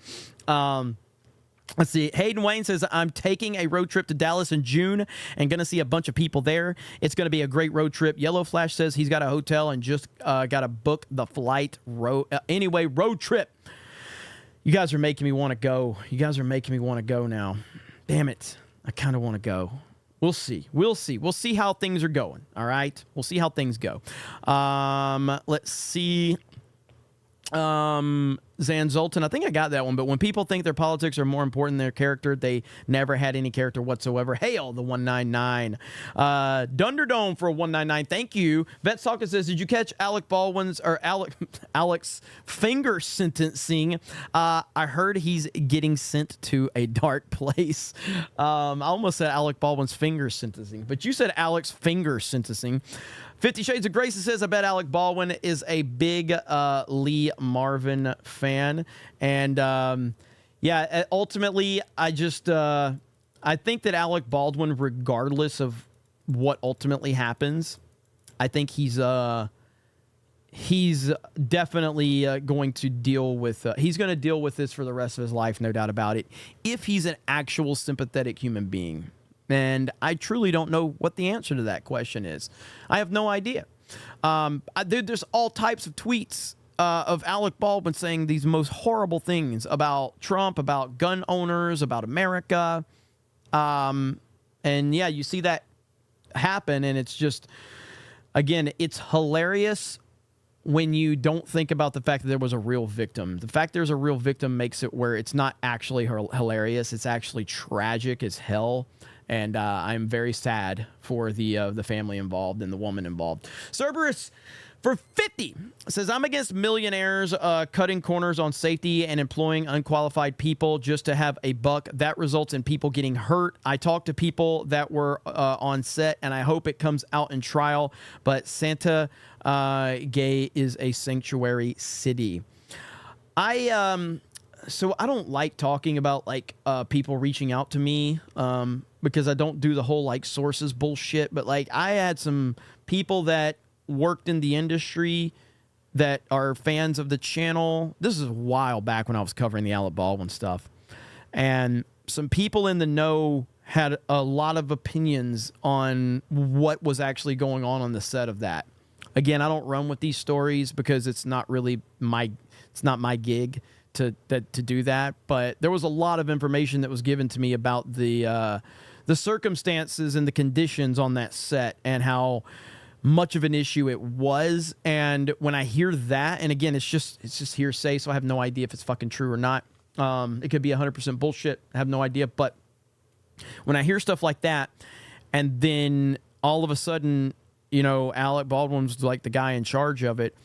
Let's see. Hayden Wayne says, I'm taking a road trip to Dallas in June and going to see a bunch of people there. It's going to be a great road trip. Yellow Flash says he's got a hotel and just got to book the flight. Anyway, road trip. You guys are making me want to go. You guys are making me want to go now. Damn it. I kind of want to go. We'll see. We'll see. We'll see how things are going. All right. We'll see how things go. Let's see. Zan Zoltan, I think I got that one, but when people think their politics are more important than their character, they never had any character whatsoever. Hail the 199. Dunderdome for a 199. Thank you. Vet Sokka says, did you catch Alex finger sentencing? I heard he's getting sent to a dark place. I almost said Alec Baldwin's finger sentencing, but you said Alex finger sentencing. 50 Shades of Grace says, I bet Alec Baldwin is a big Lee Marvin fan. And yeah, ultimately, I think that Alec Baldwin, regardless of what ultimately happens, I think he's definitely going to deal with he's going to deal with this for the rest of his life, no doubt about it, if he's an actual sympathetic human being. And I truly don't know what the answer to that question is. I have no idea. There's all types of tweets of Alec Baldwin saying these most horrible things about Trump, about gun owners, about America. And yeah, you see that happen, and it's just, again, it's hilarious when you don't think about the fact that there was a real victim. The fact there's a real victim makes it where it's not actually hilarious. It's actually tragic as hell. And I'm very sad for the family involved and the woman involved. Cerberus for 50 says, I'm against millionaires cutting corners on safety and employing unqualified people just to have a buck. That results in people getting hurt. I talked to people that were on set, and I hope it comes out in trial. But Santa Gay is a sanctuary city. So I don't like talking about like people reaching out to me because I don't do the whole like sources bullshit. But like I had some people that worked in the industry that are fans of the channel. This is a while back when I was covering the Alec Baldwin stuff. And some people in the know had a lot of opinions on what was actually going on the set of that. Again, I don't run with these stories because it's not really my gig to do that, but there was a lot of information that was given to me about the circumstances and the conditions on that set and how much of an issue it was. And when I hear that, and again, it's just hearsay, so I have no idea if it's fucking true or not. It could be 100% bullshit. I have no idea. But when I hear stuff like that, and then all of a sudden, Alec Baldwin's like the guy in charge of it.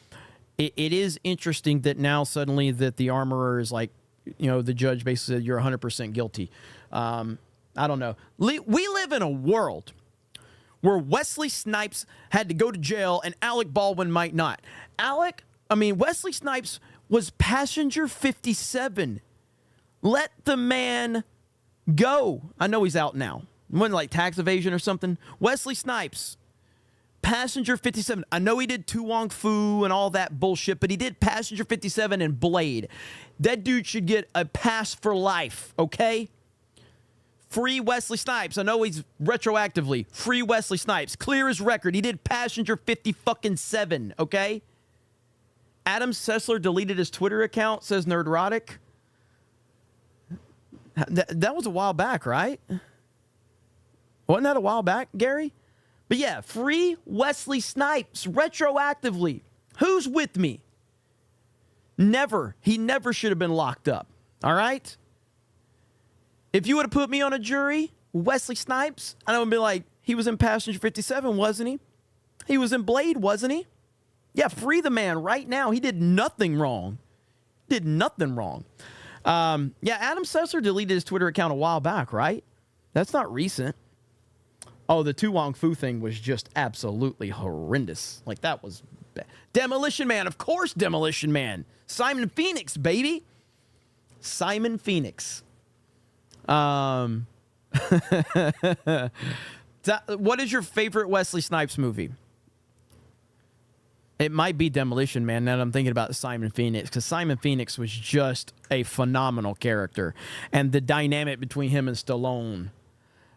It is interesting that now suddenly that the armorer is like, the judge basically said you're 100% guilty. I don't know. We live in a world where Wesley Snipes had to go to jail and Alec Baldwin might not. Wesley Snipes was passenger 57. Let the man go. I know he's out now. Wasn't like tax evasion or something. Wesley Snipes Passenger 57. I know he did Tu Wong Fu and all that bullshit, but he did Passenger 57 and Blade. That dude should get a pass for life, okay? Free Wesley Snipes. I know he's retroactively. Free Wesley Snipes. Clear his record. He did Passenger 57, okay? Adam Sessler deleted his Twitter account, says Nerdrotic. That was a while back, right? Wasn't that a while back, Gary? But yeah, free Wesley Snipes retroactively. Who's with me? Never. He never should have been locked up. All right? If you would have put me on a jury, Wesley Snipes, I would be like, he was in Passenger 57, wasn't he? He was in Blade, wasn't he? Yeah, free the man right now. He did nothing wrong. Did nothing wrong. Yeah, Adam Sessler deleted his Twitter account a while back, right? That's not recent. Oh, the Tu Wong Fu thing was just absolutely horrendous. Like, that was bad. Demolition Man, of course, Demolition Man. Simon Phoenix, baby. Simon Phoenix. What is your favorite Wesley Snipes movie? It might be Demolition Man, now that I'm thinking about Simon Phoenix, because Simon Phoenix was just a phenomenal character. And the dynamic between him and Stallone.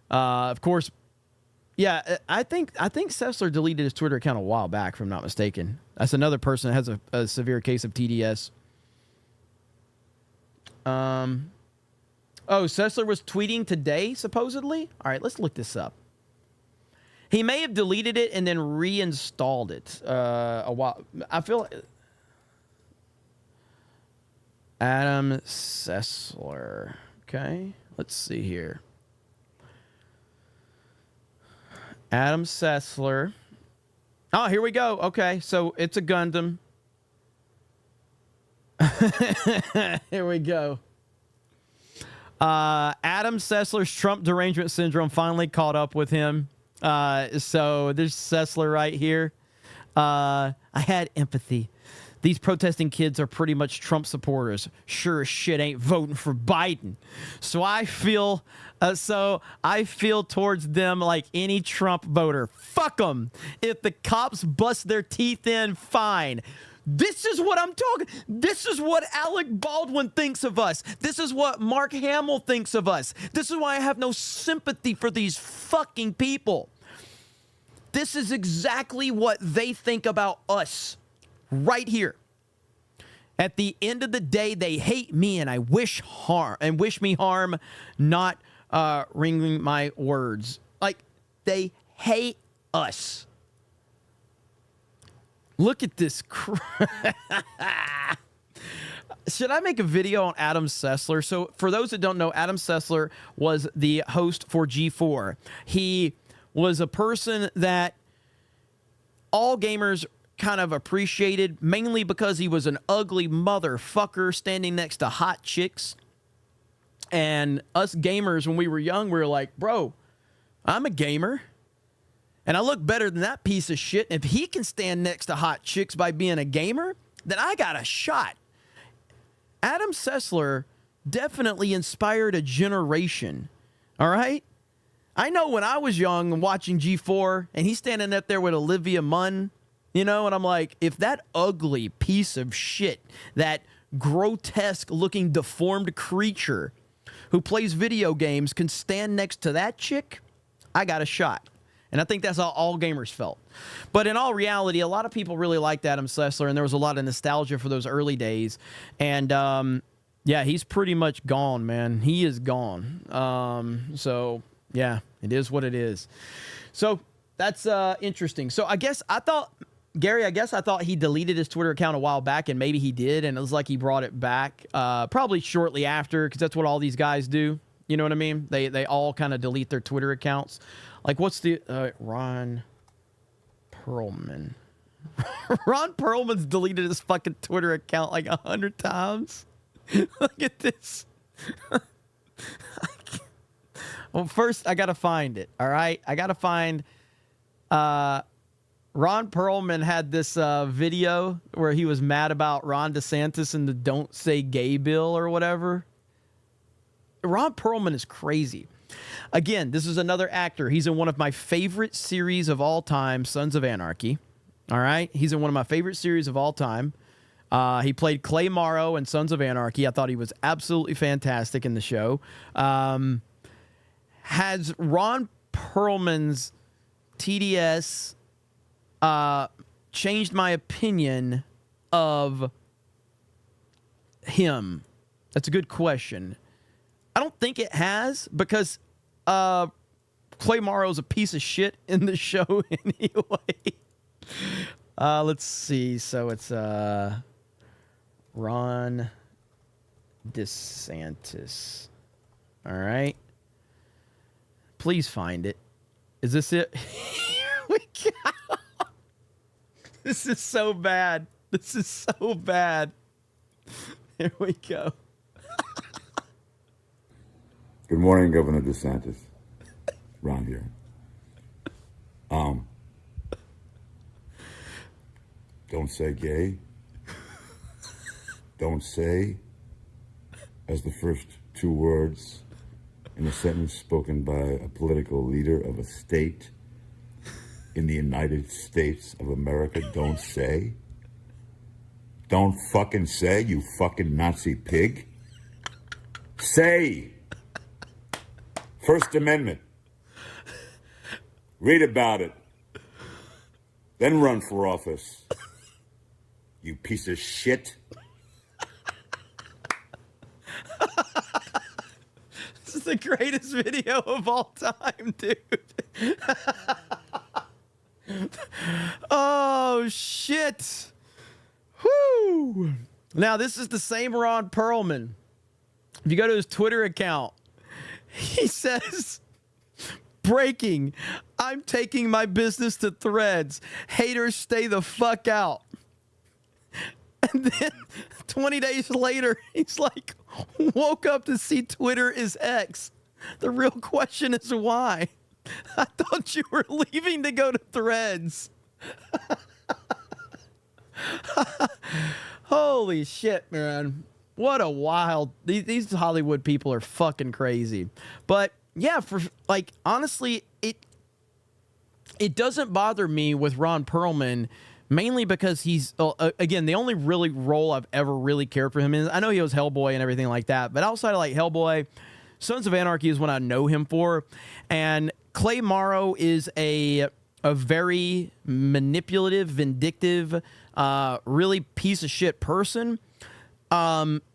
Of course, yeah, I think Sessler deleted his Twitter account a while back, if I'm not mistaken. That's another person that has a severe case of TDS. Oh, Sessler was tweeting today, supposedly? All right, let's look this up. He may have deleted it and then reinstalled it a while. I feel like Adam Sessler. Okay, let's see here. Adam Sessler. Oh, here we go. Okay, so it's a Gundam. Here we go. Adam Sessler's Trump derangement syndrome finally caught up with him. So there's Sessler right here. I had empathy. These protesting kids are pretty much Trump supporters. Sure as shit ain't voting for Biden. So I feel towards them like any Trump voter. Fuck them. If the cops bust their teeth in, fine. This is what I'm talking. This is what Alec Baldwin thinks of us. This is what Mark Hamill thinks of us. This is why I have no sympathy for these fucking people. This is exactly what they think about us right here. At the end of the day, they hate me and I wish me harm, not ringing my words. Like, they hate us. Look at this. Should I make a video on Adam Sessler? So for those that don't know, Adam Sessler was the host for G4. He was a person that all gamers kind of appreciated, mainly because he was an ugly motherfucker standing next to hot chicks. And us gamers, when we were young, we were like, bro, I'm a gamer. And I look better than that piece of shit. If he can stand next to hot chicks by being a gamer, then I got a shot. Adam Sessler definitely inspired a generation. All right? I know when I was young and watching G4 and he's standing up there with Olivia Munn, you know, and I'm like, if that ugly piece of shit, that grotesque looking deformed creature who plays video games can stand next to that chick, I got a shot. And I think that's how all gamers felt. But in all reality, a lot of people really liked Adam Sessler, and there was a lot of nostalgia for those early days. And, yeah, he's pretty much gone, man. He is gone. So, yeah, it is what it is. So that's interesting. So I thought he deleted his Twitter account a while back, and maybe he did, and it was like he brought it back probably shortly after, because that's what all these guys do. You know what I mean? They all kind of delete their Twitter accounts. Like, what's the Ron Perlman? Ron Perlman's deleted his fucking Twitter account like 100 times. Look at this. Well, first I gotta find it. All right, I gotta find. Ron Perlman had this video where he was mad about Ron DeSantis and the "Don't Say Gay" bill or whatever. Ron Perlman is crazy. Again, this is another actor. He's in one of my favorite series of all time, Sons of Anarchy. All right? He's in one of my favorite series of all time. He played Clay Morrow in Sons of Anarchy. I thought he was absolutely fantastic in the show. Has Ron Perlman's TDS changed my opinion of him? That's a good question. I don't think it has, because Clay Morrow's a piece of shit in the show anyway. Let's see. So it's Ron DeSantis. All right. Please find it. Is this it? Here we go. This is so bad. This is so bad. Here we go. Good morning, Governor DeSantis. Ron here. Don't say gay. Don't say as the first two words in a sentence spoken by a political leader of a state in the United States of America. Don't say. Don't fucking say, you fucking Nazi pig. Say. First Amendment. Read about it. Then run for office. You piece of shit. This is the greatest video of all time, dude. Oh, shit. Whoo. Now, this is the same Ron Perlman. If you go to his Twitter account, he says, breaking, I'm taking my business to Threads. Haters, stay the fuck out. And then 20 days later, he's like, woke up to see Twitter is X. The real question is why? I thought you were leaving to go to Threads. Holy shit, man. What a wild... These Hollywood people are fucking crazy. But, yeah, for like, honestly, it doesn't bother me with Ron Perlman, mainly because he's... again, the only really role I've ever really cared for him is... I know he was Hellboy and everything like that, but outside of, like, Hellboy, Sons of Anarchy is what I know him for. And Clay Morrow is a very manipulative, vindictive, really piece of shit person.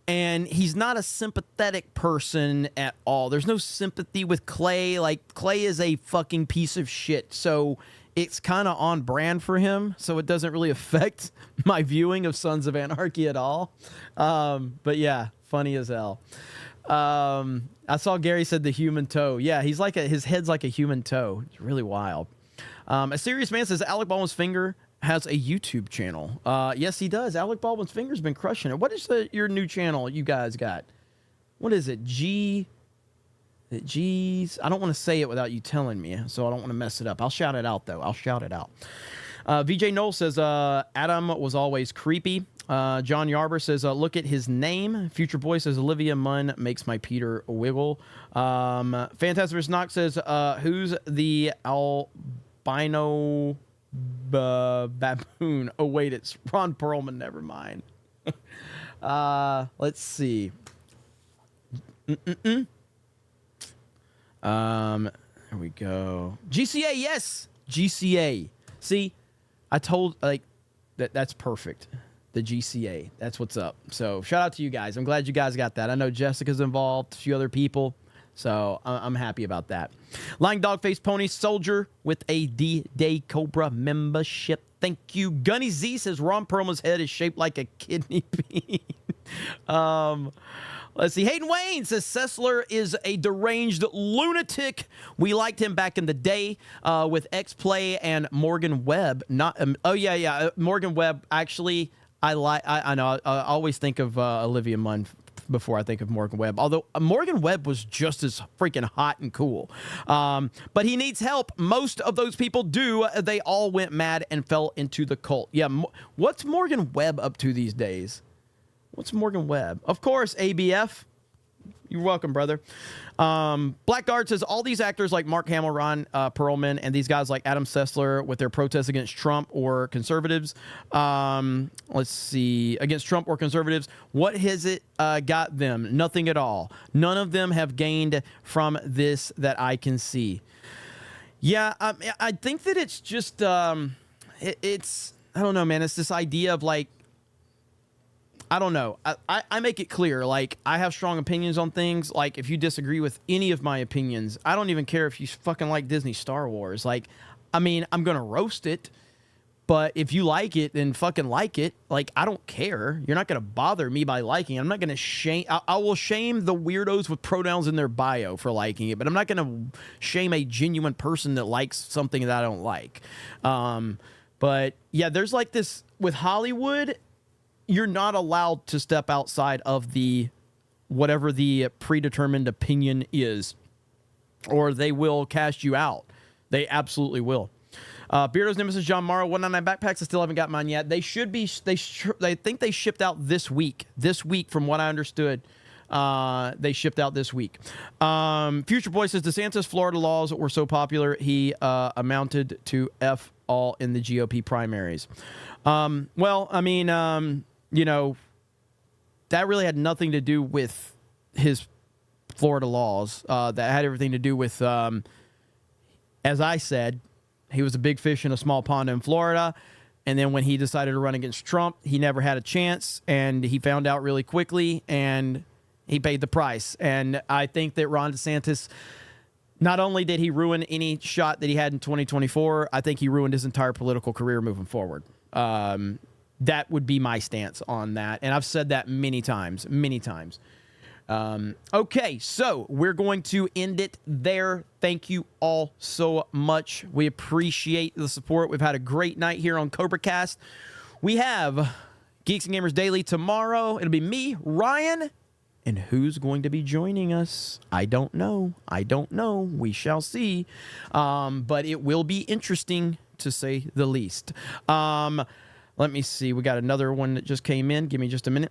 And he's not a sympathetic person at all. There's no sympathy with Clay. Like, Clay is a fucking piece of shit. So it's kind of on brand for him. So it doesn't really affect my viewing of Sons of Anarchy at all. But yeah, funny as hell. I saw Gary said the human toe. Yeah, he's like his head's like a human toe. It's really wild. A serious man says Alec Baldwin's finger has a YouTube channel. Yes, he does. Alec Baldwin's finger's been crushing it. What is your new channel you guys got? What is it? G's. I don't want to say it without you telling me, so I don't want to mess it up. I'll shout it out, though. I'll shout it out. VJ Knoll says, Adam was always creepy. John Yarber says, look at his name. Future Boy says, Olivia Munn makes my Peter wiggle. Fantastic Knox says, who's the albino baboon? Oh, wait, it's Ron Perlman. Never mind. Let's see. There we go. GCA, yes. GCA. See, I told, like, that's perfect. The GCA. That's what's up. So shout out to you guys. I'm glad you guys got that. I know Jessica's involved, a few other people. So I'm happy about that. Lying Dog Face Pony Soldier with a D-Day Cobra membership. Thank you. Gunny Z says Ron Perlman's head is shaped like a kidney bean. Let's see. Hayden Wayne says Sessler is a deranged lunatic. We liked him back in the day with X-Play and Morgan Webb. Not. Morgan Webb. Actually, I know. I always think of Olivia Munn before I think of Morgan Webb. Although Morgan Webb was just as freaking hot and cool. But he needs help. Most of those people do. They all went mad and fell into the cult. Yeah. What's Morgan Webb up to these days? What's Morgan Webb? Of course, ABF. You're welcome, brother. Blackguard says all these actors like Mark Hamill, Ron Perlman, and these guys like Adam Sessler with their protests against Trump or conservatives. Let's see. Against Trump or conservatives. What has it got them? Nothing at all. None of them have gained from this that I can see. Yeah, I think that it's just, it's, I don't know, man. It's this idea of like, I don't know. I make it clear, like, I have strong opinions on things. Like, if you disagree with any of my opinions, I don't even care if you fucking like Disney Star Wars. Like, I mean, I'm going to roast it, but if you like it, then fucking like it. Like, I don't care. You're not going to bother me by liking it. I'm not going to shame. I will shame the weirdos with pronouns in their bio for liking it, but I'm not going to shame a genuine person that likes something that I don't like. But yeah, there's like this with Hollywood. You're not allowed to step outside of the whatever the predetermined opinion is, or they will cast you out. They absolutely will. Beardo's Nemesis, John Morrow, 199 backpacks. I still haven't got mine yet. They should be. They think they shipped out this week. This week, from what I understood, they shipped out this week. Future Boy says DeSantis' Florida laws were so popular he amounted to F all in the GOP primaries. Well, I mean. You know, that really had nothing to do with his Florida laws. That had everything to do with, as I said, he was a big fish in a small pond in Florida. And then when he decided to run against Trump, he never had a chance. And he found out really quickly, and he paid the price. And I think that Ron DeSantis, not only did he ruin any shot that he had in 2024, I think he ruined his entire political career moving forward. That would be my stance on that. And I've said that many times. Okay, so we're going to end it there. Thank you all so much. We appreciate the support. We've had a great night here on CobraCast. We have Geeks and Gamers Daily tomorrow. It'll be me, Ryan, and who's going to be joining us? I don't know. We shall see. But it will be interesting, to say the least. Let me see. We got another one that just came in. Give me just a minute.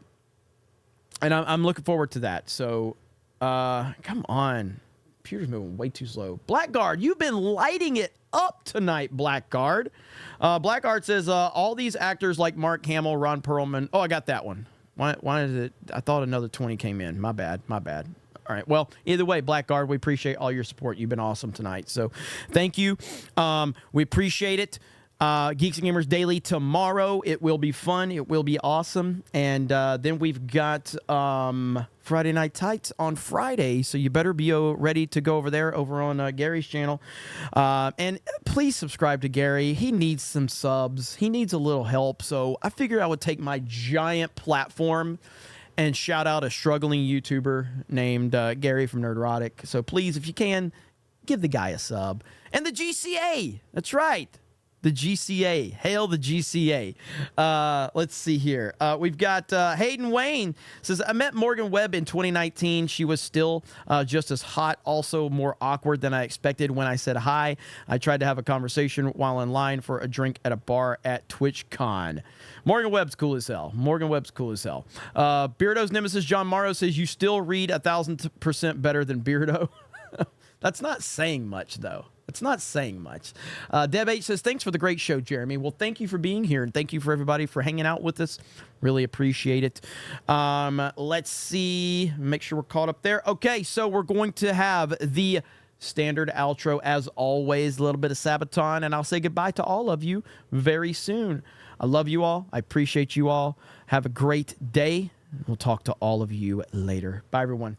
And I'm looking forward to that. So, come on. Computer's moving way too slow. Blackguard, you've been lighting it up tonight, Blackguard. Blackguard says, all these actors like Mark Hamill, Ron Perlman. Oh, I got that one. Why is it? I thought another 20 came in. My bad. All right. Well, either way, Blackguard, we appreciate all your support. You've been awesome tonight. So, thank you. We appreciate it. Geeks and Gamers Daily tomorrow. It will be fun. It will be awesome. And then we've got Friday Night Tights on Friday. So you better be ready to go over on Gary's channel. And please subscribe to Gary. He needs some subs. He needs a little help. So I figured I would take my giant platform and shout out a struggling YouTuber named Gary from Nerdrotic. So please, if you can, give the guy a sub. And the GCA. That's right. The GCA. Hail the GCA. Let's see here. We've got Hayden Wayne says, I met Morgan Webb in 2019. She was still just as hot, also more awkward than I expected when I said hi. I tried to have a conversation while in line for a drink at a bar at TwitchCon. Morgan Webb's cool as hell. Beardo's Nemesis John Morrow says, you still read 1,000% better than Beardo. That's not saying much, though. It's not saying much. Deb H says, thanks for the great show, Jeremy. Well, thank you for being here, and thank you for everybody for hanging out with us. Really appreciate it. Let's see. Make sure we're caught up there. Okay, so we're going to have the standard outro, as always, a little bit of Sabaton, and I'll say goodbye to all of you very soon. I love you all. I appreciate you all. Have a great day. We'll talk to all of you later. Bye, everyone.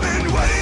Been waiting.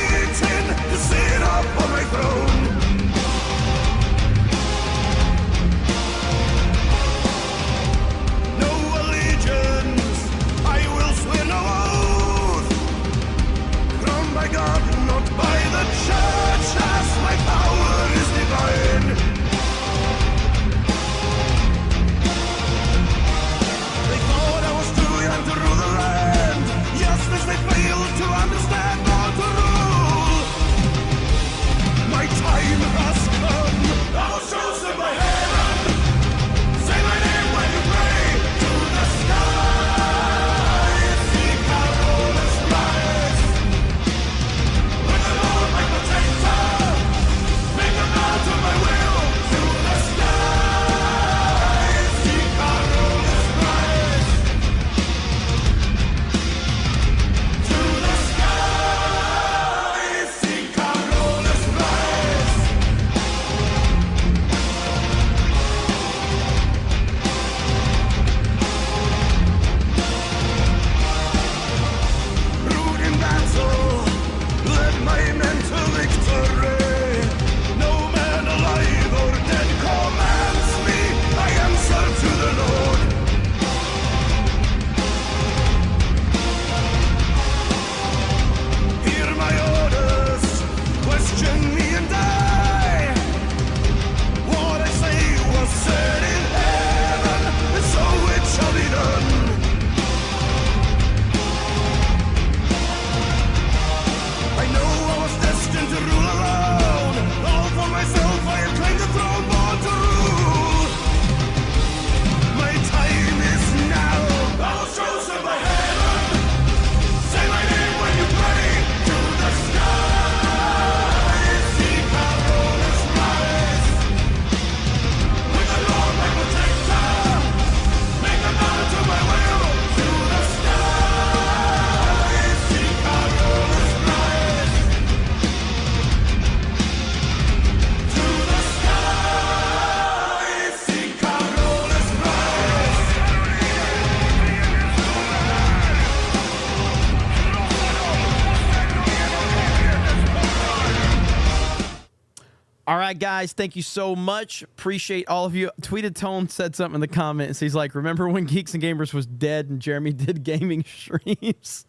All right, guys, thank you so much. Appreciate all of you. Tweeted Tone said something in the comments. He's like, remember when Geeks and Gamers was dead and Jeremy did gaming streams?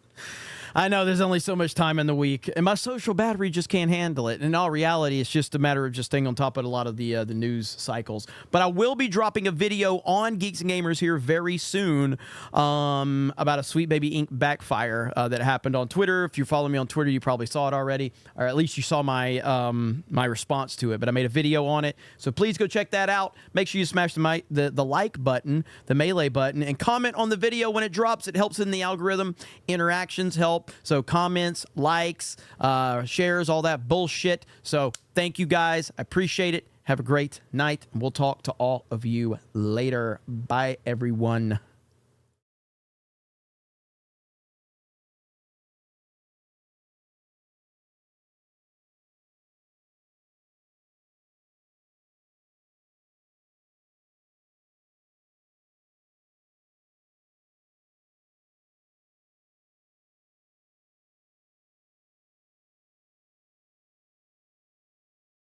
I know there's only so much time in the week, and my social battery just can't handle it. In all reality, it's just a matter of just staying on top of a lot of the news cycles. But I will be dropping a video on Geeks and Gamers here very soon about a Sweet Baby Inc. backfire that happened on Twitter. If you follow me on Twitter, you probably saw it already, or at least you saw my my response to it. But I made a video on it, so please go check that out. Make sure you smash the like button, the melee button, and comment on the video when it drops. It helps in the algorithm. Interactions help. So comments, likes, shares, all that bullshit. So thank you guys. I appreciate it. Have a great night. And we'll talk to all of you later. Bye, everyone.